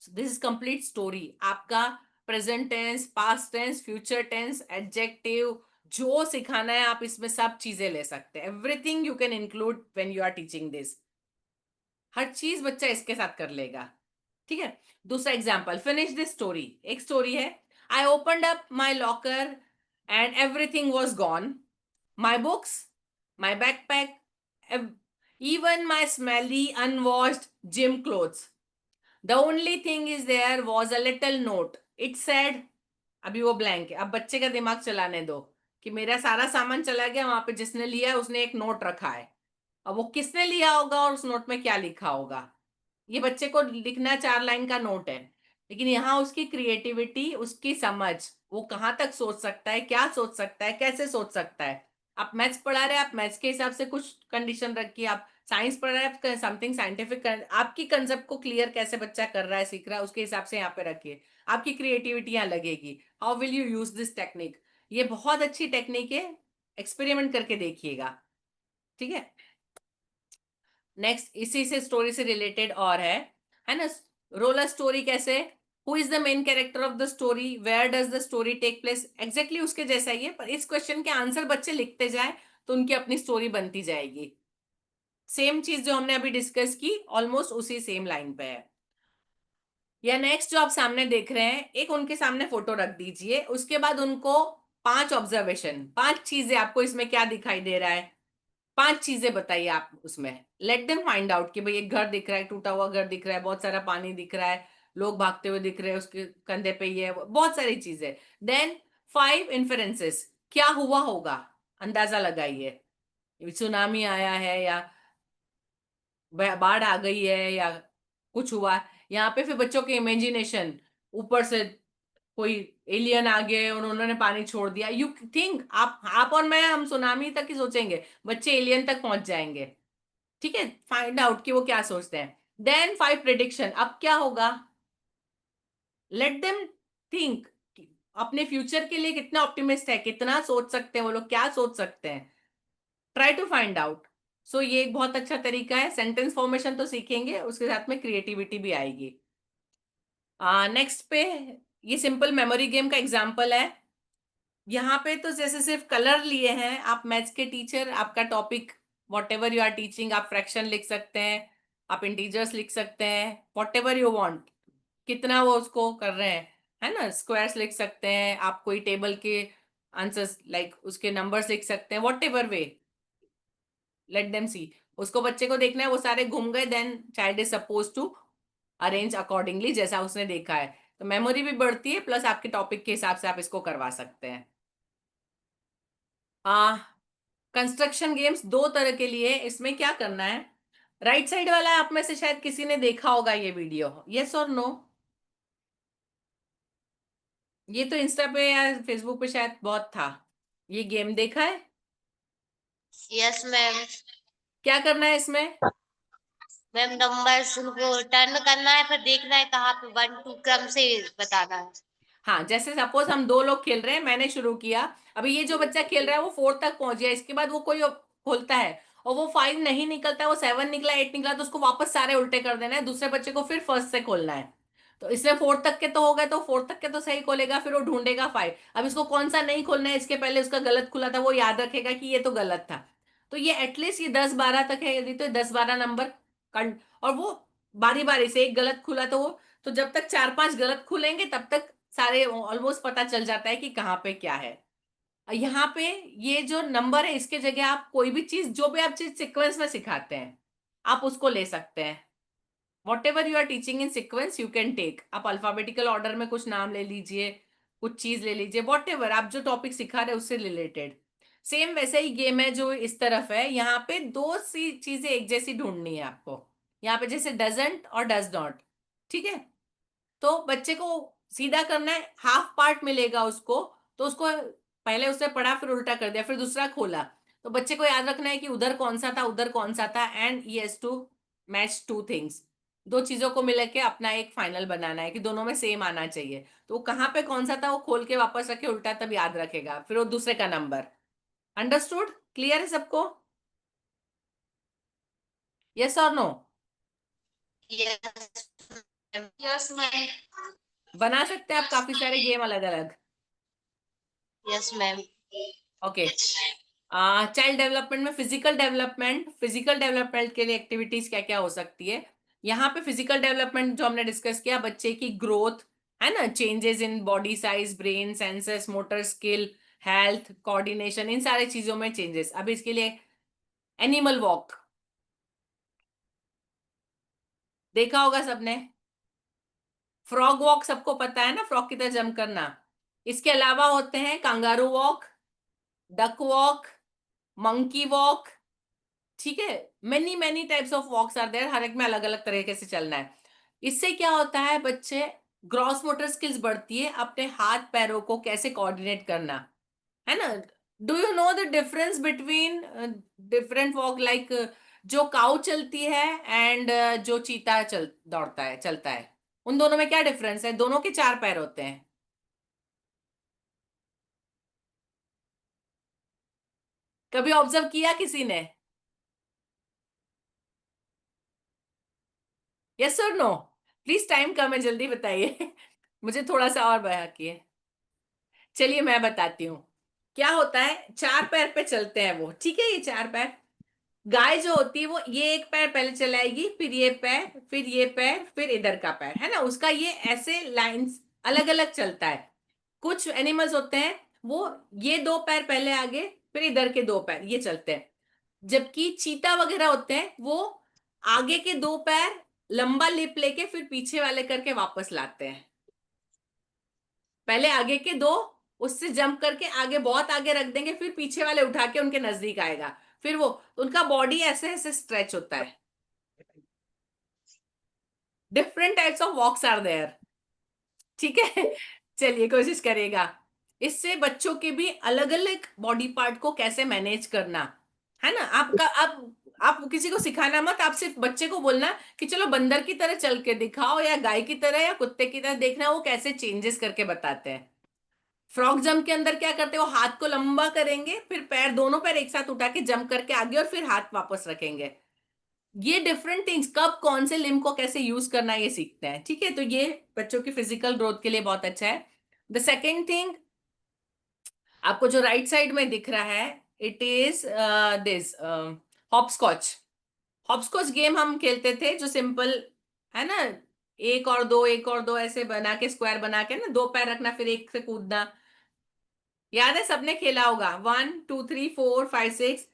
This is complete story. आपका present tense, past tense, future tense, adjective, जो सिखाना है आप इसमें सब चीजें ले सकते हैं। Everything you can include when you are teaching this. हर चीज बच्चा इसके साथ कर लेगा। ठीक है, दूसरा एग्जाम्पल, फिनिश दिस स्टोरी। एक स्टोरी है, I opened up my locker and everything was gone, my books, my backpack, even my smelly unwashed gym clothes. The only thing is there was a little note. It said, अभी वो blank है, अब बच्चे का दिमाग चलाने दो कि मेरा सारा सामान चला गया, वहां पे जिसने लिया है उसने एक नोट रखा है, अब वो किसने लिया होगा और उस नोट में क्या लिखा होगा। ये बच्चे को लिखना 4 लाइन का नोट है, लेकिन यहाँ उसकी क्रिएटिविटी, उसकी समझ, वो कहाँ तक सोच सकता है, क्या सोच सकता है, कैसे सोच सकता है। आप मैथ्स पढ़ा रहे हैं, आप मैथ्स के हिसाब से कुछ कंडीशन रखिए, आप साइंस पढ़ रहे हैं, समथिंग साइंटिफिक, आपकी कंसेप्ट को क्लियर कैसे बच्चा कर रहा है, सीख रहा है, उसके हिसाब से यहाँ पे रखिए, आपकी क्रिएटिविटी यहाँ लगेगी। How will you use this technique, ये बहुत अच्छी टेक्निक है, एक्सपेरिमेंट करके देखिएगा। ठीक है, नेक्स्ट इसी से स्टोरी से रिलेटेड और है ना, रोलर स्टोरी कैसे, who is the main character of the story, where does the story take place, exactly उसके जैसा ही है, पर इस क्वेश्चन के आंसर बच्चे लिखते जाए तो उनकी अपनी स्टोरी बनती जाएगी। सेम चीज जो हमने अभी डिस्कस की ऑलमोस्ट उसी सेम लाइन पे है। या नेक्स्ट जो आप सामने देख रहे हैं, एक उनके सामने फोटो रख दीजिए, उसके बाद उनको 5 ऑब्जर्वेशन, 5 चीजें, आपको इसमें क्या दिखाई दे रहा है, 5 चीजें बताइए आप उसमें, लेट देम फाइंड आउट कि भाई एक घर दिख रहा है, टूटा हुआ घर दिख रहा है, बहुत सारा पानी दिख रहा है, लोग भागते हुए दिख रहे हैं, उसके कंधे पे ये बहुत सारी चीजें। देन 5 इन्फरेंसेस, क्या हुआ होगा, अंदाजा लगाइए, सुनामी आया है या बाढ़ आ गई है या कुछ हुआ। यहाँ पे फिर बच्चों के इमेजिनेशन, ऊपर से कोई एलियन आ गए और उन्होंने पानी छोड़ दिया, यू थिंक, आप और मैं, हम सुनामी तक ही सोचेंगे, बच्चे एलियन तक पहुंच जाएंगे। ठीक है, फाइंड आउट कि वो क्या सोचते हैं। देन 5 प्रेडिक्शन, अब क्या होगा, लेट देम थिंक, अपने फ्यूचर के लिए कितना ऑप्टिमिस्ट है, कितना सोच सकते हैं वो लोग, क्या सोच सकते हैं, ट्राई टू फाइंड आउट। सो ये एक बहुत अच्छा तरीका है, सेंटेंस फॉर्मेशन तो सीखेंगे, उसके साथ में क्रिएटिविटी भी आएगी। नेक्स्ट पे ये सिंपल मेमोरी गेम का एग्जाम्पल है। यहाँ पे तो जैसे सिर्फ कलर लिए हैं, आप मैथ्स के टीचर, आपका topic whatever you are teaching, आप फ्रैक्शन लिख सकते हैं, आप इंटीजर्स लिख सकते हैं, वॉट एवर यू वॉन्ट, कितना वो उसको कर रहे हैं, है ना, स्क्वायर्स लिख सकते हैं, आप कोई टेबल के आंसर्स लाइक उसके नंबर्स लिख सकते हैं, whatever way, let them see. उसको बच्चे को देखना है वो सारे घूम गए, then child is suppose to arrange accordingly जैसा उसने देखा है, तो मेमोरी भी बढ़ती है, प्लस आपके टॉपिक के हिसाब से आप इसको करवा सकते हैं। कंस्ट्रक्शन गेम्स 2 तरह के लिए, इसमें क्या करना है, राइट साइड वाला आप में से शायद किसी ने देखा होगा ये वीडियो, यस और नो, ये तो इंस्टा पे या फेसबुक पे शायद बहुत था, ये गेम देखा है।
Yes ma'am.
क्या करना है इसमें,
मैम नंबर्स उनको टर्न करना है, फिर देखना है कहाँ पे 1 2 क्रम से बताना है।
हाँ, जैसे सपोज हम 2 लोग खेल रहे हैं, मैंने शुरू किया, अभी ये जो बच्चा खेल रहा है वो 4 तक पहुंच गया, इसके बाद वो कोई खोलता है और वो 5 नहीं निकलता, वो 7 निकला, 8 निकला, तो उसको वापस सारे उल्टे कर देना है, दूसरे बच्चे को फिर फर्स्ट से खोलना है। तो इसमें 4 तक के तो हो गए, तो 4 तक के तो सही खोलेगा, फिर वो ढूंढेगा 5, अब इसको कौन सा नहीं खोलना है, इसके पहले उसका गलत खुला था, वो याद रखेगा कि ये तो गलत था। तो ये एटलीस्ट ये 10-12 तक है, यदि तो 10-12 नंबर, और वो बारी बारी से, एक गलत खुला तो वो, तो जब तक 4-5 गलत खुलेंगे तब तक सारे ऑलमोस्ट पता चल जाता है कि कहाँ पे क्या है। यहाँ पे ये जो नंबर है, इसके जगह आप कोई भी चीज, जो भी आप चीज सीक्वेंस में सिखाते हैं, आप उसको ले सकते हैं। Whatever you are teaching in sequence you can take, आप अल्फाबेटिकल ऑर्डर में कुछ नाम ले लीजिए, कुछ चीज ले लीजिए, वॉट एवर आप जो टॉपिक सिखा रहे हैं उससे रिलेटेड। सेम वैसे ही गेम है जो इस तरफ है, यहाँ पे 2 सी चीजें एक जैसी ढूंढनी है आपको, यहाँ पे जैसे डजंट और डज नॉट। ठीक है, तो बच्चे को सीधा करना है, हाफ पार्ट मिलेगा उसको, तो उसको पहले उसने पढ़ा, फिर उल्टा कर दिया, फिर दूसरा खोला, तो बच्चे को याद रखना है कि उधर कौन सा था, उधर कौन सा था, and he has to match 2 things. दो चीजों को मिला के अपना एक फाइनल बनाना है कि दोनों में सेम आना चाहिए। तो वो कहाँ पे कौन सा था वो खोल के वापस रखे उल्टा, तब याद रखेगा, फिर वो दूसरे का नंबर। अंडरस्टूड? क्लियर है सबको? यस और नो?
Yes ma'am.
बना सकते हैं आप काफी सारे गेम अलग अलग।
Yes ma'am.
Okay. Child development में फिजिकल डेवलपमेंट के लिए एक्टिविटीज क्या क्या हो सकती है? यहाँ पे फिजिकल डेवलपमेंट जो हमने डिस्कस किया, बच्चे की ग्रोथ है ना, changes in body size, brain, senses, motor skill, health, coordination, इन सारे चीजों में चेंजेस। अब इसके लिए एनिमल वॉक देखा होगा सबने, फ्रॉग वॉक सबको पता है ना, फ्रॉग की तरह जंप करना। इसके अलावा होते हैं kangaroo walk, duck walk, monkey walk, ठीक है। Many many types of walks are there, हर एक में अलग अलग तरीके से चलना है। इससे क्या होता है, बच्चे ग्रॉस मोटर स्किल्स बढ़ती है, अपने हाथ पैरों को कैसे कोऑर्डिनेट करना, है ना। Do you know the difference between different walk, like जो काऊ चलती है एंड जो चीता दौड़ता है, चलता है, उन दोनों में क्या डिफरेंस है? दोनों के चार पैर होते हैं। कभी ऑब्जर्व किया किसी ने? यस और नो? प्लीज, टाइम कम है, जल्दी बताइए। मुझे थोड़ा सा और बया किए। चलिए मैं बताती हूँ क्या होता है। चार पैर पे चलते हैं वो, ठीक है, ये चार पैर। गाय जो होती है वो ये एक पैर पहले चलाएगी, फिर ये पैर, फिर ये पैर, फिर इधर का पैर, है ना, उसका ये ऐसे लाइंस अलग अलग चलता है। कुछ एनिमल्स होते हैं वो ये दो पैर पहले आगे, फिर इधर के दो पैर ये चलते हैं। जबकि चीता वगैरह होते हैं वो आगे के दो पैर लंबा लिप लेके फिर पीछे वाले करके वापस लाते हैं। पहले आगे के दो, उससे जंप करके आगे बहुत आगे रख देंगे, फिर पीछे वाले उठा के उनके नजदीक आएगा, फिर वो, उनका बॉडी ऐसे ऐसे स्ट्रेच होता है। Different types of walks are there, ठीक है। चलिए कोशिश करिएगा। इससे बच्चों के भी अलग अलग बॉडी पार्ट को कैसे मैनेज करना, है ना। आपका अब आप किसी को सिखाना मत, आप सिर्फ बच्चे को बोलना कि चलो बंदर की तरह चल के दिखाओ, या गाय की तरह, या कुत्ते की तरह, देखना वो कैसे चेंजेस करके बताते हैं। फ्रॉग जंप के अंदर क्या करते हो, हाथ को लंबा करेंगे, फिर पैर, दोनों पैर एक साथ उठा के जंप करके आगे, और फिर हाथ वापस रखेंगे। ये डिफरेंट थिंग्स, कब कौन से लिम्ब को कैसे यूज करना है ये सीखते हैं, ठीक है। तो ये बच्चों की फिजिकल ग्रोथ के लिए बहुत अच्छा है। द सेकेंड थिंग, आपको जो राइट साइड में दिख रहा है, it is this hopscotch. Hopscotch game हम खेलते थे, जो सिंपल है ना, एक और दो, एक और दो, ऐसे बना के स्क्वायर बना के ना, दो पैर रखना, फिर एक से कूदना। याद है, सबने खेला होगा, 1 2 3 4 5 6,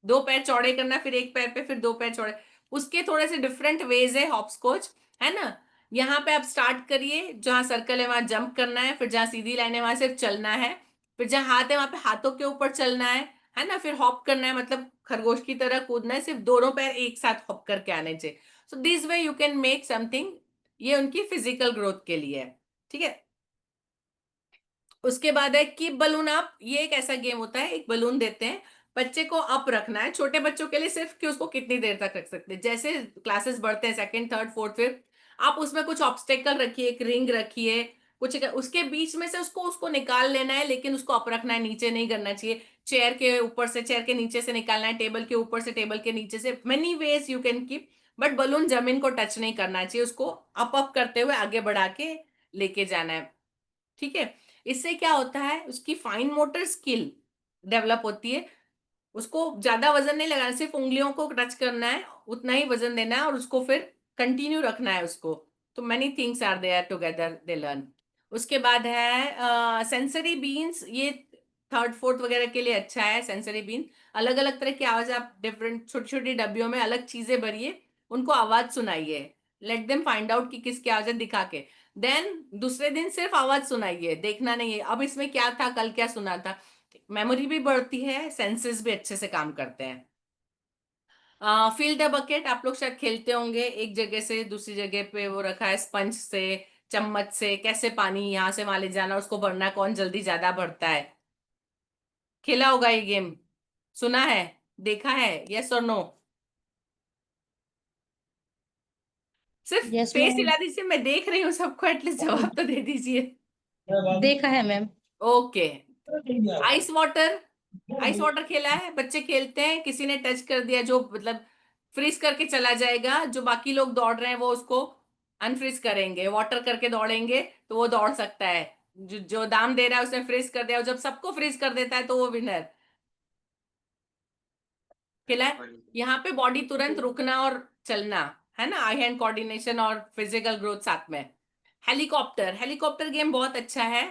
दो पैर चौड़े करना, फिर एक पैर पे, फिर दो पैर चौड़े। उसके थोड़े से डिफरेंट वेज है हॉपस्कॉच, है ना। यहाँ पे आप स्टार्ट करिए, जहां सर्कल है वहां जंप करना है, फिर जहां सीधी लाइन है वहां सिर्फ चलना है, फिर जहां हाथ है वहां पे हाथों के ऊपर चलना है ना, फिर हॉप करना है, मतलब खरगोश की तरह कूदना है, सिर्फ दोनों पैर एक साथ हॉप करके आने चाहिए। So this way you can make something, ये उनकी फिजिकल ग्रोथ के लिए है, ठीक है। उसके बाद है कि बलून अप, ये एक ऐसा गेम होता है, एक बलून देते हैं, बच्चे को अप रखना है, छोटे बच्चों के लिए सिर्फ कि उसको कितनी देर तक रख सकते हैं। जैसे क्लासेस बढ़ते हैं, सेकंड, थर्ड, फोर्थ, फिफ्थ, आप उसमें कुछ ऑब्स्टेकल रखिए, एक रिंग रखिए, कुछ उसके बीच में से उसको उसको निकाल लेना है, लेकिन उसको अप रखना है, नीचे नहीं करना चाहिए। चेयर के ऊपर से, चेयर के नीचे से निकालना है, टेबल के ऊपर से, टेबल के नीचे से, many ways you can keep, but balloon जमीन को टच नहीं करना चाहिए, उसको अप करते हुए आगे बढ़ा के लेके जाना है, ठीक है। इससे क्या होता है, उसकी फाइन मोटर स्किल डेवलप होती है। उसको ज्यादा वजन नहीं लगाना, सिर्फ उंगलियों को टच करना है, उतना ही वजन देना है, और उसको फिर कंटिन्यू रखना है उसको। तो many things are there together they learn. उसके बाद है सेंसरी बीन्स, ये थर्ड फोर्थ वगैरह के लिए अच्छा है। सेंसरी बीन, अलग अलग तरह की आवाज, आप डिफरेंट छोटी छोटी डब्बियों में अलग चीजें भरिए, उनको आवाज सुनाइए, लेट देम फाइंड आउट कि किसकी आवाज है, दिखा के। देन दूसरे दिन सिर्फ आवाज सुनाइए, देखना नहीं है अब इसमें क्या था, कल क्या सुना था। मेमोरी भी बढ़ती है, सेंसेस भी अच्छे से काम करते हैं। फिल द बकेट, आप लोग शायद खेलते होंगे, एक जगह से दूसरी जगह पे वो रखा है, स्पंज से, चम्मच से कैसे पानी यहां से वहां ले जाना, उसको भरना, कौन जल्दी ज्यादा भरता है। खेला होगा ये गेम, सुना है, देखा है, यस और नो? सिर्फ
यस
फेस
मैम,
हिला दीजिए, मैं देख रही हूँ सबको, एटलीस्ट जवाब तो दे दीजिए।
देखा है ma'am.
Okay. Ice water, ice water खेला है, बच्चे खेलते हैं, किसी ने टच कर दिया जो मतलब फ्रीज करके चला जाएगा, जो बाकी लोग दौड़ रहे हैं वो उसको अनफ्रीज करेंगे, वाटर करके दौड़ेंगे तो वो दौड़ सकता है। जो दाम दे रहा है उसने फ्रीज कर दिया, और जब सबको फ्रीज कर देता है तो वो विनर। खेला है। यहाँ पे बॉडी तुरंत रुकना और चलना, है ना, आई हैंड कोऑर्डिनेशन और फिजिकल ग्रोथ साथ में। हेलीकॉप्टर, हेलीकॉप्टर गेम बहुत अच्छा है।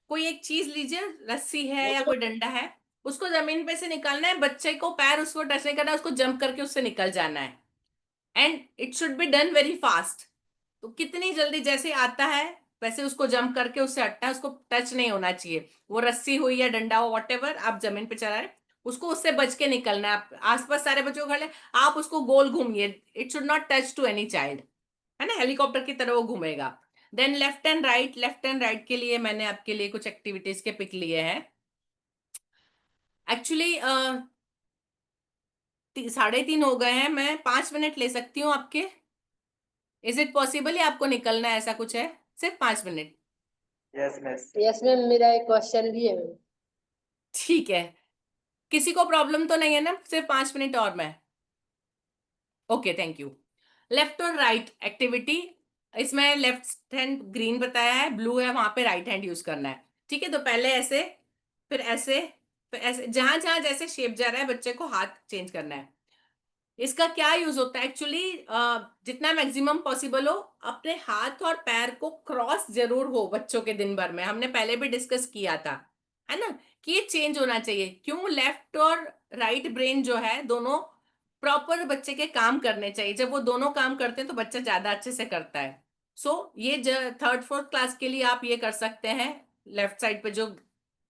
कोई एक चीज लीजिए, रस्सी है या कोई डंडा है, उसको जमीन पे से निकालना है, बच्चे को पैर उसको टच नहीं करना है, उसको जंप करके उससे निकल जाना है, and it should be done very fast. तो कितनी जल्दी जैसे आता है वैसे उसको जंप करके उससे हटना है, उसको टच नहीं होना चाहिए, वो रस्सी हुई या डंडा हो वॉटेवर आप जमीन पे चला रहे, उसको उससे बच के निकलना है। आप आसपास सारे बच्चों को खड़े, आप उसको गोल घूमिए, it should not touch to any child, है ना, हेलीकॉप्टर की तरह वो घूमेगा। Then left and right, left and right के लिए मैंने आपके लिए कुछ एक्टिविटीज के पिक लिए हैं। एक्चुअली 3:30 हो गए हैं, मैं 5 मिनट ले सकती हूँ आपके, इज इट पॉसिबल, या आपको निकलना है, ऐसा कुछ है? सिर्फ 5 मिनट।
यस मैम, मेरा एक क्वेश्चन भी है मैम।
ठीक है, किसी को प्रॉब्लम तो नहीं है ना? सिर्फ 5 मिनट और मैं, ओके थैंक यू। लेफ्ट और राइट एक्टिविटी, इसमें लेफ्ट हैंड ग्रीन बताया है, ब्लू है, वहां पे राइट हैंड यूज करना है। ठीक है, तो पहले ऐसे, फिर ऐसे, फिर ऐसे, जहां जहां जैसे शेप जा रहा है बच्चे को हाथ चेंज करना है। इसका क्या यूज होता है एक्चुअली, जितना मैक्सिमम पॉसिबल हो अपने हाथ और पैर को क्रॉस जरूर हो बच्चों के दिन भर में, हमने पहले भी डिस्कस किया था, है ना, कि ये चेंज होना चाहिए। क्यों? लेफ्ट और राइट ब्रेन जो है दोनों प्रॉपर बच्चे के काम करने चाहिए, जब वो दोनों काम करते हैं तो बच्चा ज्यादा अच्छे से करता है। सो ये 3rd 4th क्लास के लिए आप ये कर सकते हैं, लेफ्ट साइड पे जो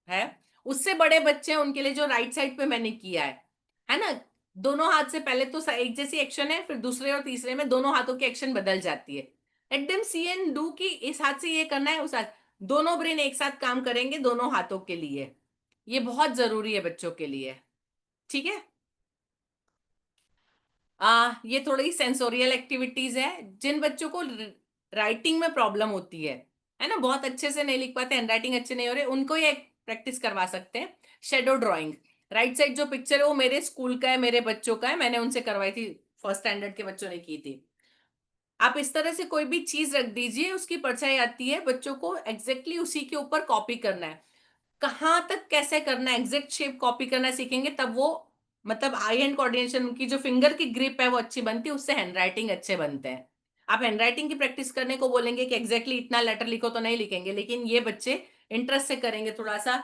है। उससे बड़े बच्चे हैं उनके लिए जो राइट साइड पे मैंने किया है ना, दोनों हाथ से पहले तो एक जैसी एक्शन है, फिर दूसरे और तीसरे में दोनों हाथों की एक्शन बदल जाती है। Let them see and do, कि इस हाथ से ये करना है, उस हाथ, दोनों ब्रेन एक साथ काम करेंगे दोनों हाथों के लिए, ये बहुत जरूरी है बच्चों के लिए। ठीक है, ये थोड़ी सेंसोरियल एक्टिविटीज है। जिन बच्चों को राइटिंग में प्रॉब्लम होती है ना, बहुत अच्छे से नहीं लिख पाते, हैंडराइटिंग अच्छे नहीं हो रहे, उनको ये प्रैक्टिस करवा सकते हैं। शेडो ड्राइंग, राइट साइड जो पिक्चर है वो मेरे स्कूल का है, मेरे बच्चों का है, मैंने उनसे करवाई थी, 1st स्टैंडर्ड के बच्चों ने की थी। आप इस तरह से कोई भी चीज रख दीजिए, उसकी परछाई आती है, बच्चों को एग्जैक्टली उसी के ऊपर कॉपी करना है, कहाँ तक कैसे करना है, एग्जैक्ट शेप कॉपी करना सीखेंगे तब वो मतलब आई हैंड कोऑर्डिनेशन, उनकी जो फिंगर की ग्रिप है वो अच्छी बनती है, उससे हैंडराइटिंग अच्छे बनते हैं। आप हैंडराइटिंग की प्रैक्टिस करने को बोलेंगे कि एग्जैक्टली इतना लेटर लिखो तो नहीं लिखेंगे, लेकिन ये बच्चे इंटरेस्ट से करेंगे, थोड़ा सा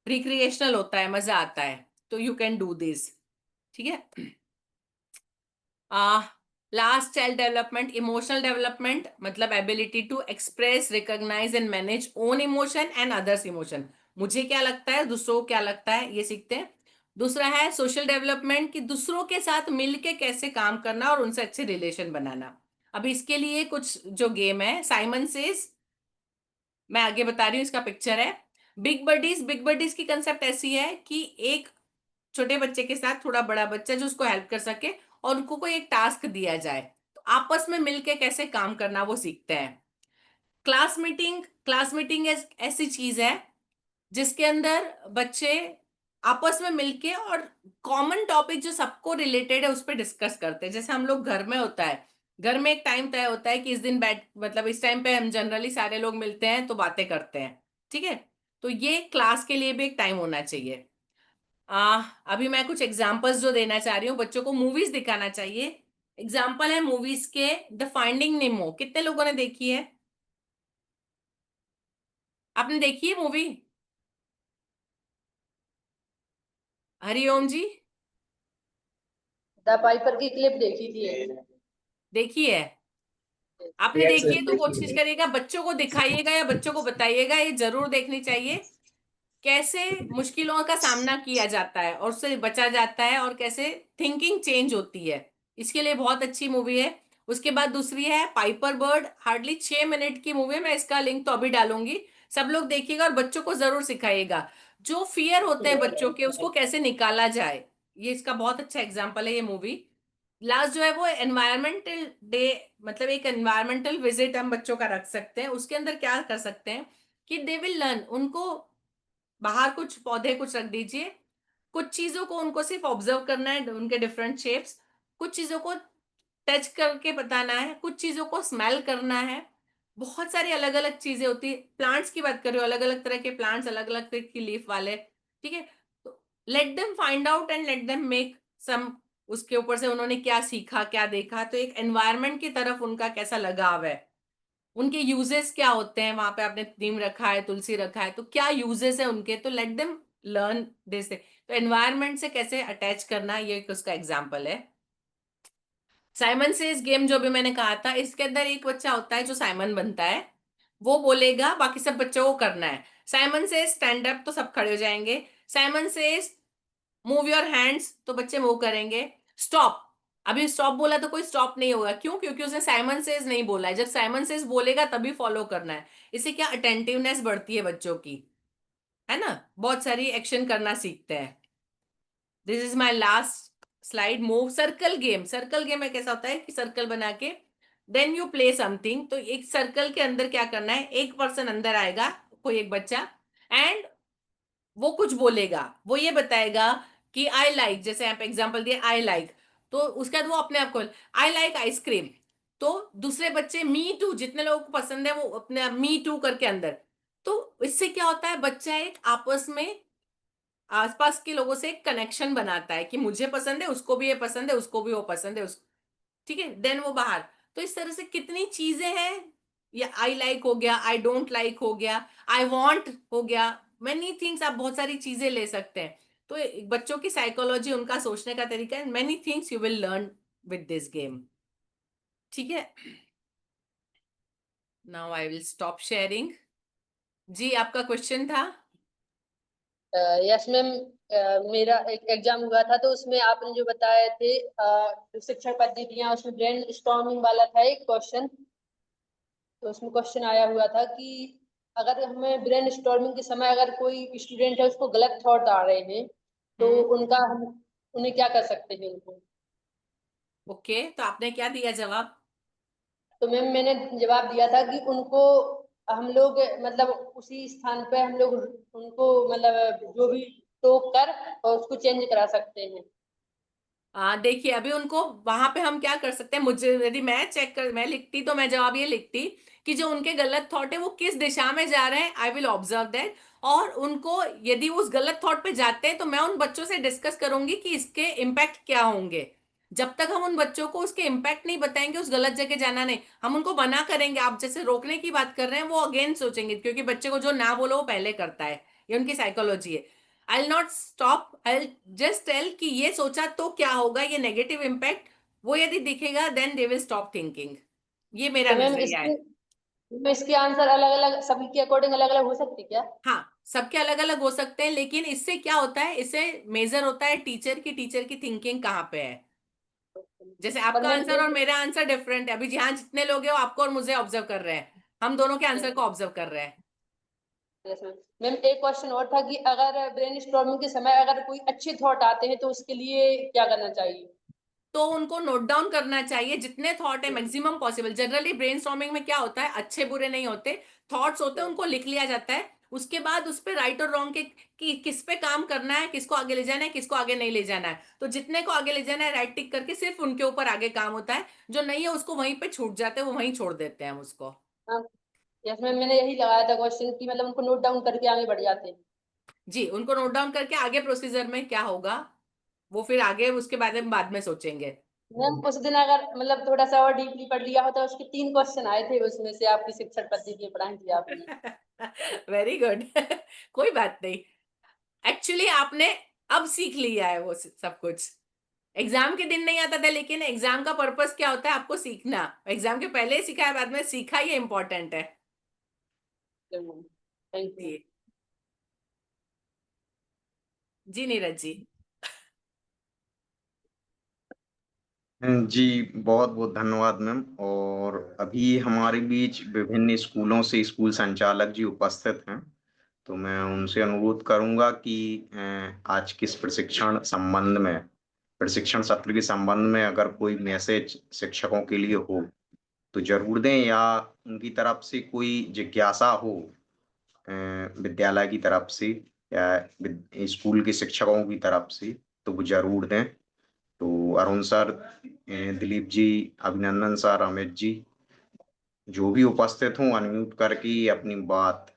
रिक्रिएशनल होता है, मजा आता है, तो यू कैन डू दिस। ठीक है, last, child development, emotional development, मतलब ability to express, recognise and manage own emotion and others emotion, मुझे क्या लगता है, दूसरों को क्या लगता है, ये सीखते हैं। दूसरा है सोशल डेवलपमेंट, कि दूसरों के साथ मिलके कैसे काम करना और उनसे अच्छे रिलेशन बनाना। अब इसके लिए कुछ जो गेम है, साइमन सेज, मैं आगे बता रही हूँ, इसका पिक्चर है। बिग बडीज, बिग बडीज की कंसेप्ट ऐसी है कि एक छोटे बच्चे के साथ थोड़ा बड़ा बच्चा जो उसको हेल्प कर सके, और उनको कोई एक टास्क दिया जाए तो आपस में मिलके कैसे काम करना वो सीखते हैं। क्लास मीटिंग, क्लास मीटिंग ऐसी चीज है जिसके अंदर बच्चे आपस में मिलके और कॉमन टॉपिक जो सबको रिलेटेड है उस पर डिस्कस करते हैं। जैसे हम लोग घर में होता है, घर में एक टाइम तय होता है कि इस दिन बैठ मतलब इस टाइम पे हम जनरली सारे लोग मिलते हैं तो बातें करते हैं। ठीक है, तो ये क्लास के लिए भी एक टाइम होना चाहिए। अभी मैं कुछ एग्जांपल्स जो देना चाह रही हूँ, बच्चों को मूवीज दिखाना चाहिए। एग्जांपल है मूवीज के, द फाइंडिंग नेमो, कितने लोगों ने देखी है? आपने देखी है movie? Hariom ji,
the piper की क्लिप देखी थी।
देखी है? आपने देखी है तो कोशिश करिएगा बच्चों को दिखाइएगा या बच्चों को बताइएगा, ये जरूर देखनी चाहिए, कैसे मुश्किलों का सामना किया जाता है और उससे बचा जाता है, और कैसे थिंकिंग चेंज होती है। इसके लिए बहुत अच्छी मूवी है। उसके बाद दूसरी है पाइपर बर्ड, हार्डली 6 मिनट की मूवी है, मैं इसका लिंक तो अभी डालूंगी, सब लोग देखिएगा और बच्चों को जरूर सिखाइएगा, जो फियर होते हैं बच्चों के उसको कैसे निकाला जाए, ये इसका बहुत अच्छा एग्जाम्पल है ये मूवी। लास्ट जो है वो एनवायरमेंटल डे, मतलब एक एनवायरमेंटल विजिट हम बच्चों का रख सकते हैं। उसके अंदर क्या कर सकते हैं कि दे विल लर्न, उनको बाहर कुछ पौधे कुछ रख दीजिए, कुछ चीजों को उनको सिर्फ ऑब्जर्व करना है, उनके डिफरेंट शेप्स, कुछ चीजों को टच करके बताना है, कुछ चीजों को स्मेल करना है। बहुत सारी अलग अलग चीजें होती है। प्लांट्स की बात कर रही हूँ, अलग अलग तरह के प्लांट्स, अलग अलग तरह की लीफ वाले, ठीक है। तो let them find out and let them make some, उसके ऊपर से उन्होंने क्या सीखा क्या देखा, तो एक एनवायरनमेंट की तरफ उनका कैसा लगाव है, उनके यूजेस क्या होते हैं, वहां पे आपने नीम रखा है, तुलसी रखा है, तो क्या यूजेस है उनके, तो लेट देम लर्न दिस। तो एनवायरनमेंट से कैसे अटैच करना, ये एक उसका एग्जाम्पल है। साइमन सेज गेम जो भी मैंने कहा था, इसके अंदर एक बच्चा होता है जो साइमन बनता है, वो बोलेगा, बाकी सब बच्चों को करना है। साइमन सेज स्टैंड अप, तो सब खड़े हो जाएंगे। Simon says move your hands, तो बच्चे मूव करेंगे। स्टॉप, अभी स्टॉप बोला तो कोई स्टॉप नहीं होगा, क्यों? क्योंकि उसने साइमन सेज नहीं बोला है। जब साइमन सेज बोलेगा तभी फॉलो करना है। इससे क्या अटेंटिवनेस बढ़ती है बच्चों की, है ना, बहुत सारी एक्शन करना सीखते हैं। This is my last slide. Move circle game, circle game में कैसा होता है कि सर्कल बना के देन यू प्ले समथिंग, तो एक सर्कल के अंदर क्या करना है, एक पर्सन अंदर आएगा, कोई एक बच्चा, एंड वो कुछ बोलेगा, वो ये बताएगा कि आई लाइक, जैसे आप एग्जांपल दिए आई लाइक, तो उसके बाद वो अपने आप को आई लाइक आइसक्रीम, तो दूसरे बच्चे मी टू, जितने लोगों को पसंद है वो अपने मी टू करके अंदर। तो इससे क्या होता है, बच्चा एक आपस में आसपास के लोगों से एक कनेक्शन बनाता है कि मुझे पसंद है, उसको भी ये पसंद है, उसको भी वो पसंद है, उस, ठीक है, देन वो बाहर। तो इस तरह से कितनी चीजें हैं, ये आई लाइक हो गया, आई डोंट लाइक हो गया, आई वांट हो गया, मेनी थिंग्स, आप बहुत सारी चीजें ले सकते हैं। तो बच्चों की साइकोलॉजी, उनका सोचने का तरीका है, many things you will learn with this game, ठीक है। Now I will stop sharing. जी, आपका क्वेश्चन था?
यस मैम, मेरा एक एग्जाम हुआ था, तो उसमें आपने जो बताए थे जो शिक्षण पद्धतियां, उसमें ब्रेन स्टॉर्मिंग वाला था एक क्वेश्चन। तो उसमें क्वेश्चन आया हुआ था कि अगर हमें ब्रेन स्टॉर्मिंग के समय अगर कोई स्टूडेंट है उसको गलत थॉट आ रहे हैं, तो उनका हम उन्हें क्या कर सकते हैं उनको?
ओके, तो आपने क्या दिया जवाब?
तो मैम मैंने जवाब दिया था कि उनको हम लोग मतलब उसी स्थान पे हम लोग उनको मतलब जो भी टोक कर और उसको चेंज करा सकते हैं।
देखिए, अभी उनको वहां पे हम क्या कर सकते हैं, मुझे यदि मैं लिखती तो मैं जवाब ये लिखती कि जो उनके गलत थॉट है वो किस दिशा में जा रहे हैं, आई विल ऑब्जर्व दैट, और उनको यदि उस गलत थॉट पे जाते हैं तो मैं उन बच्चों से डिस्कस करूंगी कि इसके इम्पैक्ट क्या होंगे। जब तक हम उन बच्चों को उसके इम्पैक्ट नहीं बताएंगे, उस गलत जगह जाना नहीं, हम उनको मना करेंगे। आप जैसे रोकने की बात कर रहे हैं, वो अगेन सोचेंगे, क्योंकि बच्चे को जो ना बोलो वो पहले करता है, ये उनकी साइकोलॉजी है। I not stop, I just tell कि ये सोचा तो क्या होगा, ये नेगेटिव इम्पैक्ट, वो यदि दिखेगा then they will stop thinking. ये मेरा
तो मैम
नजरिया है।
इसके आंसर अलग अलग सभी के अकॉर्डिंग अलग अलग हो सकती क्या?
हाँ, सबके अलग अलग हो सकते हैं, लेकिन इससे क्या होता है, इससे मेजर होता है टीचर की थिंकिंग कहाँ पे है। जैसे
पर
आपका
मैम
आंसर और मेरा आंसर डिफरेंट है, अभी जहाँ जितने लोग हैं वो आपको और मुझे ऑब्जर्व कर रहे हैं, हम दोनों के आंसर को ऑब्जर्व कर रहे हैं।
मैम एक क्वेश्चन और था कि अगर ब्रेन स्टॉर्मिंग के समय अगर कोई अच्छे थॉट आते हैं तो उसके लिए क्या करना चाहिए?
तो उनको नोट डाउन करना चाहिए, जितने थॉट है मैक्सिमम पॉसिबल। जनरली ब्रेनस्टॉर्मिंग में क्या होता है, अच्छे बुरे नहीं होते, थॉट्स होते हैं, उनको लिख लिया जाता है। उसके बाद उस पे राइट और रॉन्ग के कि किस पे काम करना है, किसको आगे ले जाना है, किसको आगे नहीं ले जाना है। तो जितने को आगे ले जाना है राइट टिक करके सिर्फ उनके ऊपर आगे काम होता है, जो नहीं है उसको वहीं पे छूट जाते हैं, वो वहीं छोड़ देते हैं हम उसको।
हाँ, यस मैम, मैंने यही लगाया था क्वेश्चन कि मतलब उनको नोट डाउन करके आगे बढ़ जाते हैं।
जी, उनको नोट डाउन करके आगे प्रोसीजर में क्या होगा वो फिर आगे उसके बारे में बाद में सोचेंगे।
मैम उस दिन अगर मतलब थोड़ा सा और डीपली पढ़ लिया होता, उसके 3 क्वेश्चन आए थे उसमें से, आपकी शिक्षण पद्धति पढ़ाई थी आपने।
Very good. कोई बात नहीं, एक्चुअली आपने अब सीख लिया है वो सब कुछ। एग्जाम के दिन नहीं आता था, लेकिन एग्जाम का पर्पस क्या होता है, आपको सीखना। एग्जाम के पहले ही सीखा है, बाद में सीखा, ये इंपॉर्टेंट है।
Thank you.
जी नीरज जी।
जी, बहुत बहुत धन्यवाद मैम। और अभी हमारे बीच विभिन्न स्कूलों से स्कूल संचालक जी उपस्थित हैं, तो मैं उनसे अनुरोध करूंगा कि आज के इस प्रशिक्षण संबंध में प्रशिक्षण सत्र के संबंध में अगर कोई मैसेज शिक्षकों के लिए हो तो जरूर दें, या उनकी तरफ से कोई जिज्ञासा हो विद्यालय की तरफ से या स्कूल के शिक्षकों की तरफ से, तो वो जरूर दें। तो अरुण सर, दिलीप जी, अभिनंदन सर, अमित जी, जो भी उपस्थित हों अनम्यूट करके अपनी बात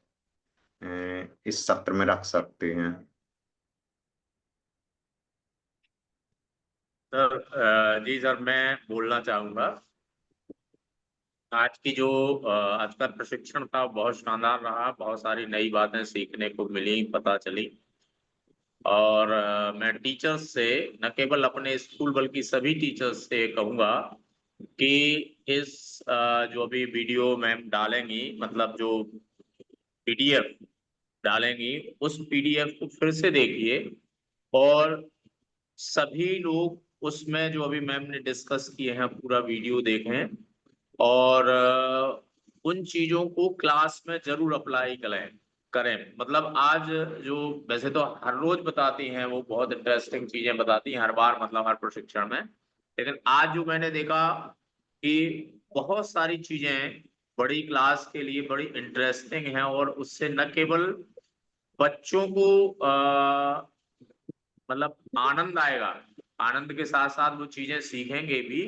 इस सत्र में रख सकते हैं।
सर जी सर, मैं बोलना चाहूंगा। आज की जो आज का प्रशिक्षण था बहुत शानदार रहा, बहुत सारी नई बातें सीखने को मिली, पता चली। और मैं टीचर्स से, न केवल अपने स्कूल बल्कि सभी टीचर्स से कहूंगा कि इस जो अभी वीडियो मैम डालेंगी, मतलब जो पीडीएफ डालेंगी, उस पीडीएफ को फिर से देखिए और सभी लोग उसमें जो अभी मैम ने डिस्कस किए हैं पूरा वीडियो देखें और उन चीजों को क्लास में जरूर अप्लाई करें। मतलब आज जो वैसे तो हर रोज बताती हैं, वो बहुत इंटरेस्टिंग चीजें बताती हैं हर बार, मतलब हर प्रशिक्षण में, लेकिन आज जो मैंने देखा कि बहुत सारी चीजें बड़ी क्लास के लिए बड़ी इंटरेस्टिंग हैं और उससे न केवल बच्चों को मतलब आनंद आएगा, आनंद के साथ साथ वो चीजें सीखेंगे भी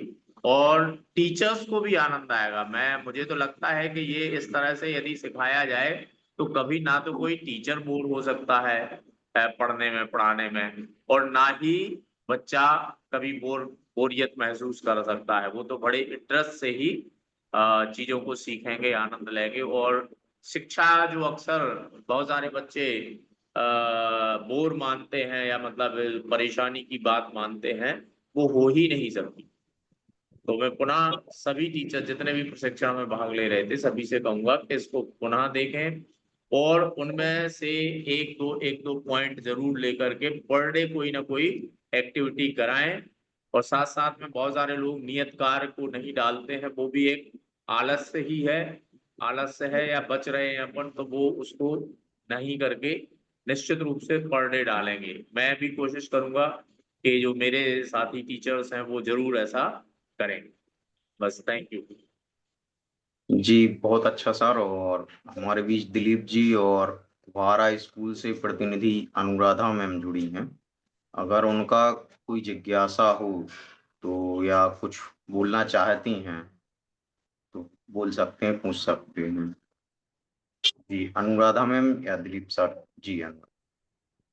और टीचर्स को भी आनंद आएगा। मुझे तो लगता है कि ये इस तरह से यदि सिखाया जाए तो कभी ना तो कोई टीचर बोर हो सकता है पढ़ने में, पढ़ाने में, और ना ही बच्चा कभी बोरियत महसूस कर सकता है। वो तो बड़े इंटरेस्ट से ही चीजों को सीखेंगे, आनंद लेंगे। और शिक्षा जो अक्सर बहुत सारे बच्चे बोर मानते हैं या मतलब परेशानी की बात मानते हैं, वो हो ही नहीं सकती। तो मैं पुनः सभी टीचर जितने भी प्रशिक्षण में भाग ले रहे थे सभी से कहूंगा कि इसको पुनः देखें और उनमें से एक दो पॉइंट जरूर लेकर के पर डे कोई ना कोई एक्टिविटी कराएं। और साथ साथ में बहुत सारे लोग नियत कार्य को नहीं डालते हैं, वो भी एक आलस्य ही है, आलस्य है या बच रहे हैं अपन, तो वो उसको नहीं करके निश्चित रूप से पर डे डालेंगे। मैं भी कोशिश करूंगा कि जो मेरे साथी टीचर्स हैं वो जरूर ऐसा करेंगे। बस, थैंक यू
जी, बहुत अच्छा सर। और हमारे बीच दिलीप जी और वारा स्कूल से प्रतिनिधि अनुराधा मैम जुड़ी हैं। अगर उनका कोई जिज्ञासा हो तो या कुछ बोलना चाहती हैं तो बोल सकते हैं, पूछ सकते हैं। जी अनुराधा मैम या दिलीप सर? जी अनुराधा।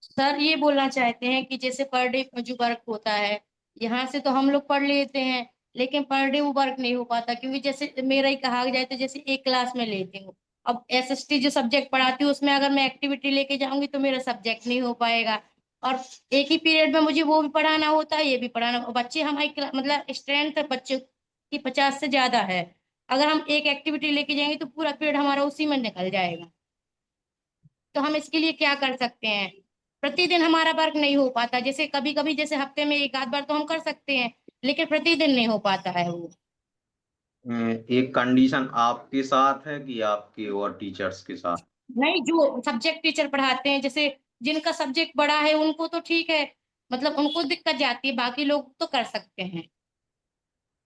सर ये बोलना चाहते हैं कि जैसे पर डे जो वर्क होता है, यहाँ से तो हम लोग पढ़ लेते हैं, लेकिन पर डे वो वर्क नहीं हो पाता, क्योंकि जैसे मेरा ही कहा जाए तो जैसे एक क्लास में लेती हूँ, अब एसएसटी जो सब्जेक्ट पढ़ाती हूँ उसमें अगर मैं एक्टिविटी लेके जाऊंगी तो मेरा सब्जेक्ट नहीं हो पाएगा। और एक ही पीरियड में मुझे वो भी पढ़ाना होता है, ये भी पढ़ाना, बच्चे हमारी मतलब स्ट्रेंथ बच्चों की 50 से ज्यादा है। अगर हम एक एक्टिविटी लेके जाएंगे तो पूरा पीरियड हमारा उसी में निकल जाएगा। तो हम इसके लिए क्या कर सकते हैं? प्रतिदिन हमारा वर्क नहीं हो पाता, जैसे कभी कभी जैसे हफ्ते में एक आध बार तो हम कर सकते हैं, लेकिन प्रतिदिन नहीं हो पाता है वो।
एक कंडीशन आपके साथ है कि आपके और टीचर्स के साथ?
नहीं, जो सब्जेक्ट टीचर पढ़ाते हैं, जैसे जिनका सब्जेक्ट बड़ा है उनको तो ठीक है, मतलब उनको दिक्कत जाती है, बाकी लोग तो कर सकते हैं।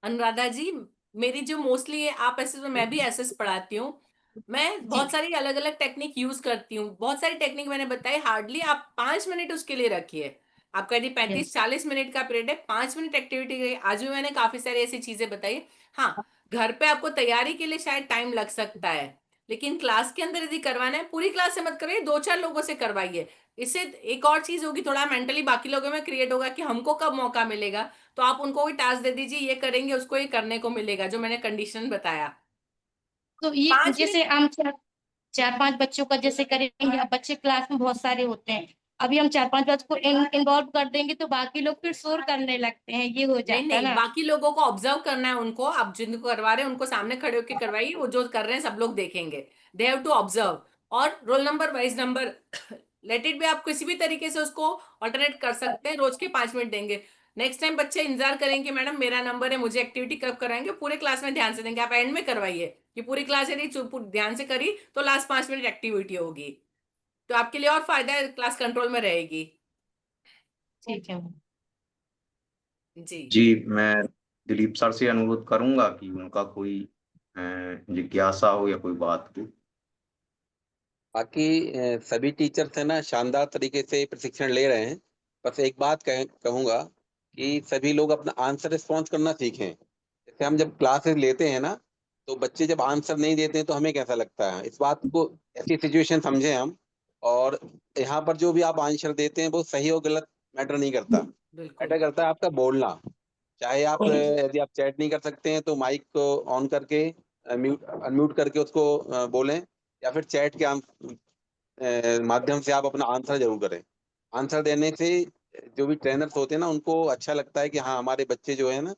अनुराधा जी, मेरी जो मोस्टली आप ऐसे तो मैं भी एसएस पढ़ाती हूँ, मैं बहुत सारी अलग अलग टेक्निक यूज करती हूँ। बहुत सारी टेक्निक मैंने बताई, हार्डली आप 5 मिनट उसके लिए रखिए। आपका यदि 35-40 मिनट का पीरियड है, 5 मिनट एक्टिविटी के, आज भी मैंने काफी सारी ऐसी चीजें बताई। हाँ, घर पे आपको तैयारी के लिए शायद टाइम लग सकता है, लेकिन क्लास के अंदर यदि करवाना है पूरी क्लास से मत करवाइए, 2-4 लोगों से करवाइए। इससे एक और चीज होगी, थोड़ा मेंटली बाकी लोगों में क्रिएट होगा कि हमको कब मौका मिलेगा, तो आप उनको भी टास्क दे दीजिए, ये करेंगे उसको ये करने को मिलेगा, जो मैंने कंडीशन बताया।
तो ये
5 मिनट।
जैसे हम चार पांच बच्चों का जैसे करेंगे, अब बच्चे क्लास में बहुत सारे होते हैं, अभी हम 4-5 बच्चों को इन्वॉल्व कर देंगे तो बाकी लोग फिर शोर करने लगते हैं, ये हो
नहीं
जाता है
नहीं,
ना।
बाकी लोगों को ऑब्जर्व करना है, उनको आप जिनको करवा रहे हैं उनको सामने खड़े होकर करवाइए, वो जो कर रहे हैं सब लोग देखेंगे। They have to observe. और roll number wise number let it भी, आप किसी भी तरीके से उसको ऑल्टरनेट कर सकते हैं, रोज के 5 मिनट देंगे। नेक्स्ट टाइम बच्चे इंतजार करेंगे मैडम मेरा नंबर है, मुझे एक्टिविटी कब कराएंगे, पूरे क्लास में ध्यान से देंगे। आप एंड में करवाइए कि पूरी क्लास यदि ध्यान से करी तो लास्ट 5 मिनट एक्टिविटी होगी, तो आपके लिए और फायदा है, क्लास कंट्रोल में रहेगी।
ठीक है।
जी
जी, मैं दिलीप सर से अनुरोध करूंगा कि उनका कोई जिज्ञासा हो या कोई बात हो।
बाकी सभी टीचर्स है ना शानदार तरीके से प्रशिक्षण ले रहे हैं। बस एक बात कहूंगा कि सभी लोग अपना आंसर रिस्पॉन्स करना सीखें। जैसे हम जब क्लासेस लेते हैं ना, तो बच्चे जब आंसर नहीं देते हैं तो हमें कैसा लगता है। इस बात को, ऐसी सिचुएशन समझें हम। और यहाँ पर जो भी आप आंसर देते हैं वो सही और गलत मैटर नहीं करता।
बिल्कुल
मैटर करता है आपका बोलना। चाहे आप यदि आप चैट नहीं कर सकते हैं तो माइक को ऑन करके म्यूट अनम्यूट करके उसको बोलें, या फिर चैट के माध्यम से आप अपना आंसर जरूर करें। आंसर देने से जो भी ट्रेनर्स होते हैं ना, उनको अच्छा लगता है कि हाँ हमारे बच्चे जो है ना,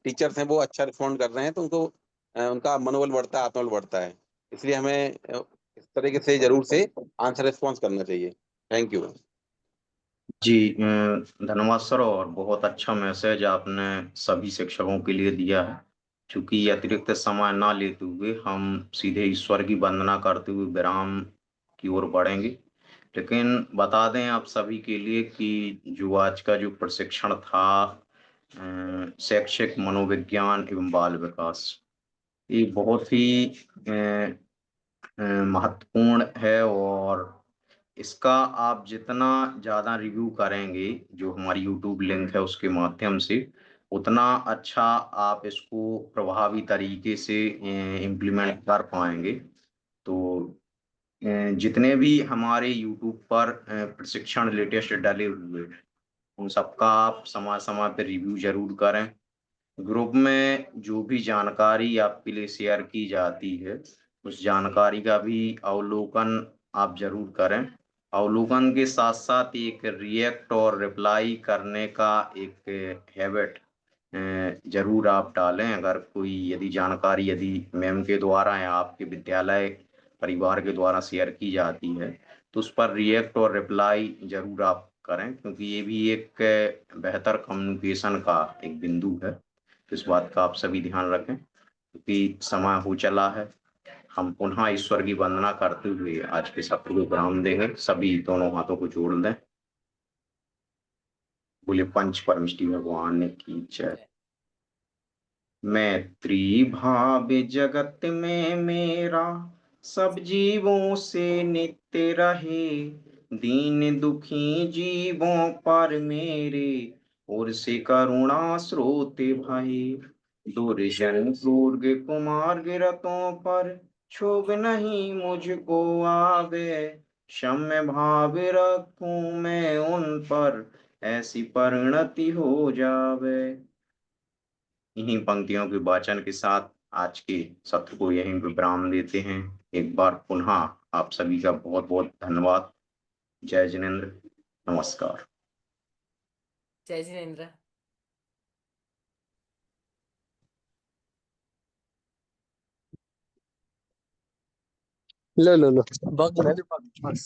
टीचर्स हैं वो अच्छा रिस्पॉन्ड कर रहे हैं, तो उनको उनका मनोबल बढ़ता है, आत्मबल बढ़ता है। इसलिए हमें इस तरीके से जरूर से आंसर रिस्पॉन्स करना चाहिए। Thank you.
जी, धन्यवाद सर, और बहुत अच्छा मैसेज आपने सभी शिक्षकों के लिए दिया है। चूंकि अतिरिक्त समय ना लेते हुए हम सीधे ईश्वर की वंदना करते हुए विराम की ओर बढ़ेंगे। लेकिन बता दें आप सभी के लिए कि जो आज का जो प्रशिक्षण था शैक्षिक मनोविज्ञान एवं बाल विकास, ये बहुत ही महत्वपूर्ण है। और इसका आप जितना ज़्यादा रिव्यू करेंगे जो हमारी यूट्यूब लिंक है उसके माध्यम से, उतना अच्छा आप इसको प्रभावी तरीके से इम्प्लीमेंट कर पाएंगे। तो जितने भी हमारे यूट्यूब पर प्रशिक्षण लेटेस्ट डले हुए हैं, उन सबका आप समय समय पर रिव्यू जरूर करें। ग्रुप में जो भी जानकारी आपके लिए शेयर की जाती है, उस जानकारी का भी अवलोकन आप जरूर करें। अवलोकन के साथ साथ एक रिएक्ट और रिप्लाई करने का एक हैबिट जरूर आप डालें। अगर कोई यदि जानकारी यदि मैम के द्वारा या आपके विद्यालय परिवार के द्वारा शेयर की जाती है, तो उस पर रिएक्ट और रिप्लाई जरूर आप करें, क्योंकि ये भी एक बेहतर कम्युनिकेशन का एक बिंदु है। तो इस बात का आप सभी ध्यान रखें, क्योंकि समय हो चला है। हम पुनः ईश्वर की वंदना करते हुए आज के सत्र को विराम देंगे। सभी दोनों हाथों को जोड़ दें। बोले पंच परमेष्टि भगवान की जय। मैत्री भाव जगत में मेरा सब जीवों से नित्य रहे। दीन दुखी जीवों पर मेरे और से करुणा स्रोत भये। दुर्जन क्रूर कुमार गिरतों पर क्षोभ नहीं मुझको आवे। क्षम्य भाव रखूं मैं उन पर ऐसी परिणति हो जावे। इन्हीं पंक्तियों के वाचन के साथ आज के सत्र को यहीं विराम देते हैं। एक बार पुनः आप सभी का बहुत बहुत धन्यवाद। जय जिनेन्द्र, नमस्कार।
जय जिनेन्द्र।
लो लो लो बस